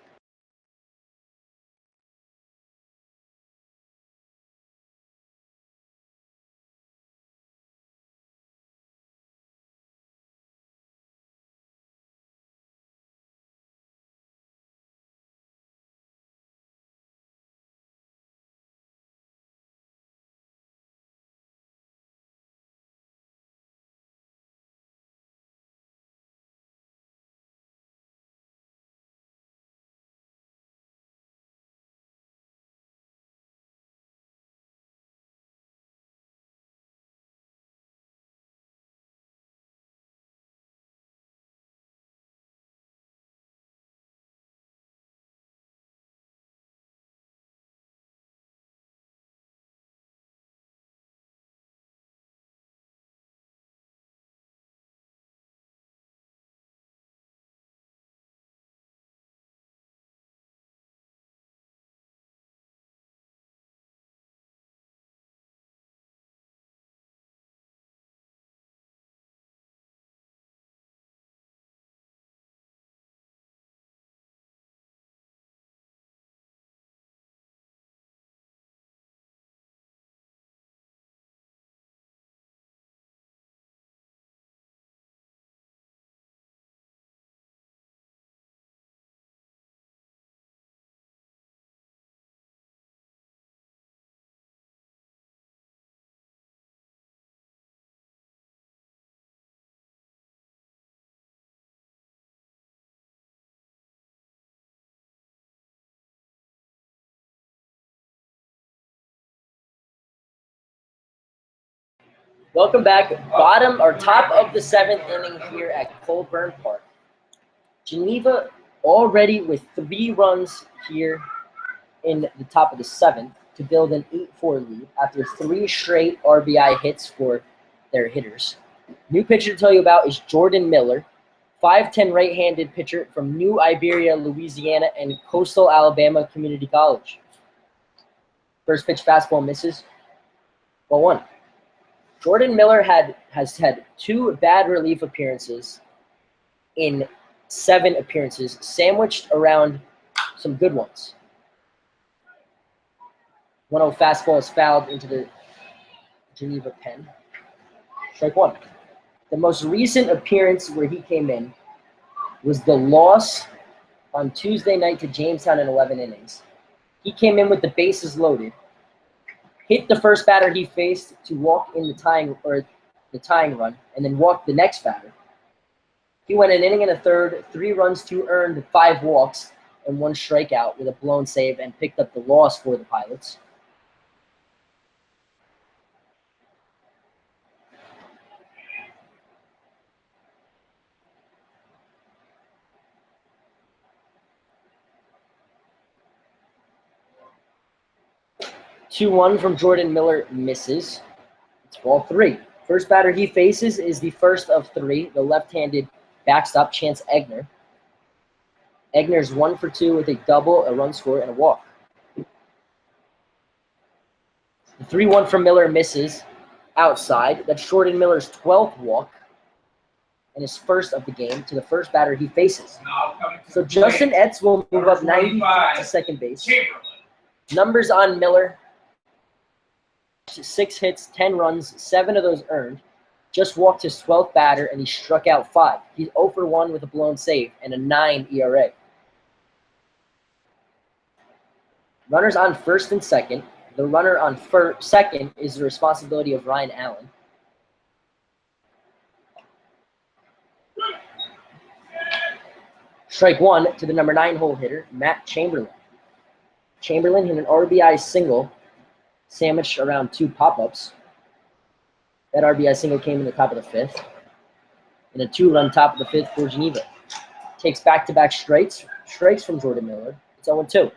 Speaker 1: Welcome back. Bottom or top of the 7th inning here at Colburn Park. Geneva already with 3 runs here in the top of the 7th to build an 8-4 lead after 3 straight RBI hits for their hitters. New pitcher to tell you about is Jordan Miller, 5'10" right-handed pitcher from New Iberia, Louisiana, and Coastal Alabama Community College. First pitch fastball misses. Ball 1. Jordan Miller has had 2 bad relief appearances in 7 appearances, sandwiched around some good ones. 1-0 fastball is fouled into the Geneva pen. Strike 1. The most recent appearance where he came in was the loss on Tuesday night to Jamestown in 11 innings. He came in with the bases loaded, hit the first batter he faced to walk in the tying run, and then walked the next batter. He went an inning and a third, 3 runs, 2 earned, 5 walks, and 1 strikeout with a blown save, and picked up the loss for the Pilots. Two 2-1 from Jordan Miller misses. It's ball 3. First batter he faces is the first of three, the left-handed backstop, Chance Egner. Egner's 1 for 2 with a double, a run score, and a walk. The 3-1 from Miller misses outside. That's Jordan Miller's 12th walk and his first of the game to the first batter he faces. So Justin Etz will move up 90 to second base. Numbers on Miller: 6 hits, 10 runs, 7 of those earned. Just walked his 12th batter, and he struck out 5. He's 0 for 1 with a blown save and a 9 ERA. Runners on first and second. The runner on second is the responsibility of Ryan Allen. Strike 1 to the number 9 hole hitter, Matt Chamberlain. Chamberlain hit an RBI single sandwiched around 2 pop-ups. That RBI single came in the top of the 5th. And a 2-run top of the 5th for Geneva. Takes back-to-back strikes from Jordan Miller. It's 0-2.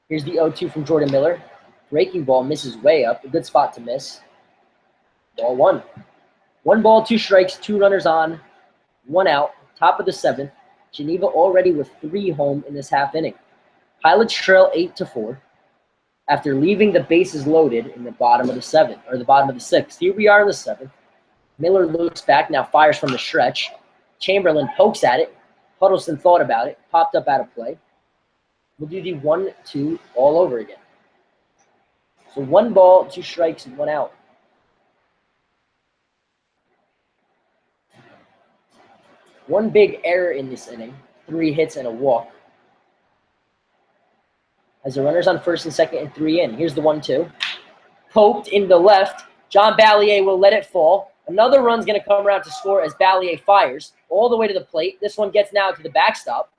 Speaker 1: Here's the 0-2 from Jordan Miller. Breaking ball misses way up. A good spot to miss. Ball 1. 1 ball, 2 strikes, 2 runners on, 1 out. Top of the 7th. Geneva already with 3 home in this half inning. Pilots trail 8-4 after leaving the bases loaded in the bottom of the 7th, or the bottom of the 6th. Here we are in the 7th. Miller looks back, now fires from the stretch. Chamberlain pokes at it. Huddleston thought about it, popped up out of play. We'll do the 1-2 all over again. So 1 ball, 2 strikes, and 1 out. One big error in this inning, 3 hits and a walk. As the runners on first and second and 3 in. Here's the 1-2. Poked in the left. John Ballier will let it fall. Another run's going to come around to score as Ballier fires all the way to the plate. This one gets now to the backstop.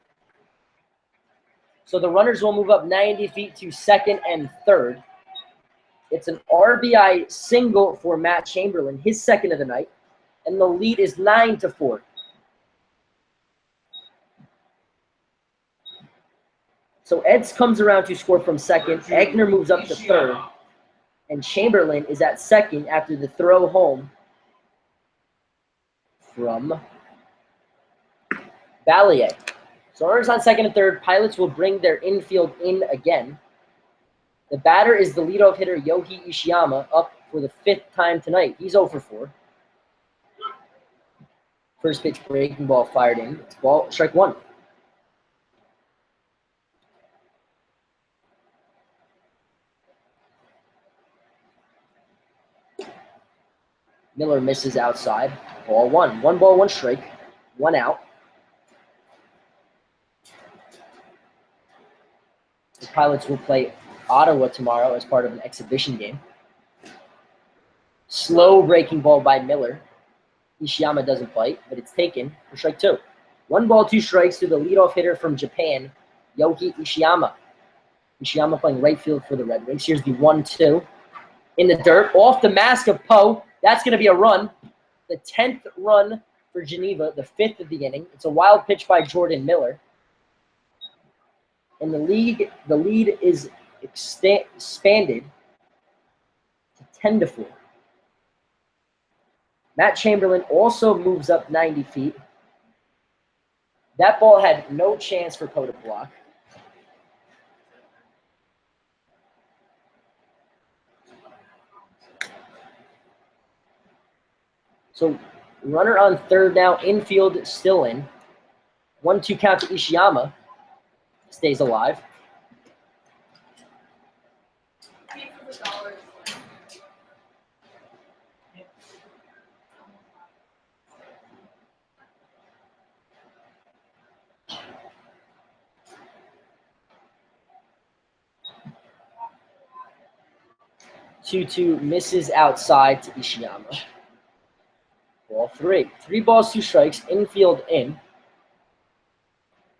Speaker 1: So the runners will move up 90 feet to second and third. It's an RBI single for Matt Chamberlain, his second of the night. And the lead is 9-4. So Eds comes around to score from second. Egner moves up to third. And Chamberlain is at second after the throw home from Ballier. So runners on second and third. Pilots will bring their infield in again. The batter is the leadoff hitter, Yogi Ishiyama, up for the 5th time tonight. He's 0 for 4. First pitch breaking ball fired in. It's ball, strike 1. Miller misses outside. Ball 1. 1 ball, 1 strike. 1 out. The Pilots will play Ottawa tomorrow as part of an exhibition game. Slow breaking ball by Miller. Ishiyama doesn't bite, but it's taken for strike 2. 1 ball, 2 strikes to the leadoff hitter from Japan, Yogi Ishiyama. Ishiyama playing right field for the Red Wings. Here's the 1-2. In the dirt, off the mask of Poe. That's going to be a run. The 10th run for Geneva, the 5th of the inning. It's a wild pitch by Jordan Miller. And the lead is expanded to 10-4. Matt Chamberlain also moves up 90 feet. That ball had no chance for Poe to block. So runner on third now, infield still in. 1-2 count to Ishiyama. Stays alive. Two misses outside to Ishiyama. Ball 3. 3 balls, 2 strikes. Infield in.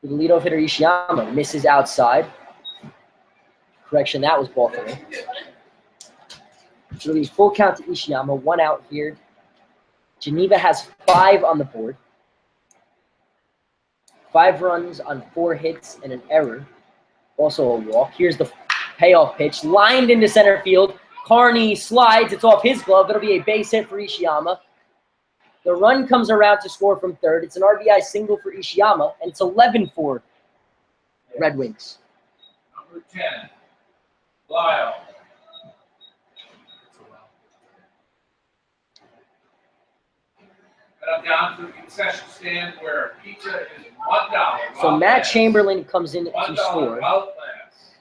Speaker 1: The leadoff hitter Ishiyama misses outside. Correction, that was ball 3. So the full count to Ishiyama. 1 out here. Geneva has 5 on the board. 5 runs on 4 hits and an error. Also a walk. Here's the payoff pitch, lined into center field. Carney slides. It's off his glove. It'll be a base hit for Ishiyama. The run comes around to score from third. It's an RBI single for Ishiyama, and it's 11-4 Red Wings.
Speaker 2: Number 10, Lyle. And I'm down to the concession stand where pizza is $1.
Speaker 1: So Matt Chamberlain comes in to score,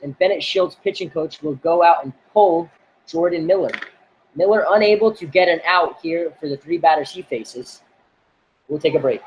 Speaker 1: and Bennett Schultz, pitching coach, will go out and pull Jordan Miller. Miller unable to get an out here for the three batters he faces. We'll take a break.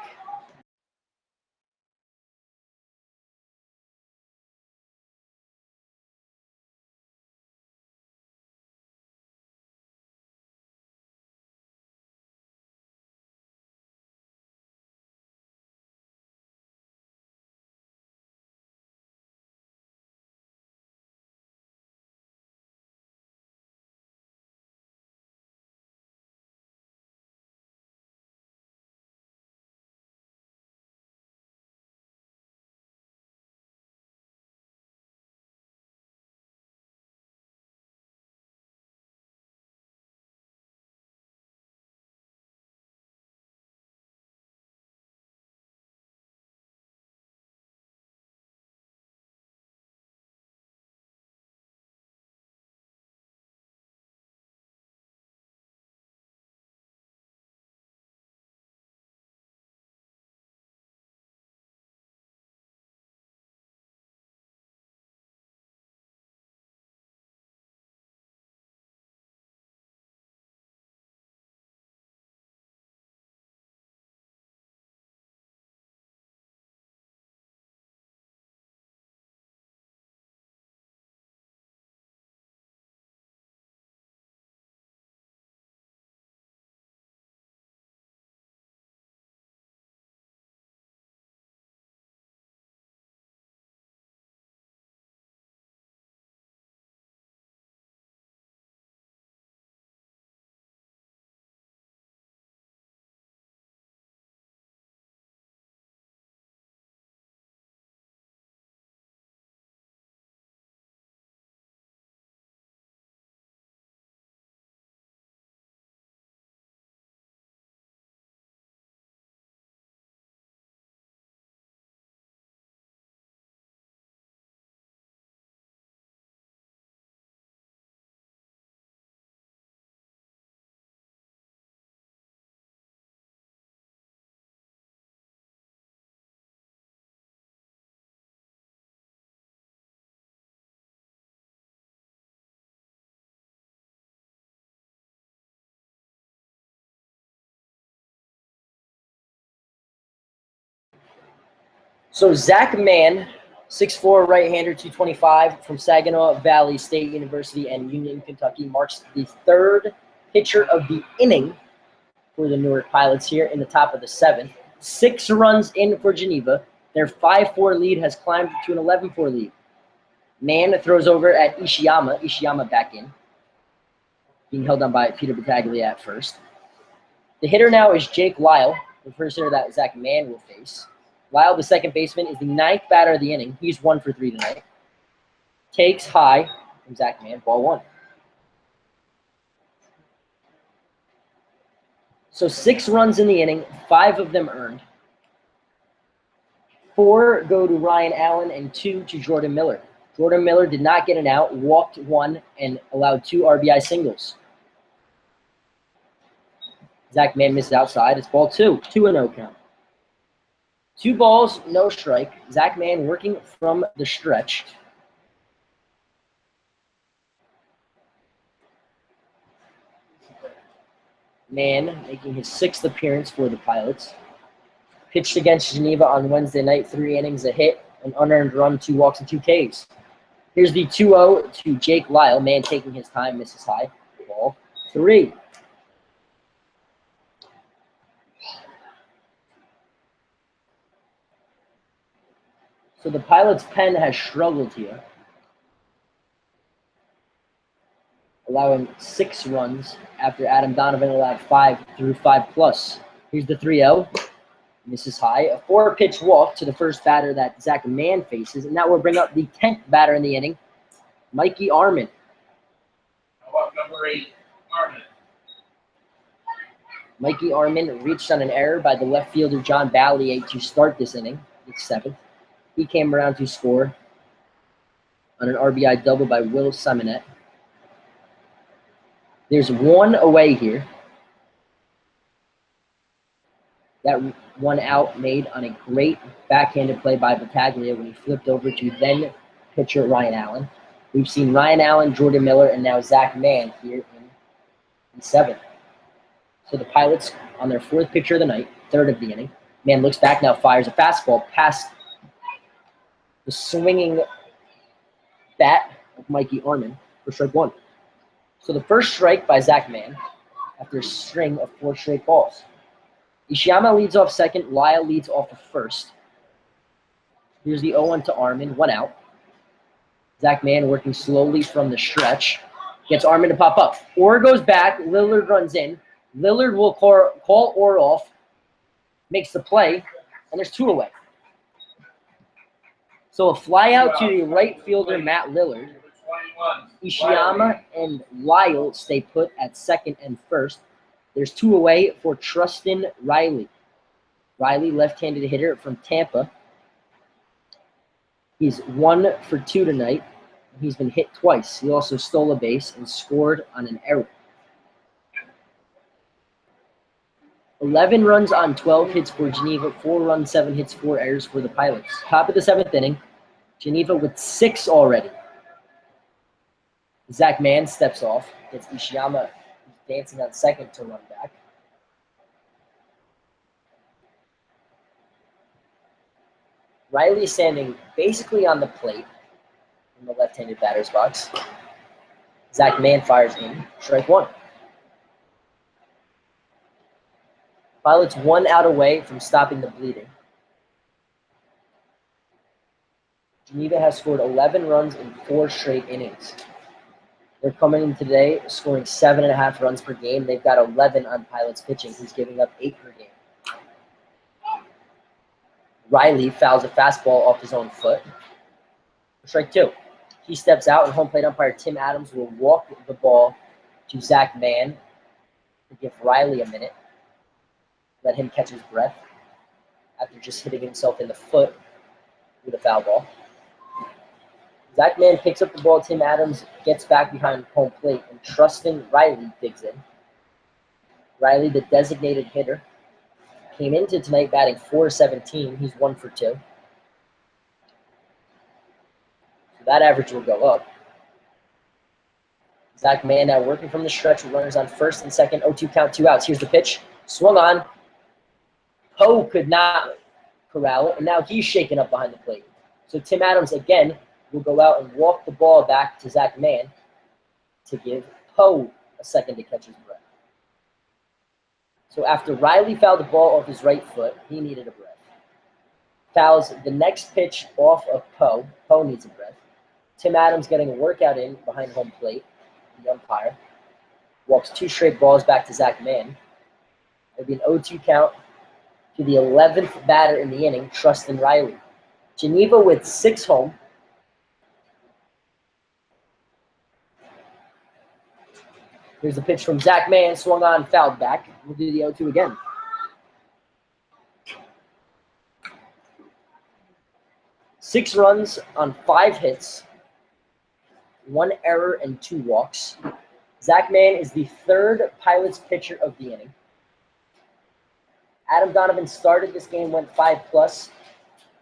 Speaker 1: So Zach Mann, 6'4", right-hander, 225, from Saginaw Valley State University and Union, Kentucky, marks the third pitcher of the inning for the Newark Pilots here in the top of the seventh. 6 runs in for Geneva. Their 5-4 lead has climbed to an 11-4 lead. Mann throws over at Ishiyama. Ishiyama back in, being held on by Peter Battaglia at first. The hitter now is Jake Lyle, the first hitter that Zach Mann will face. Lyle, the second baseman, is the 9th batter of the inning. He's 1 for 3 tonight. Takes high from Zach Mann, ball 1. So 6 runs in the inning, 5 of them earned. 4 go to Ryan Allen and 2 to Jordan Miller. Jordan Miller did not get an out, walked 1, and allowed 2 RBI singles. Zach Mann misses outside. It's ball 2, 2-0 count. 2 balls, no strike. Zach Mann working from the stretch. Mann making his 6th appearance for the Pilots. Pitched against Geneva on Wednesday night, 3 innings, a hit, an unearned run, 2 walks, and 2 Ks. Here's the 2-0 to Jake Lyle. Mann taking his time, misses high. Ball 3. So the Pilots' pen has struggled here, allowing 6 runs after Adam Donovan allowed 5 through 5+. Here's the 3-0. Misses high. A 4-pitch walk to the first batter that Zach Mann faces, and that will bring up the 10th batter in the inning, Mikey Armin.
Speaker 2: How about number 8, Armin?
Speaker 1: Mikey Armin reached on an error by the left fielder John Ballier to start this inning. It's 7th. He came around to score on an RBI double by Will Simonet. There's one away here. That one out made on a great backhanded play by Battaglia when he flipped over to then pitcher Ryan Allen. We've seen Ryan Allen, Jordan Miller, and now Zach Mann here in 7th. So the Pilots on their 4th pitcher of the night, 3rd of the inning. Mann looks back now, fires a fastball past the swinging bat of Mikey Armin for strike 1. So the first strike by Zach Mann after a string of 4 straight balls. Ishiyama leads off second. Lyle leads off the first. Here's the 0-1 to Armin. 1 out. Zach Mann working slowly from the stretch. Gets Armin to pop up. Orr goes back. Lillard runs in. Lillard will call Orr off. Makes the play. And there's 2 away. So a fly out to the right fielder, Matt Lillard. Ishiyama and Lyle stay put at 2nd and 1st. There's 2 away for Trustin Riley. Riley, left-handed hitter from Tampa. He's 1 for 2 tonight. He's been hit twice. He also stole a base and scored on an error. 11 runs on 12 hits for Geneva, 4 runs, 7 hits, 4 errors for the Pilots. Top of the 7th inning, Geneva with 6 already. Zach Mann steps off. Gets Ishiyama dancing on second to run back. Riley is standing basically on the plate in the left-handed batter's box. Zach Mann fires in. Strike 1. Pilots 1 out away from stopping the bleeding. Geneva has scored 11 runs in 4 straight innings. They're coming in today scoring 7.5 runs per game. They've got 11 on Pilots pitching, who's giving up 8 per game. Riley fouls a fastball off his own foot. Strike 2. He steps out, and home plate umpire Tim Adams will walk the ball to Zach Mann to give Riley a minute. Let him catch his breath after just hitting himself in the foot with a foul ball. Zach Mann picks up the ball. Tim Adams gets back behind home plate, and Trustin Riley digs in. Riley, the designated hitter, came into tonight batting .417. He's 1 for 2. So that average will go up. Zach Mann now working from the stretch with runners on first and second. 0-2 count, 2 outs. Here's the pitch. Swung on. Poe could not corral it, and now he's shaken up behind the plate. So Tim Adams again will go out and walk the ball back to Zach Mann to give Poe a second to catch his breath. So after Riley fouled the ball off his right foot, he needed a breath. Fouls the next pitch off of Poe. Poe needs a breath. Tim Adams getting a workout in behind home plate. The umpire walks 2 straight balls back to Zach Mann. It'll be an 0-2 count to the 11th batter in the inning, Trustin Riley. Geneva with 6 home. Here's the pitch from Zach Mann, swung on, fouled back. We'll do the 0-2 again. Six runs on 5 hits, 1 error and 2 walks. Zach Mann is the 3rd Pilots pitcher of the inning. Adam Donovan started this game, went 5+.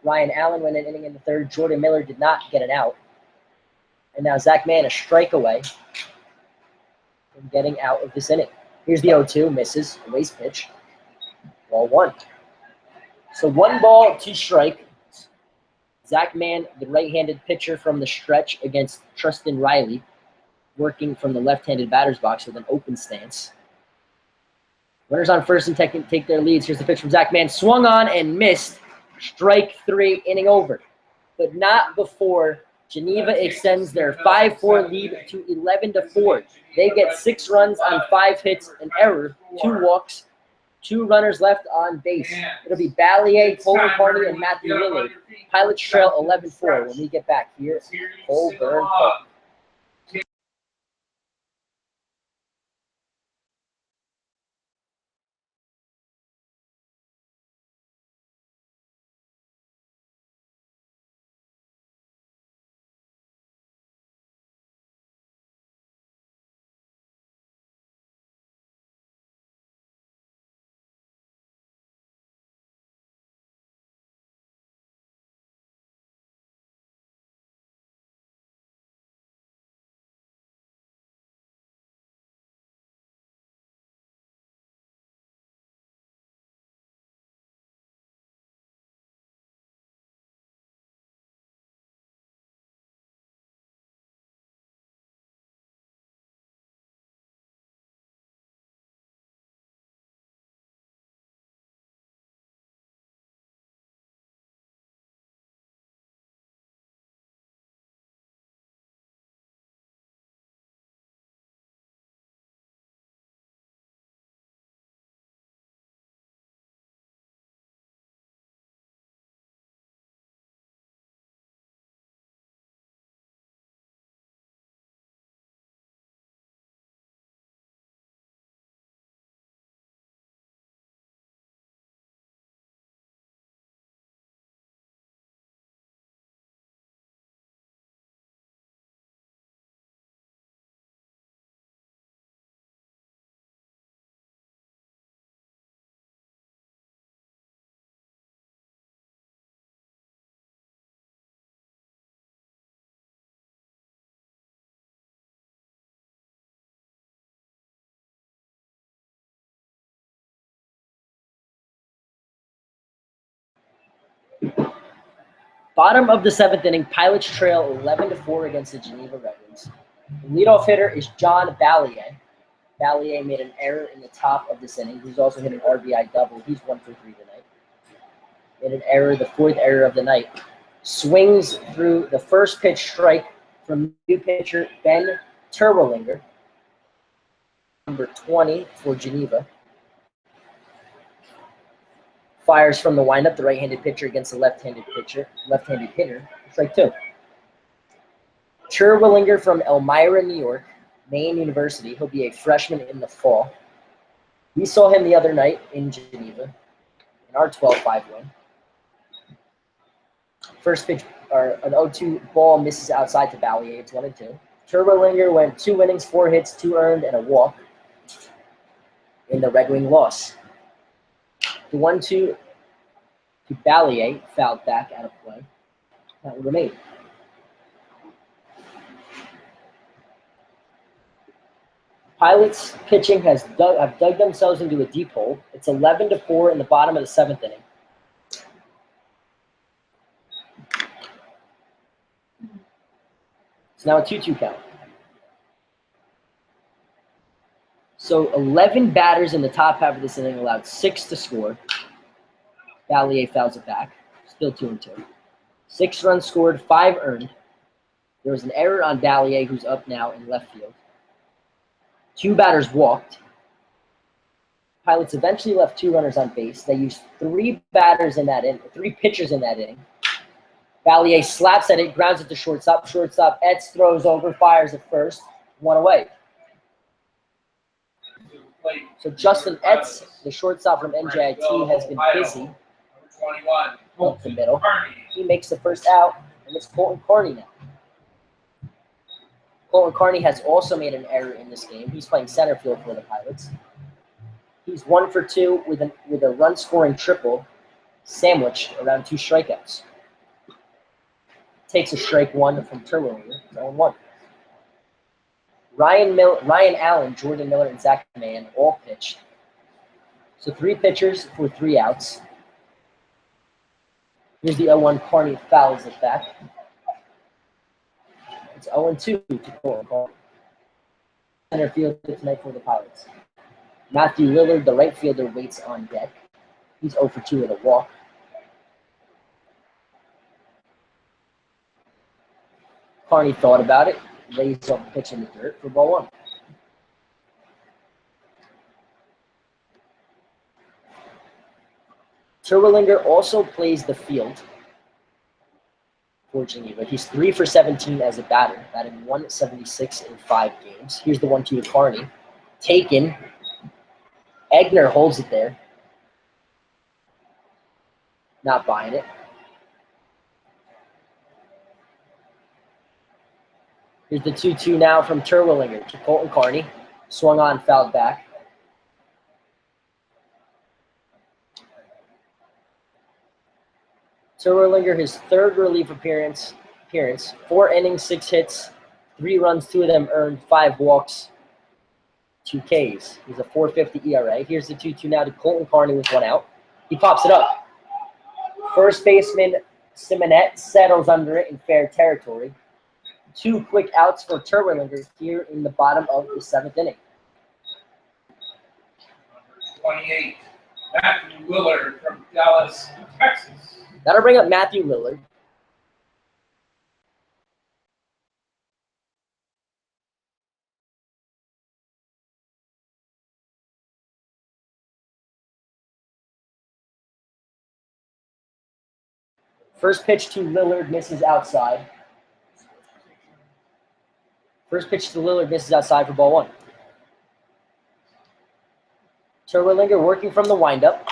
Speaker 1: Ryan Allen went an inning in the 3rd. Jordan Miller did not get an out. And now Zach Mann a strike away from getting out of this inning. Here's the 0-2, misses, a waste pitch. Ball 1. So 1 ball, 2 strike. Zach Mann, the right-handed pitcher from the stretch against Trustin Riley, working from the left-handed batter's box with an open stance. Runners on first and second take their leads. Here's the pitch from Zach Mann. Swung on and missed. Strike 3, inning over. But not before Geneva extends their 5-4 lead to 11-4. They get 6 runs on 5 hits, an error, 2 walks, 2 runners left on base. It'll be Ballier, Colburn Party, and Matthew Lillard. Pilots trail 11-4 when we get back here at Colburn Park. Bottom of the seventh inning, Pilots trail 11-4 against the Geneva Red Wings. The leadoff hitter is John Ballier. Ballier made an error in the top of this inning. He's also hit an RBI double. He's 1 for 3 tonight. Made an error, the fourth error of the night. Swings through the first pitch strike from new pitcher Ben Terwilliger, number 20 for Geneva. Fires from the windup, the right-handed pitcher against the left-handed hitter. Strike 2. Terwilliger from Elmira, New York, Maine University. He'll be a freshman in the fall. We saw him the other night in Geneva in our 12-5 win. First pitch, or an 0-2 ball misses outside to Ballier. It's 1-2. Terwilliger went 2 innings, 4 hits, 2 earned, and a walk in the Red Wing loss. The 1-2 to Ballier, fouled back out of play. That will remain. Pilots pitching have dug themselves into a deep hole. It's 11-4 in the bottom of the seventh inning. It's now a 2-2 count. So 11 batters in the top half of this inning allowed 6 to score. Ballier fouls it back. Still 2-2. 6 runs scored, 5 earned. There was an error on Ballier, who's up now in left field. 2 batters walked. Pilots eventually left 2 runners on base. They used 3 pitchers in that inning. Ballier slaps at it, grounds it to shortstop. Shortstop Etz throws over, fires at first. 1 away. So Justin Etz, the shortstop from NJIT, has been busy up the middle. He makes the first out, and it's Colton Carney now. Colton Carney has also made an error in this game. He's playing center field for the Pilots. He's 1 for 2 with a run-scoring triple sandwiched around 2 strikeouts. Takes a strike 1 from Terwilliger. 0-1. Ryan Allen, Jordan Miller, and Zach Mann all pitched. So 3 pitchers for 3 outs. Here's the 0-1. Carney fouls it back. It's 0-2 to Colton Carney. Center field tonight for the Pilots. Matthew Lillard, the right fielder, waits on deck. He's 0 for 2 with a walk. Carney thought about it, lays off the pitch in the dirt for ball 1. Terwilliger also plays the field for Geneva. He's 3 for 17 as a batter, batting 176 in 5 games. Here's the 1-2 to Carney. Taken. Egner holds it there. Not buying it. Here's the 2-2 now from Terwilliger to Colton Carney. Swung on, fouled back. Terwilliger, his 3rd relief appearance. 4 innings, 6 hits, 3 runs, 2 of them earned, 5 walks, 2 Ks. He's a 4.50 ERA. Here's the 2-2 now to Colton Carney with 1 out. He pops it up. First baseman Simonet settles under it in fair territory. 2 quick outs for Terwilliger here in the bottom of the 7th inning.
Speaker 2: 28, Matthew Willard from Dallas, Texas.
Speaker 1: That'll bring up Matthew Lillard. First pitch to Lillard misses outside. First pitch to Lillard misses outside for ball 1. Terwilliger working from the windup.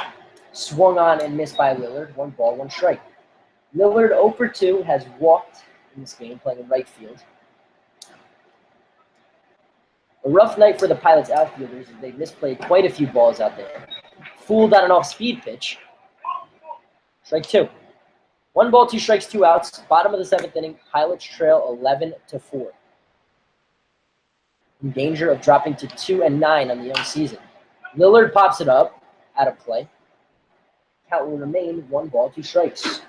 Speaker 1: Swung on and missed by Lillard. 1 ball, 1 strike. Lillard 0 for 2 has walked in this game, playing in right field. A rough night for the Pilots outfielders as they misplayed quite a few balls out there. Fooled on an off-speed pitch. Strike 2. 1 ball, 2 strikes, 2 outs. Bottom of the 7th inning, Pilots trail 11-4. In danger of dropping to 2-9 on the young season. Lillard pops it up, out of play. Count will remain 1 ball, 2 strikes.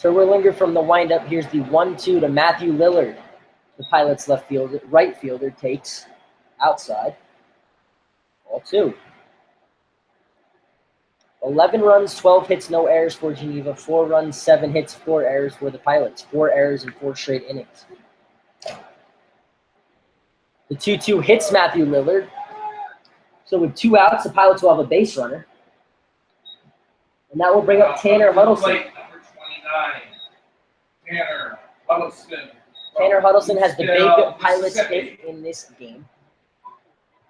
Speaker 1: Terwilliger from the windup. Here's the 1-2 to Matthew Lillard. The Pilots right fielder takes outside. Ball 2. 11 runs, 12 hits, no errors for Geneva. 4 runs, 7 hits, 4 errors for the Pilots. 4 errors in 4 straight innings. The 2-2 hits Matthew Lillard. So with 2 outs, the Pilots will have a base runner. And that will bring up Tanner Huddleston.
Speaker 2: Number 29, Tanner Huddleston.
Speaker 1: Tanner Huddleston has the big Pilots hit in this game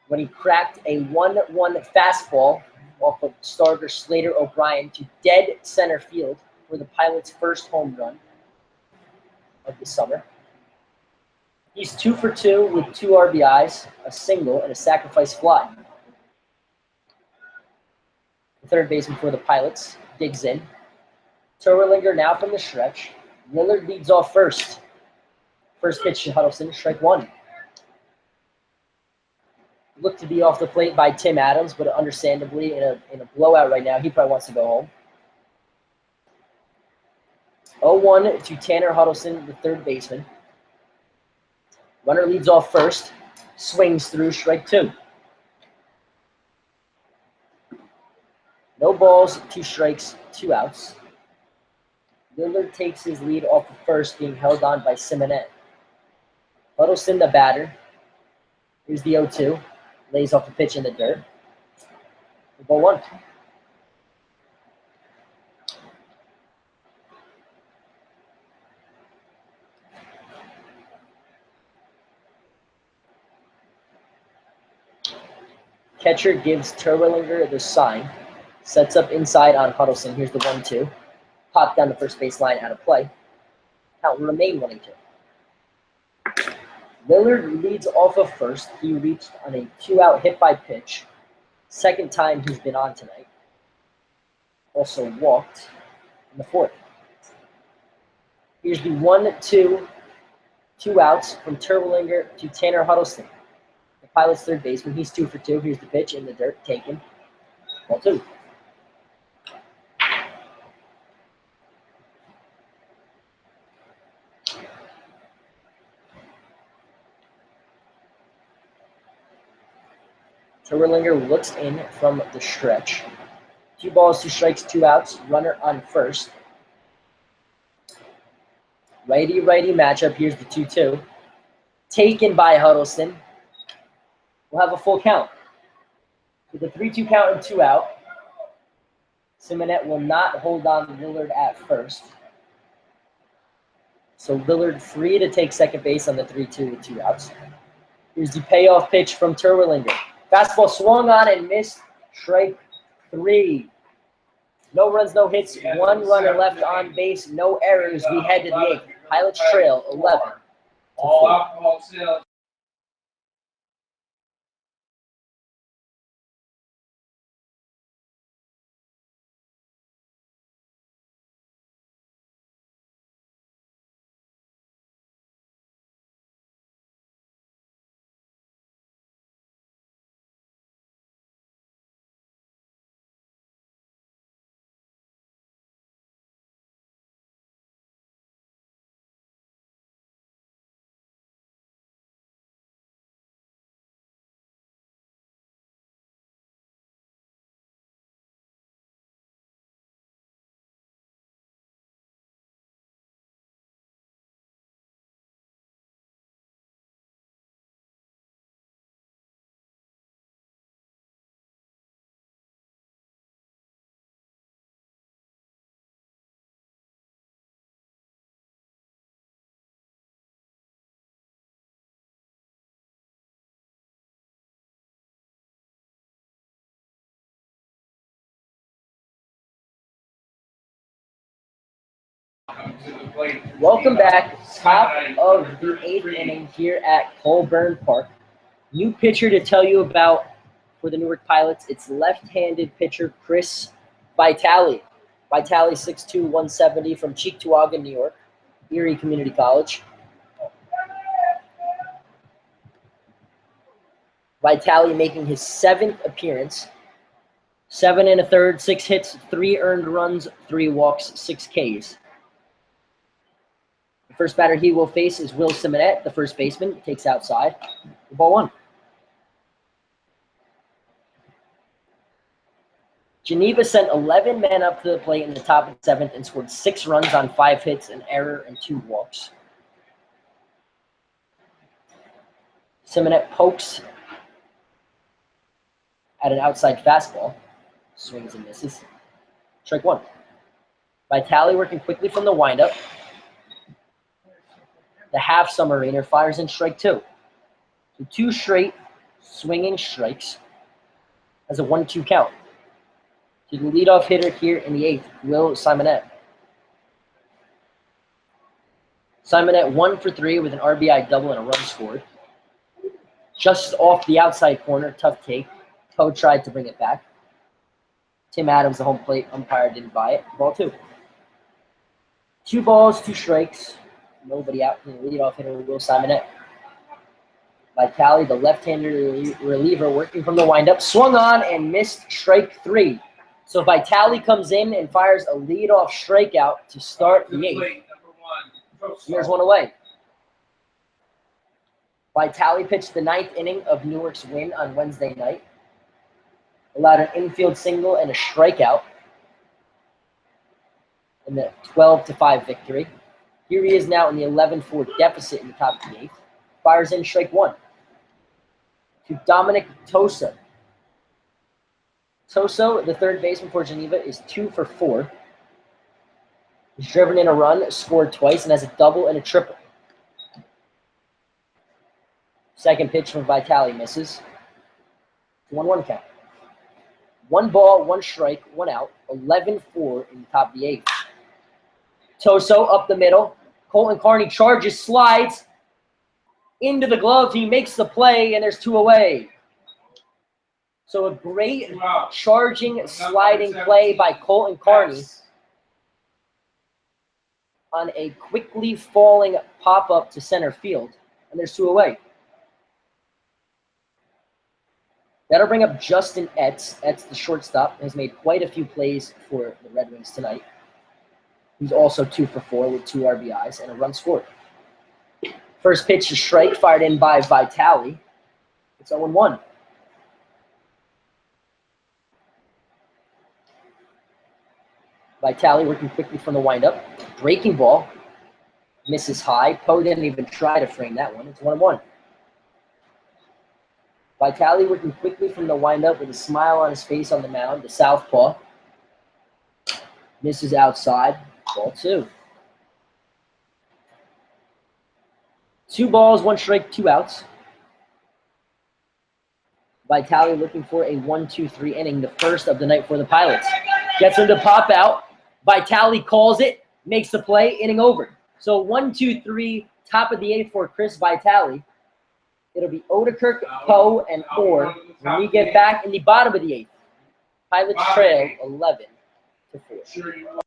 Speaker 1: when he cracked a 1-1 fastball off of starter Slater O'Brien to dead center field for the Pilots' first home run of the summer. He's 2 for 2 with 2 RBIs, a single, and a sacrifice fly. The third baseman for the Pilots digs in. Terwilliger now from the stretch. Lillard leads off first. First pitch to Huddleston, strike 1. Looked to be off the plate by Tim Adams, but understandably in a blowout right now, he probably wants to go home. 0-1 to Tanner Huddleston, the third baseman. Runner leads off first, swings through, strike 2. No balls, 2 strikes, 2 outs. Lillard takes his lead off of first, being held on by Simonet. Huddleston, the batter. Here's the 0-2. Lays off the pitch in the dirt. Ball 1. Catcher gives Terwilliger the sign. Sets up inside on Huddleston. Here's the 1-2. Popped down the first baseline out of play. Count will remain 1-2. Lillard leads off of first. He reached on a 2-out hit by pitch. Second time he's been on tonight. Also walked in the 4th. Here's the 1-2. 2 outs from Terwilliger to Tanner Huddleston. The Pilots' third baseman. He's 2 for 2. Here's the pitch in the dirt. Taken. Ball 2. Terwilliger looks in from the stretch. 2 balls, 2 strikes, 2 outs. Runner on first. Righty-righty matchup. Here's the 2-2. Taken by Huddleston. We'll have a full count. With a 3-2 count and 2 out, Simonet will not hold on to Lillard at first. So Lillard free to take second base on the 3-2 with 2 outs. Here's the payoff pitch from Terwilliger. Fastball swung on and missed. Strike 3. No runs, no hits. 1 runner left on base. No errors. We head to the 8th. Pilots trail 11.
Speaker 2: All alcohol sales.
Speaker 1: Welcome back. Top of the 8th inning here at Colburn Park. New pitcher to tell you about for the Newark Pilots. It's left-handed pitcher Chris Vitale. Vitale 6'2", 170 from Cheektowaga, New York, Erie Community College. Vitale making his 7th appearance. 7 1/3, 6 hits, 3 earned runs, 3 walks, 6 Ks. First batter he will face is Will Simonet, the first baseman. Takes outside. Ball 1. Geneva sent 11 men up to the plate in the top of the 7th and scored 6 runs on 5 hits, an error, and 2 walks. Simonet pokes at an outside fastball. Swings and misses. Strike 1. Vitale working quickly from the windup. The half submariner fires in strike 2. So 2 straight swinging strikes as a 1-2 count. To the leadoff hitter here in the 8th, Will Simonet. Simonet 1 for 3 with an RBI double and a run scored. Just off the outside corner, tough take. Poe tried to bring it back. Tim Adams, the home plate umpire, didn't buy it. Ball 2. 2 balls, 2 strikes. Nobody out. The leadoff hitter, Will Simonet. Vitale, the left-handed reliever, working from the windup, swung on and missed strike 3. So Vitale comes in and fires a leadoff strikeout to start the 8th. There's one away. Vitale pitched the 9th inning of Newark's win on Wednesday night. Allowed an infield single and a strikeout in the 12-5 victory. Here he is now in the 11-4 deficit in the top of the 8th. Fires in strike 1 to Dominic Tosa. Toso, the third baseman for Geneva, is 2 for 4. He's driven in a run, scored twice, and has a double and a triple. Second pitch from Vitale misses. 1-1 count. 1 ball, 1 strike, 1 out. 11-4 in the top of the 8th. Toso up the middle. Colton Carney charges, slides into the glove. He makes the play, and there's 2 away. So a great charging, sliding play by Colton Carney on a quickly falling pop-up to center field, and there's 2 away. That'll bring up Justin Etz. Etz, the shortstop, has made quite a few plays for the Red Wings tonight. He's also 2 for 4 with 2 RBIs and a run scored. First pitch is strike, fired in by Vitale. It's 0-1. Vitale working quickly from the windup. Breaking ball. Misses high. Poe didn't even try to frame that one. It's 1-1. Vitale working quickly from the windup with a smile on his face on the mound. The southpaw. Misses outside. Ball 2. 2 balls, 1 strike, 2 outs. Vitale looking for a 1-2-3 inning, the first of the night for the Pilots. Gets him to pop out. Vitale calls it, makes the play, inning over. So 1-2-3, top of the 8th for Chris Vitale. It'll be Odekirk, Poe, and Orr when we get back in the bottom of the 8th. Pilots trail 11-4.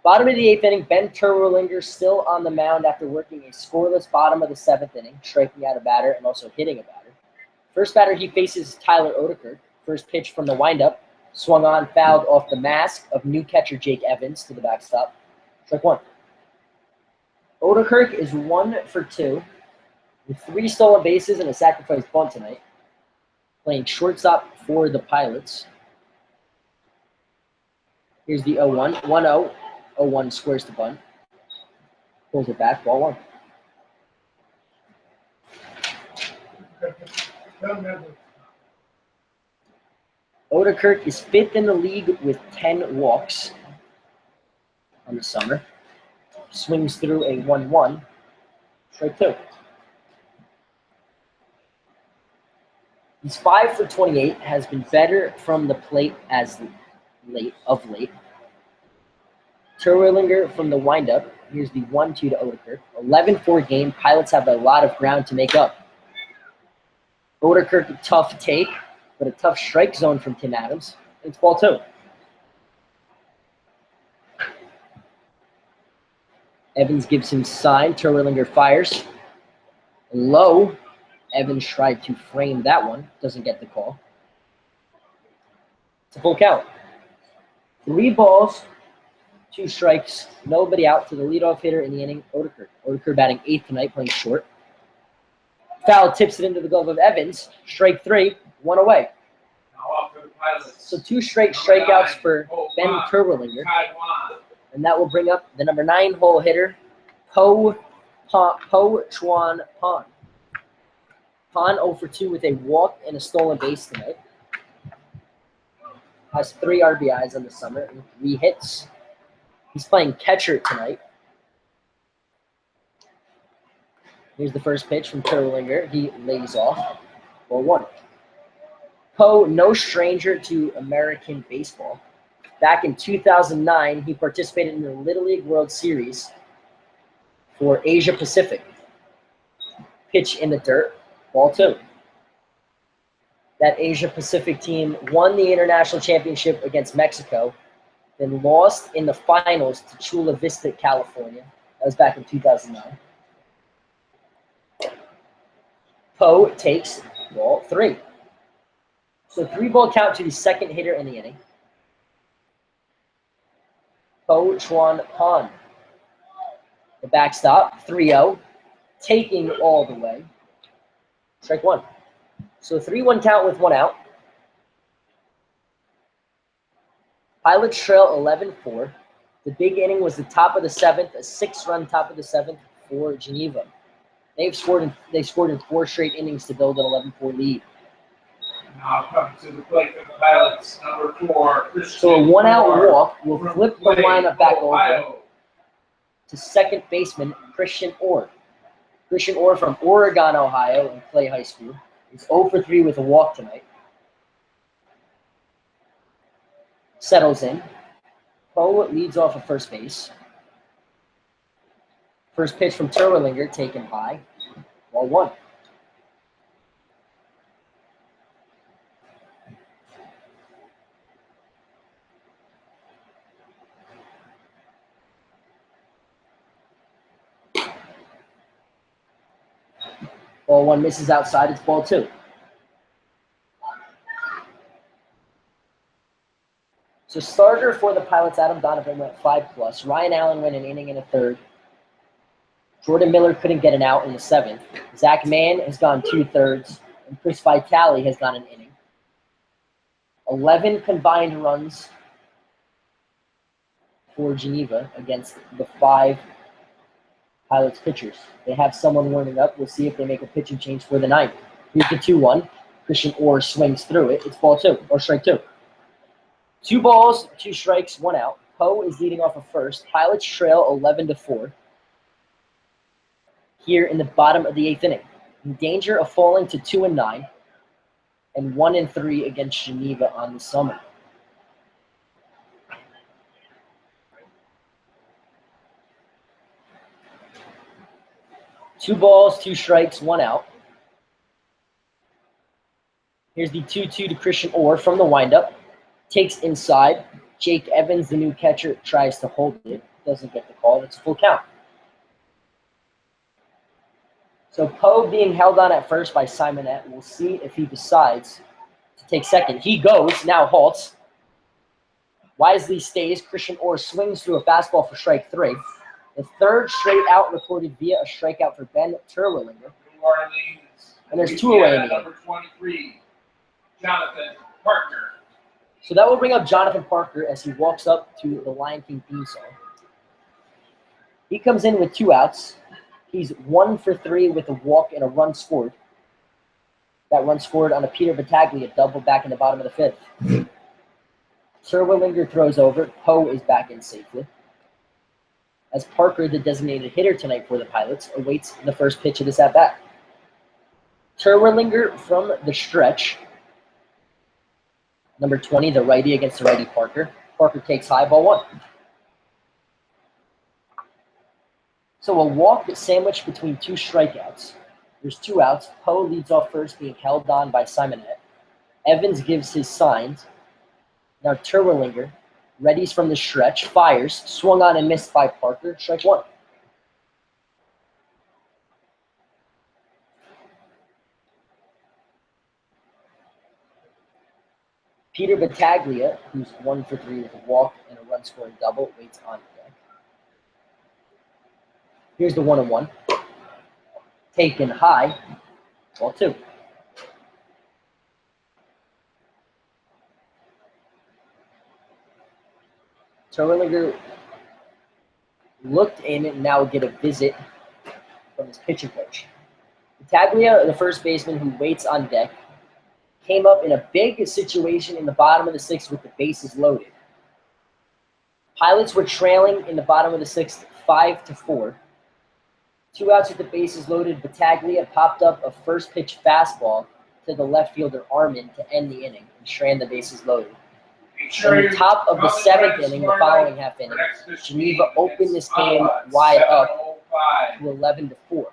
Speaker 1: Bottom of the 8th inning, Ben Terwilliger still on the mound after working a scoreless bottom of the 7th inning, striking out a batter and also hitting a batter. First batter he faces is Tyler Odeker. First pitch from the windup. Swung on, fouled off the mask of new catcher Jake Evans to the backstop. Strike one. Odeker is 1 for 2 with 3 stolen bases and a sacrifice bunt tonight. Playing shortstop for the Pilots. Here's the 0-1. 1-0. 0-1 squares the bunt. Pulls it back. Ball 1. Odeker is 5th in the league with 10 walks on the summer. Swings through a 1-1. Strike 2. He's 5 for 28. Has been better from the plate of late. Terwilliger from the windup. Here's the 1-2 to Odeker. 11-4 game. Pilots have a lot of ground to make up. Odeker, a tough take, but a tough strike zone from Tim Adams. It's ball 2. Evans gives him sign. Terwilliger fires. Low. Evans tried to frame that one. Doesn't get the call. It's a full count. 3 balls, 2 strikes, nobody out to the leadoff hitter in the inning, Odeker. Odeker batting 8th tonight, playing short. Foul tips it into the glove of Evans. Strike 3, 1 away. So 2 straight strikeouts for Ben Terwilliger. And that will bring up the number 9 hole hitter, Po Chuan Pan. Pan 0 for 2 with a walk and a stolen base tonight. Has 3 RBIs on the summer and 3 hits. He's playing catcher tonight. Here's the first pitch from Terwilliger. He lays off. Ball 1. Poe, no stranger to American baseball. Back in 2009, he participated in the Little League World Series for Asia Pacific. Pitch in the dirt. Ball 2. That Asia Pacific team won the international championship against Mexico, then lost in the finals to Chula Vista, California. That was back in 2009. Poe takes ball 3. So 3-ball count to the second hitter in the inning. Po Chuan Pan. The backstop, 3-0. Taking all the way. Strike 1. So 3-1 count with 1 out. Pilots trail 11-4. The big inning was the top of the 7th, a 6-run top of the 7th for Geneva. They scored in 4 straight innings to build an 11-4 lead.
Speaker 2: Now coming to the plate for the Pilots, number 4, Christian.
Speaker 1: So a 1-out walk will flip the
Speaker 2: Play,
Speaker 1: lineup back
Speaker 2: Ohio.
Speaker 1: over to second baseman Christian Orr. Christian Orr from Oregon, Ohio, in Clay High School. He's 0 for 3 with a walk tonight. Settles in. Poe leads off of first base. First pitch from Terwilliger taken high. Ball 1. Ball 1 misses outside. It's ball 2. So starter for the Pilots, Adam Donovan went 5+. Ryan Allen went an inning and a third. Jordan Miller couldn't get an out in the 7th. Zach Mann has gone 2/3, and Chris Vitale has gone an inning. 11 combined runs for Geneva against the 5 Pilots pitchers. They have someone warming up. We'll see if they make a pitching change for the 9th. Here's the 2-1. Christian Orr swings through it. It's ball 2, or strike 2. 2 balls, 2 strikes, 1 out. Poe is leading off of first. Pilots trail 11-4. Here in the bottom of the 8th inning. In danger of falling to 2-9 and 1-3 against Geneva on the summer. Two balls, 2 strikes, 1 out. Here's the 2-2 to Christian Orr from the windup. Takes inside. Jake Evans, the new catcher, tries to hold it. Doesn't get the call. It's a full count. So Poe being held on at first by Simonette. We'll see if he decides to take second. He goes, now halts. Wisely stays. Christian Orr swings through a fastball for strike 3. The third straight out recorded via a strikeout for Ben Terwillinger.
Speaker 2: New Orleans.
Speaker 1: And there's 2 away in the
Speaker 2: Number 23, Jonathan Parker.
Speaker 1: So that will bring up Jonathan Parker as he walks up to the Lion King theme song. He comes in with 2 outs. He's 1 for 3 with a walk and a run scored. That run scored on a Peter Battaglia double back in the bottom of the 5th. Terwillinger throws over. Poe is back in safely. As Parker, the designated hitter tonight for the Pilots, awaits the first pitch of this at-bat. Terwillinger from the stretch. Number 20, the righty against the righty Parker. Parker takes high, ball 1. So a walk sandwiched between 2 strikeouts. There's 2 outs. Poe leads off first, being held on by Simonette. Evans gives his signs. Now Terwillinger readies from the stretch, fires, swung on and missed by Parker. Strike 1. Peter Battaglia, who's 1 for 3 with a walk and a run-scoring double, waits on deck. Here's the 1-1. Taken high, ball 2. Terwillinger looked in and now get a visit from his pitching coach. Battaglia, the first baseman who waits on deck, came up in a big situation in the bottom of the 6th with the bases loaded. Pilots were trailing in the bottom of the 6th 5-4. 2 outs with the bases loaded. Battaglia popped up a first pitch fastball to the left fielder Armin to end the inning and strand the bases loaded. In the top of the 7th inning, the following half inning, Geneva opened this game wide up to 11-4.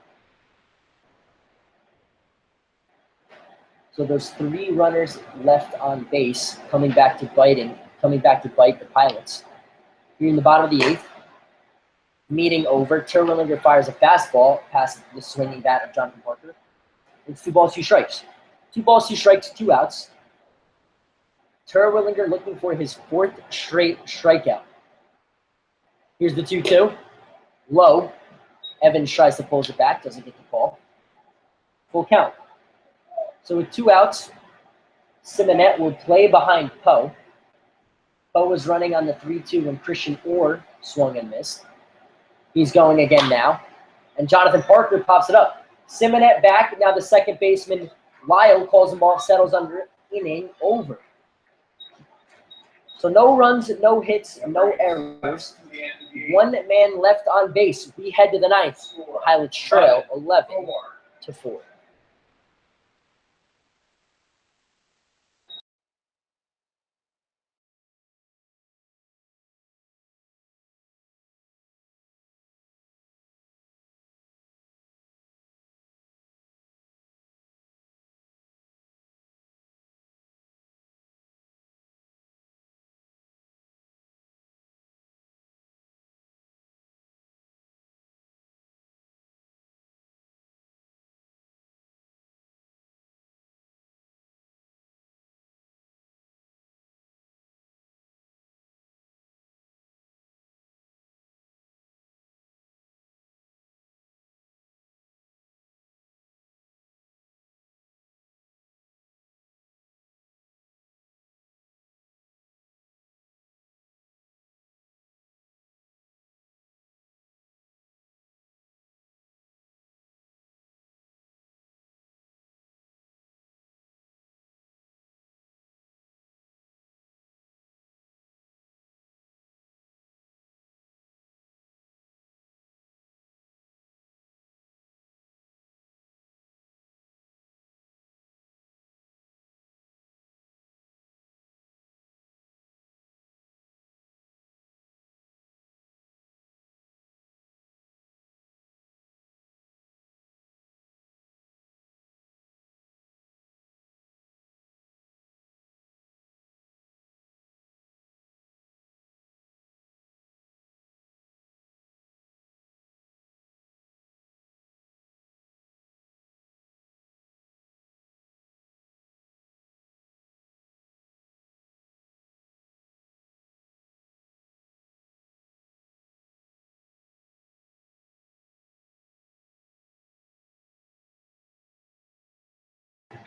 Speaker 1: So those 3 runners left on base coming back to bite the Pilots. Here in the bottom of the 8th, meeting over, Terwillinger fires a fastball past the swinging bat of Jonathan Parker. It's 2 balls, 2 strikes. 2 balls, 2 strikes, 2 outs. Terwillinger looking for his 4th straight strikeout. Here's the 2-2. Low. Evans tries to pull it back, doesn't get the call. Full count. So with 2 outs, Simonette will play behind Poe. Poe was running on the 3-2 when Christian Orr swung and missed. He's going again now. And Jonathan Parker pops it up. Simonette back. Now the second baseman, Lyle, calls him off, settles under, inning over. So no runs, no hits, no errors. 1 man left on base. We head to the 9th. Pilots trail 11-4.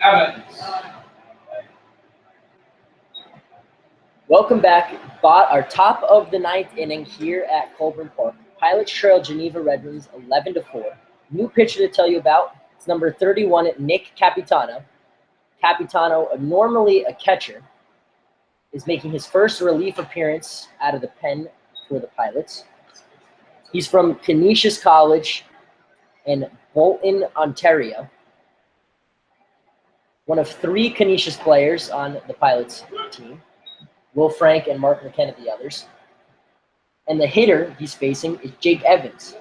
Speaker 2: Evans.
Speaker 1: Welcome back. Our top of the ninth inning here at Colburn Park. Pilots trail Geneva Red Wings 11-4. New pitcher to tell you about. It's number 31, Nick Capitano. Capitano, normally a catcher, is making his first relief appearance out of the pen for the Pilots. He's from Canisius College in Bolton, Ontario. One of 3 Canisius players on the Pilots team. Will Frank and Mark McKenna, the others. And the hitter he's facing is Jake Evans.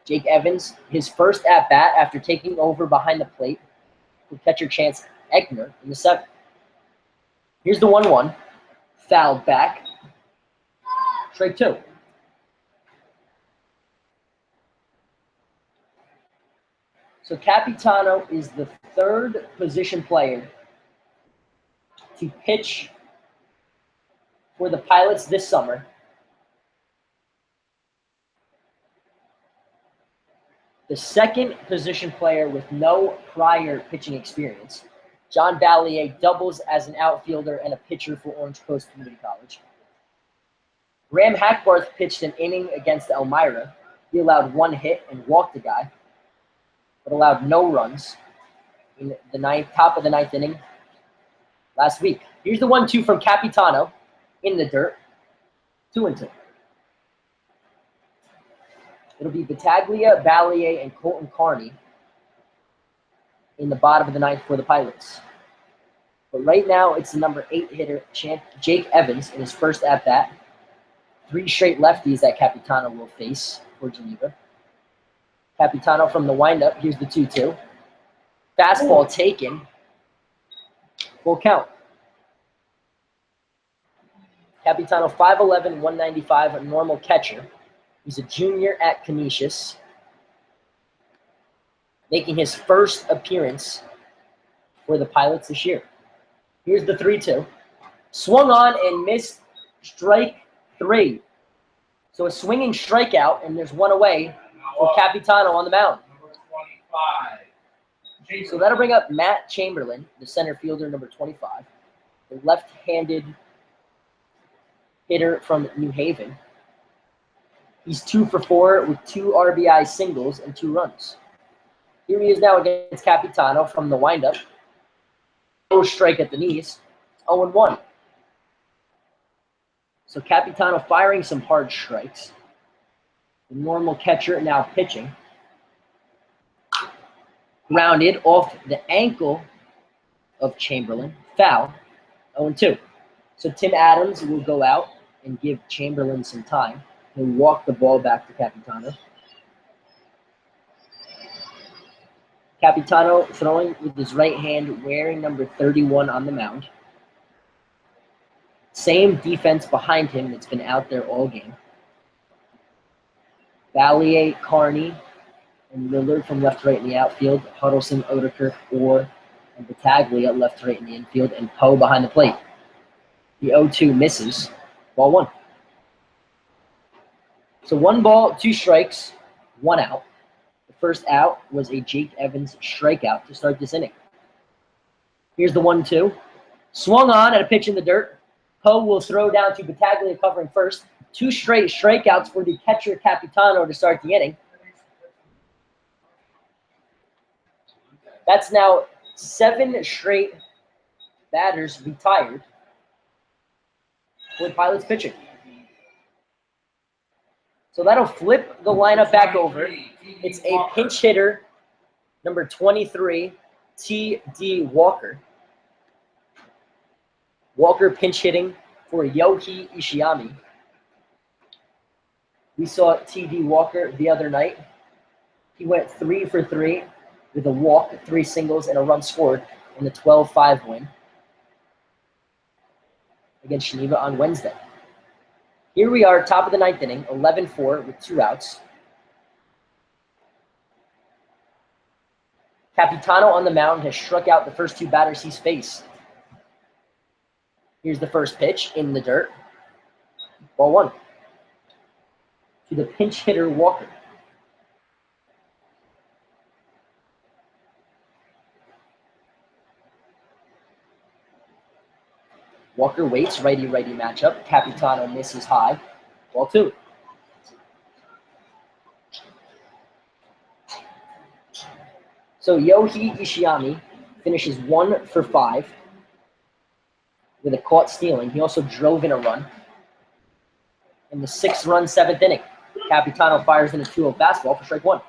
Speaker 1: Jake Evans, his first at-bat after taking over behind the plate for catcher Chance Egner in the 7th. Here's the 1-1. Fouled back. Strike 2. So Capitano is the 3rd position player to pitch for the Pilots this summer. The 2nd position player with no prior pitching experience. John Ballier doubles as an outfielder and a pitcher for Orange Coast Community College. Graham Hackbarth pitched an inning against Elmira. He allowed 1 hit and walked a guy, but allowed no runs in the top of the 9th inning last week. Here's the 1-2 from Capitano in the dirt, 2-2. It'll be Battaglia, Ballier, and Colton Carney in the bottom of the 9th for the Pilots. But right now, it's the number 8 hitter, Jake Evans, in his first at-bat. 3 straight lefties that Capitano will face for Geneva. Capitano from the windup. Here's the 2-2. Fastball taken. Full count. Capitano, 5'11", 195, a normal catcher. He's a junior at Canisius, making his first appearance for the Pilots this year. Here's the 3-2. Swung on and missed, strike 3. So a swinging strikeout, and there's 1 away for Capitano on the mound.
Speaker 2: Number 25.
Speaker 1: So that'll bring up Matt Chamberlain, the center fielder, number 25, the left-handed hitter from New Haven. He's 2 for 4 with 2 RBI singles and 2 runs. Here he is now against Capitano from the windup. No strike at the knees. 0-1. So Capitano firing some hard strikes. The normal catcher now pitching. Grounded off the ankle of Chamberlain. Foul. 0-2. So Tim Adams will go out and give Chamberlain some time. He'll walk the ball back to Capitano. Capitano throwing with his right hand, wearing number 31 on the mound. Same defense behind him that's been out there all game. Ballier, Carney, and Lillard from left to right in the outfield. Huddleston, Oderkirk, Orr, and Battaglia left to right in the infield, and Poe behind the plate. The 0-2 misses. Ball 1. So 1 ball, 2 strikes, 1 out. The first out was a Jake Evans strikeout to start this inning. Here's the 1-2. Swung on at a pitch in the dirt. Poe will throw down to Battaglia covering first. 2 straight strikeouts for the catcher Capitano to start the inning. That's now 7 straight batters retired with Pilots pitching. So that'll flip the lineup back over. It's a pinch hitter, number 23, T.D. Walker. Walker pinch hitting for Yohei Ishiyama. We saw T.D. Walker the other night. He went 3 for 3 with a walk, 3 singles, and a run scored in the 12-5 win against Geneva on Wednesday. Here we are, top of the 9th inning, 11-4 with 2 outs. Capitano on the mound has struck out the first 2 batters he's faced. Here's the first pitch in the dirt. Ball 1. To the pinch hitter, Walker. Walker waits, righty-righty matchup. Capitano misses high. Ball 2. So Yohi Ishiyama finishes 1 for 5 with a caught stealing. He also drove in a run in the 6-run 7th inning. Capitano fires in a 2-0 fastball for strike 1.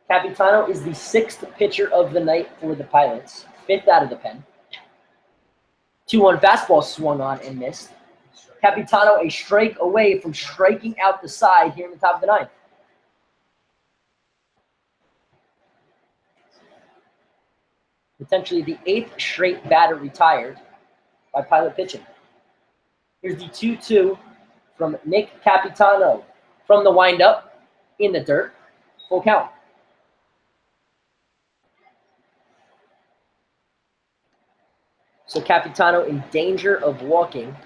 Speaker 1: Capitano is the 6th pitcher of the night for the Pilots, 5th out of the pen. 2-1 fastball swung on and missed. Capitano a strike away from striking out the side here in the top of the 9th. Potentially the 8th straight batter retired by Pilot pitching. Here's the 2-2 from Nick Capitano from the windup in the dirt. Full count. So Capitano in danger of walking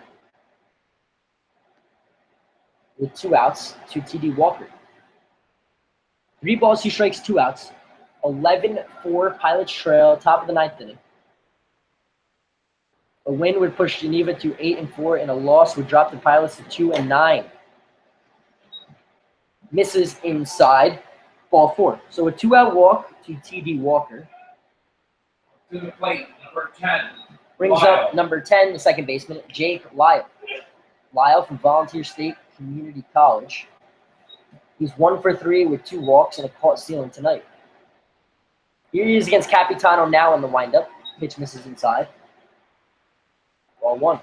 Speaker 1: with 2 outs to TD Walker. 3 balls, 2 strikes, 2 outs. 11-4 Pilots trail, top of the 9th inning. A win would push Geneva to 8-4, and a loss would drop the Pilots to 2-9. Misses inside, ball 4. So a 2-out walk to TD Walker.
Speaker 2: To the plate, number 10.
Speaker 1: Brings up number 10, the second baseman, Jake Lyle. Lyle from Volunteer State Community College. He's 1 for 3 with 2 walks and a caught stealing tonight. Here he is against Capitano now in the windup. Pitch misses inside. Ball 1.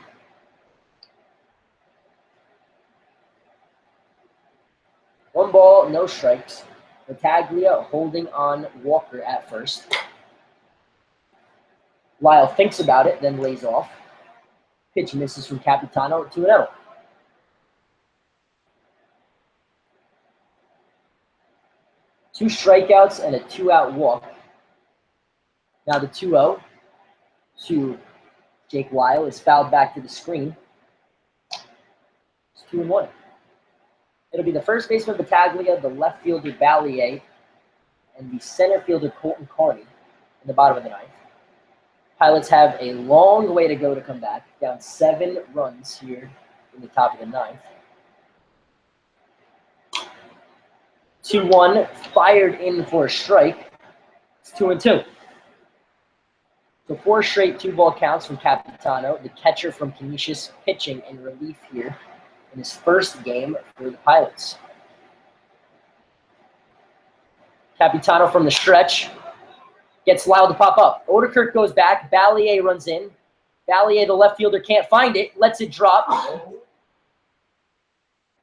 Speaker 1: One ball, no strikes. Battaglia holding on Walker at first. Lyle thinks about it, then lays off. Pitch misses from Capitano, 2-0. Two strikeouts and a 2-out walk. Now the 2-0 to Jake Lyle is fouled back to the screen. It's 2-1. It'll be the first baseman Battaglia, the left fielder Ballier, and the center fielder Colton Carney in the bottom of the 9th. Pilots have a long way to go to come back, down 7 runs here in the top of the 9th. 2-1, fired in for a strike. It's 2-2. So 4 straight 2-ball counts from Capitano, the catcher from Canisius, pitching in relief here in his first game for the Pilots. Capitano from the stretch gets Lyle to pop up. Oderkirk goes back. Ballier runs in. Ballier, the left fielder, can't find it. Lets it drop.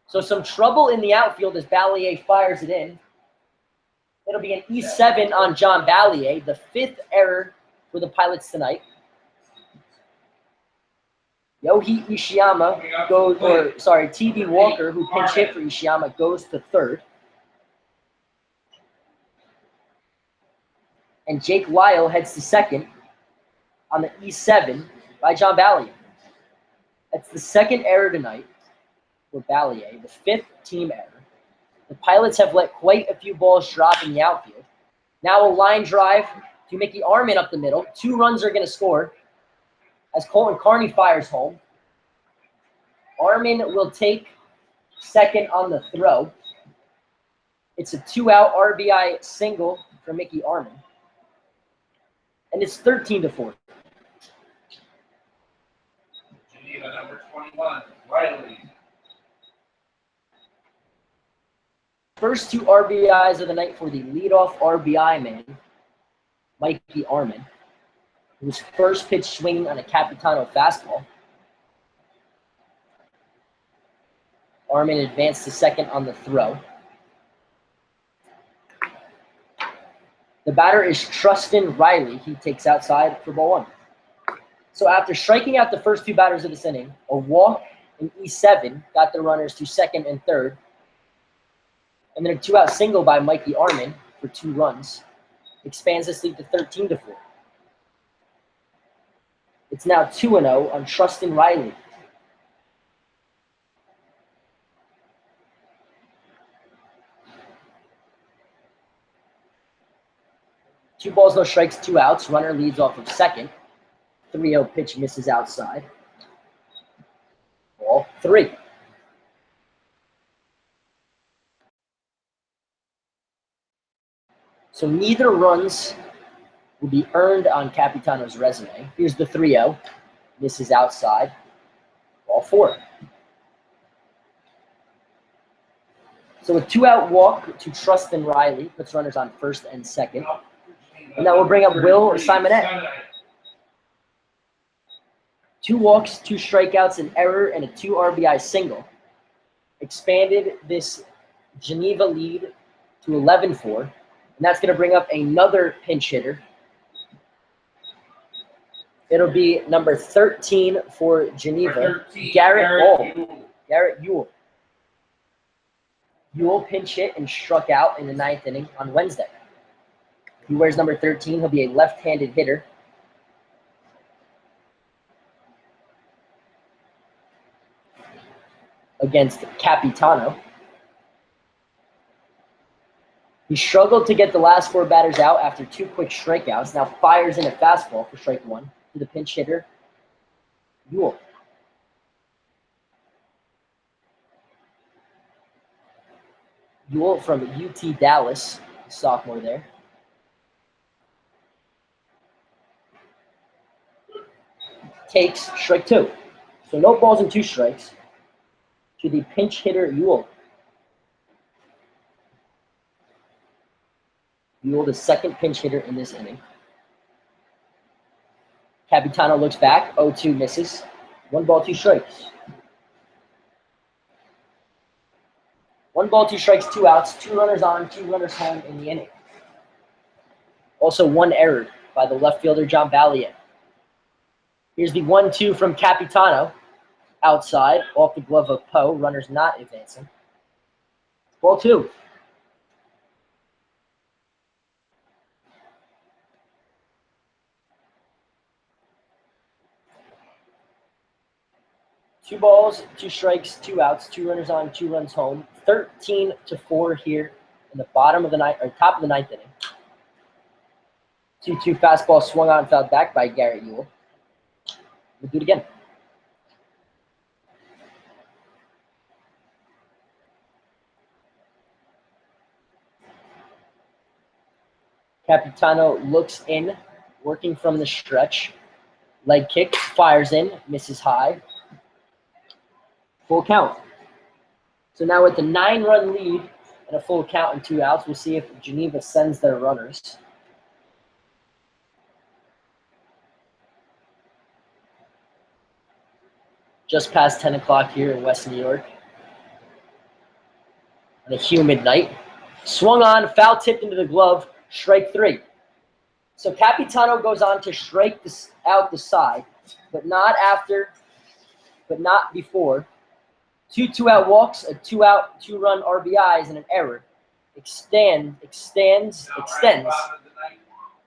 Speaker 1: So some trouble in the outfield as Ballier fires it in. It'll be an E7 on John Ballier, the 5th error for the Pilots tonight. Yohi Ishiyama TD Walker, who pinch hit for Ishiyama, goes to 3rd. And Jake Lyle heads to 2nd on the E7 by John Ballier. That's the 2nd error tonight for Ballier, the 5th team error. The Pilots have let quite a few balls drop in the outfield. Now a line drive to Mickey Armin up the middle. 2 runs are going to score as Colton Carney fires home. Armin will take 2nd on the throw. It's a 2-out RBI single for Mickey Armin. And it's 13-4.
Speaker 2: Geneva, number 21, Riley.
Speaker 1: First 2 RBIs of the night for the leadoff RBI man, Mikey Armin, who was first pitch swinging on a Capitano fastball. Armin advanced to 2nd on the throw. The batter is Trustin Riley. He takes outside for ball 1. So after striking out the first 2 batters of this inning, a walk and E7 got the runners to 2nd and 3rd. And then a 2-out single by Mikey Armin for 2 runs expands this lead to 13-4. It's now 2-0 on Trustin Riley. 2 balls, no strikes, 2 outs. Runner leads off of second. 3-0 pitch misses outside. Ball 3. So neither runs will be earned on Capitano's resume. Here's the 3-0. Misses outside. Ball 4. So a 2-out walk to Trustin Riley puts runners on first and second. And that will bring up Will Simonette. 2 walks, 2 strikeouts, an error, and a 2 RBI single. Expanded this Geneva lead to 11-4. And that's going to bring up another pinch hitter. It'll be number 13 for Geneva, Garrett Ewell. Ewell pinch hit and struck out in the 9th inning on Wednesday. He wears number 13. He'll be a left-handed hitter. Against Capitano. He struggled to get the last 4 batters out after 2 quick strikeouts. Now fires in a fastball for strike 1 to the pinch hitter, Ewell. Ewell from UT Dallas, sophomore there. Takes strike 2. So no balls and 2 strikes to the pinch hitter, Ewell. Ewell, the second pinch hitter in this inning. Capitano looks back, 0-2 misses. 1 ball, 2 strikes. 1 ball, 2 strikes, 2 outs, 2 runners on, 2 runners home in the inning. Also 1 error by the left fielder, John Balliet. Here's the 1-2 from Capitano. Outside, off the glove of Poe. Runners not advancing. Ball 2. Two balls, 2 strikes, 2 outs, 2 runners on, 2 runs home. 13-4 here in the bottom of the ninth, or top of the 9th inning. 2-2 fastball swung on and fouled back by Garrett Ewell. We'll do it again. Capitano looks in, working from the stretch. Leg kick, fires in, misses high. Full count. So now with the 9-run lead and a full count and 2 outs, we'll see if Geneva sends their runners. Just past 10 o'clock here in West New York. On a humid night. Swung on, foul tipped into the glove, strike 3. So Capitano goes on to strike this out the side, but not before. 2 2-out walks, a 2-out, 2-run RBIs, and an error. Extends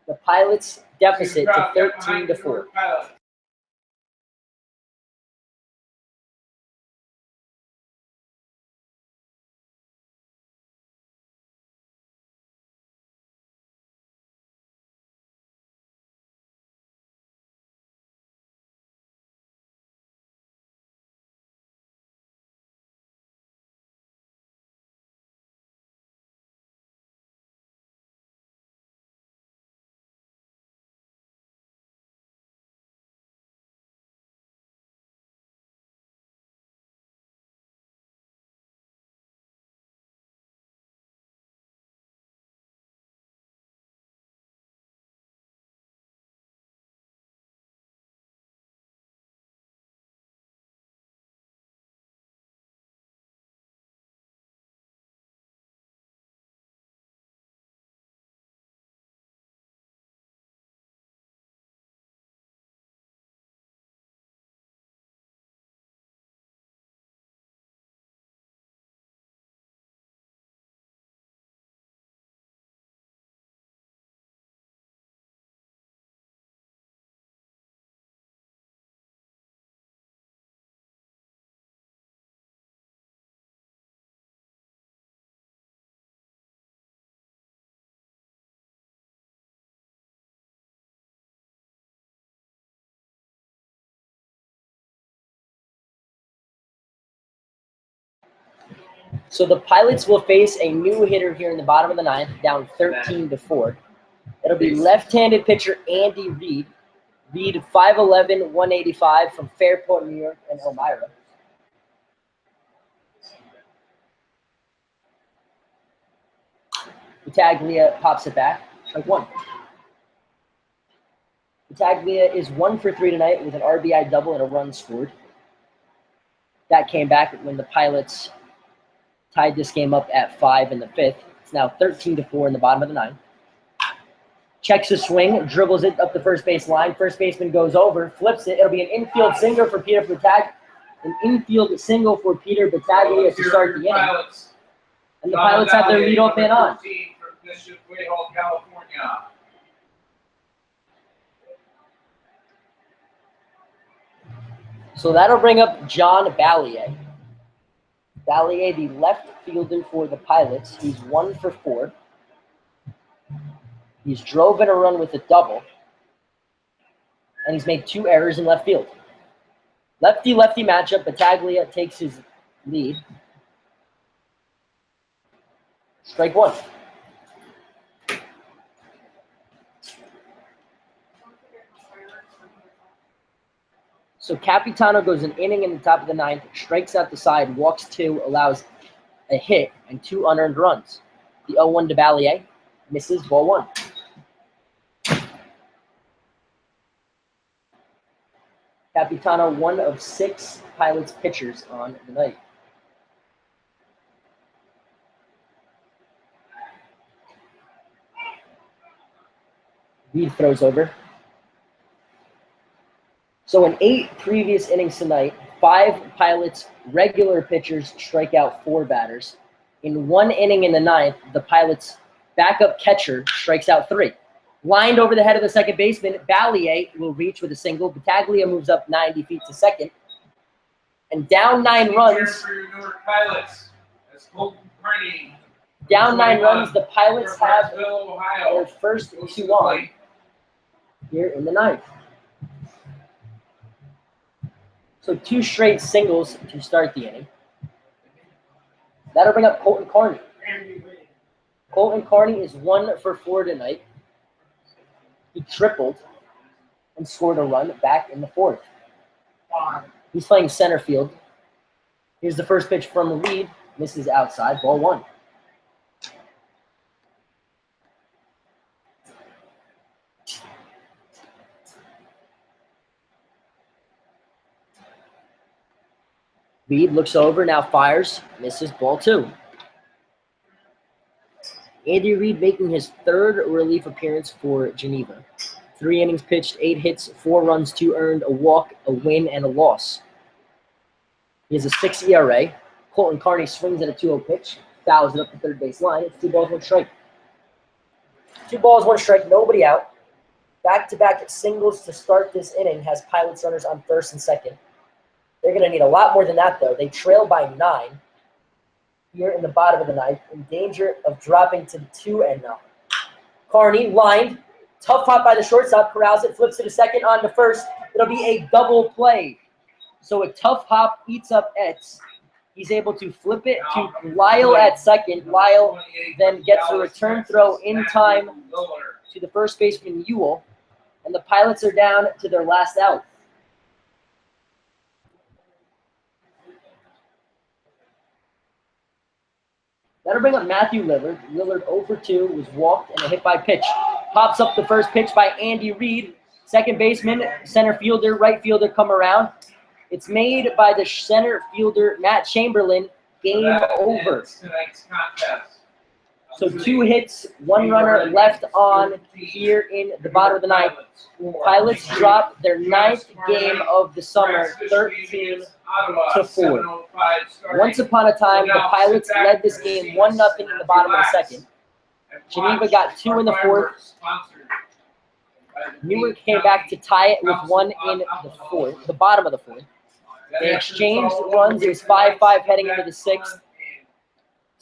Speaker 1: the Pilots' deficit to 13-4. So the Pilots will face a new hitter here in the bottom of the ninth, down 13-4. It'll be left-handed pitcher Andy Reid. Reid, 5'11", 185 from Fairport, New York, and Elmira. Battaglia pops it back, strike one. Battaglia is 1 for 3 tonight with an RBI double and a run scored. That came back when the Pilots tied this game up at 5 in the fifth. It's now 13-4 in the bottom of the ninth. Checks a swing, dribbles it up the first base line. First baseman goes over, flips it. It'll be an infield single for Peter Battaglia. An infield single for Peter Battaglia to start the inning. And the Pilots have their leadoff man on. So that'll bring up John Ballier. Ballier, the left fielder for the Pilots. He's 1 for 4. He's drove in a run with a double. And he's made 2 errors in left field. Lefty-lefty matchup. Battaglia takes his lead. Strike one. So Capitano goes an inning in the top of the ninth, strikes out the side, walks 2, allows a hit, and 2 unearned runs. The 0-1 to Ballier misses, ball 1. Capitano, 1 of 6 Pilots pitchers on the night. Reid throws over. So in 8 previous innings tonight, 5 Pilots regular pitchers strike out 4 batters. In 1 inning in the ninth, the Pilots backup catcher strikes out 3. Lined over the head of the second baseman, Ballier will reach with a single. Battaglia moves up 90 feet to second. And down 9 runs. Down 9 runs, the Pilots have their first 2 on here in the ninth. So 2 straight singles to start the inning. That'll bring up Colton Carney. Colton Carney is 1 for 4 tonight. He tripled and scored a run back in the 4th. He's playing center field. Here's the first pitch from Reid. Misses outside, ball 1. Reid looks over, now fires, misses, ball 2. Andy Reid making his 3rd relief appearance for Geneva. 3 innings pitched, 8 hits, 4 runs, 2 earned, a walk, a win, and a loss. He has a 6 ERA. Colton Carney swings at a 2-0 pitch, fouls it up the third base line. It's 2 balls, 1 strike. 2 balls, 1 strike, nobody out. Back-to-back singles to start this inning has Pilots runners on first and second. They're going to need a lot more than that, though. They trail by 9 here in the bottom of the ninth, in danger of dropping to 2-0. Carney lined, tough hop by the shortstop, corrals it, flips to the second, on to first. It'll be a double play. So a tough hop eats up Etz. He's able to flip it to Lyle at second. Lyle then gets a return throw in time to the first baseman, Ewell. And the Pilots are down to their last out. That'll bring up Matthew Lillard. Lillard 0 for 2, was walked and a hit by pitch. Pops up the first pitch by Andy Reid. Second baseman, center fielder, right fielder come around. It's made by the center fielder, Matt Chamberlain. Game over. So 2 hits, 1 runner left on here in the bottom of the ninth. Pilots drop their 9th game of the summer, 13-4. Once upon a time, the Pilots led this game 1-0 in the bottom of the second. Geneva got 2 in the 4th. Newark came back to tie it with 1 in the bottom of the 4th. They exchanged runs. It was 5-5 heading into the 6th.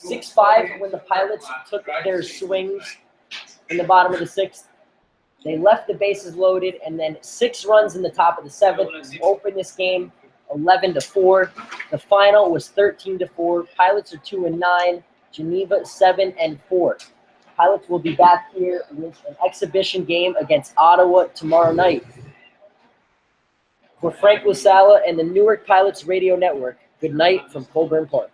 Speaker 1: 6-5 when the Pilots took their swings in the bottom of the 6th. They left the bases loaded, and then 6 runs in the top of the 7th. Opened this game 11-4. The final was 13-4. Pilots are 2-9. Geneva 7-4. Pilots will be back here with an exhibition game against Ottawa tomorrow night. For Frank Lasala and the Newark Pilots Radio Network, good night from Colburn Park.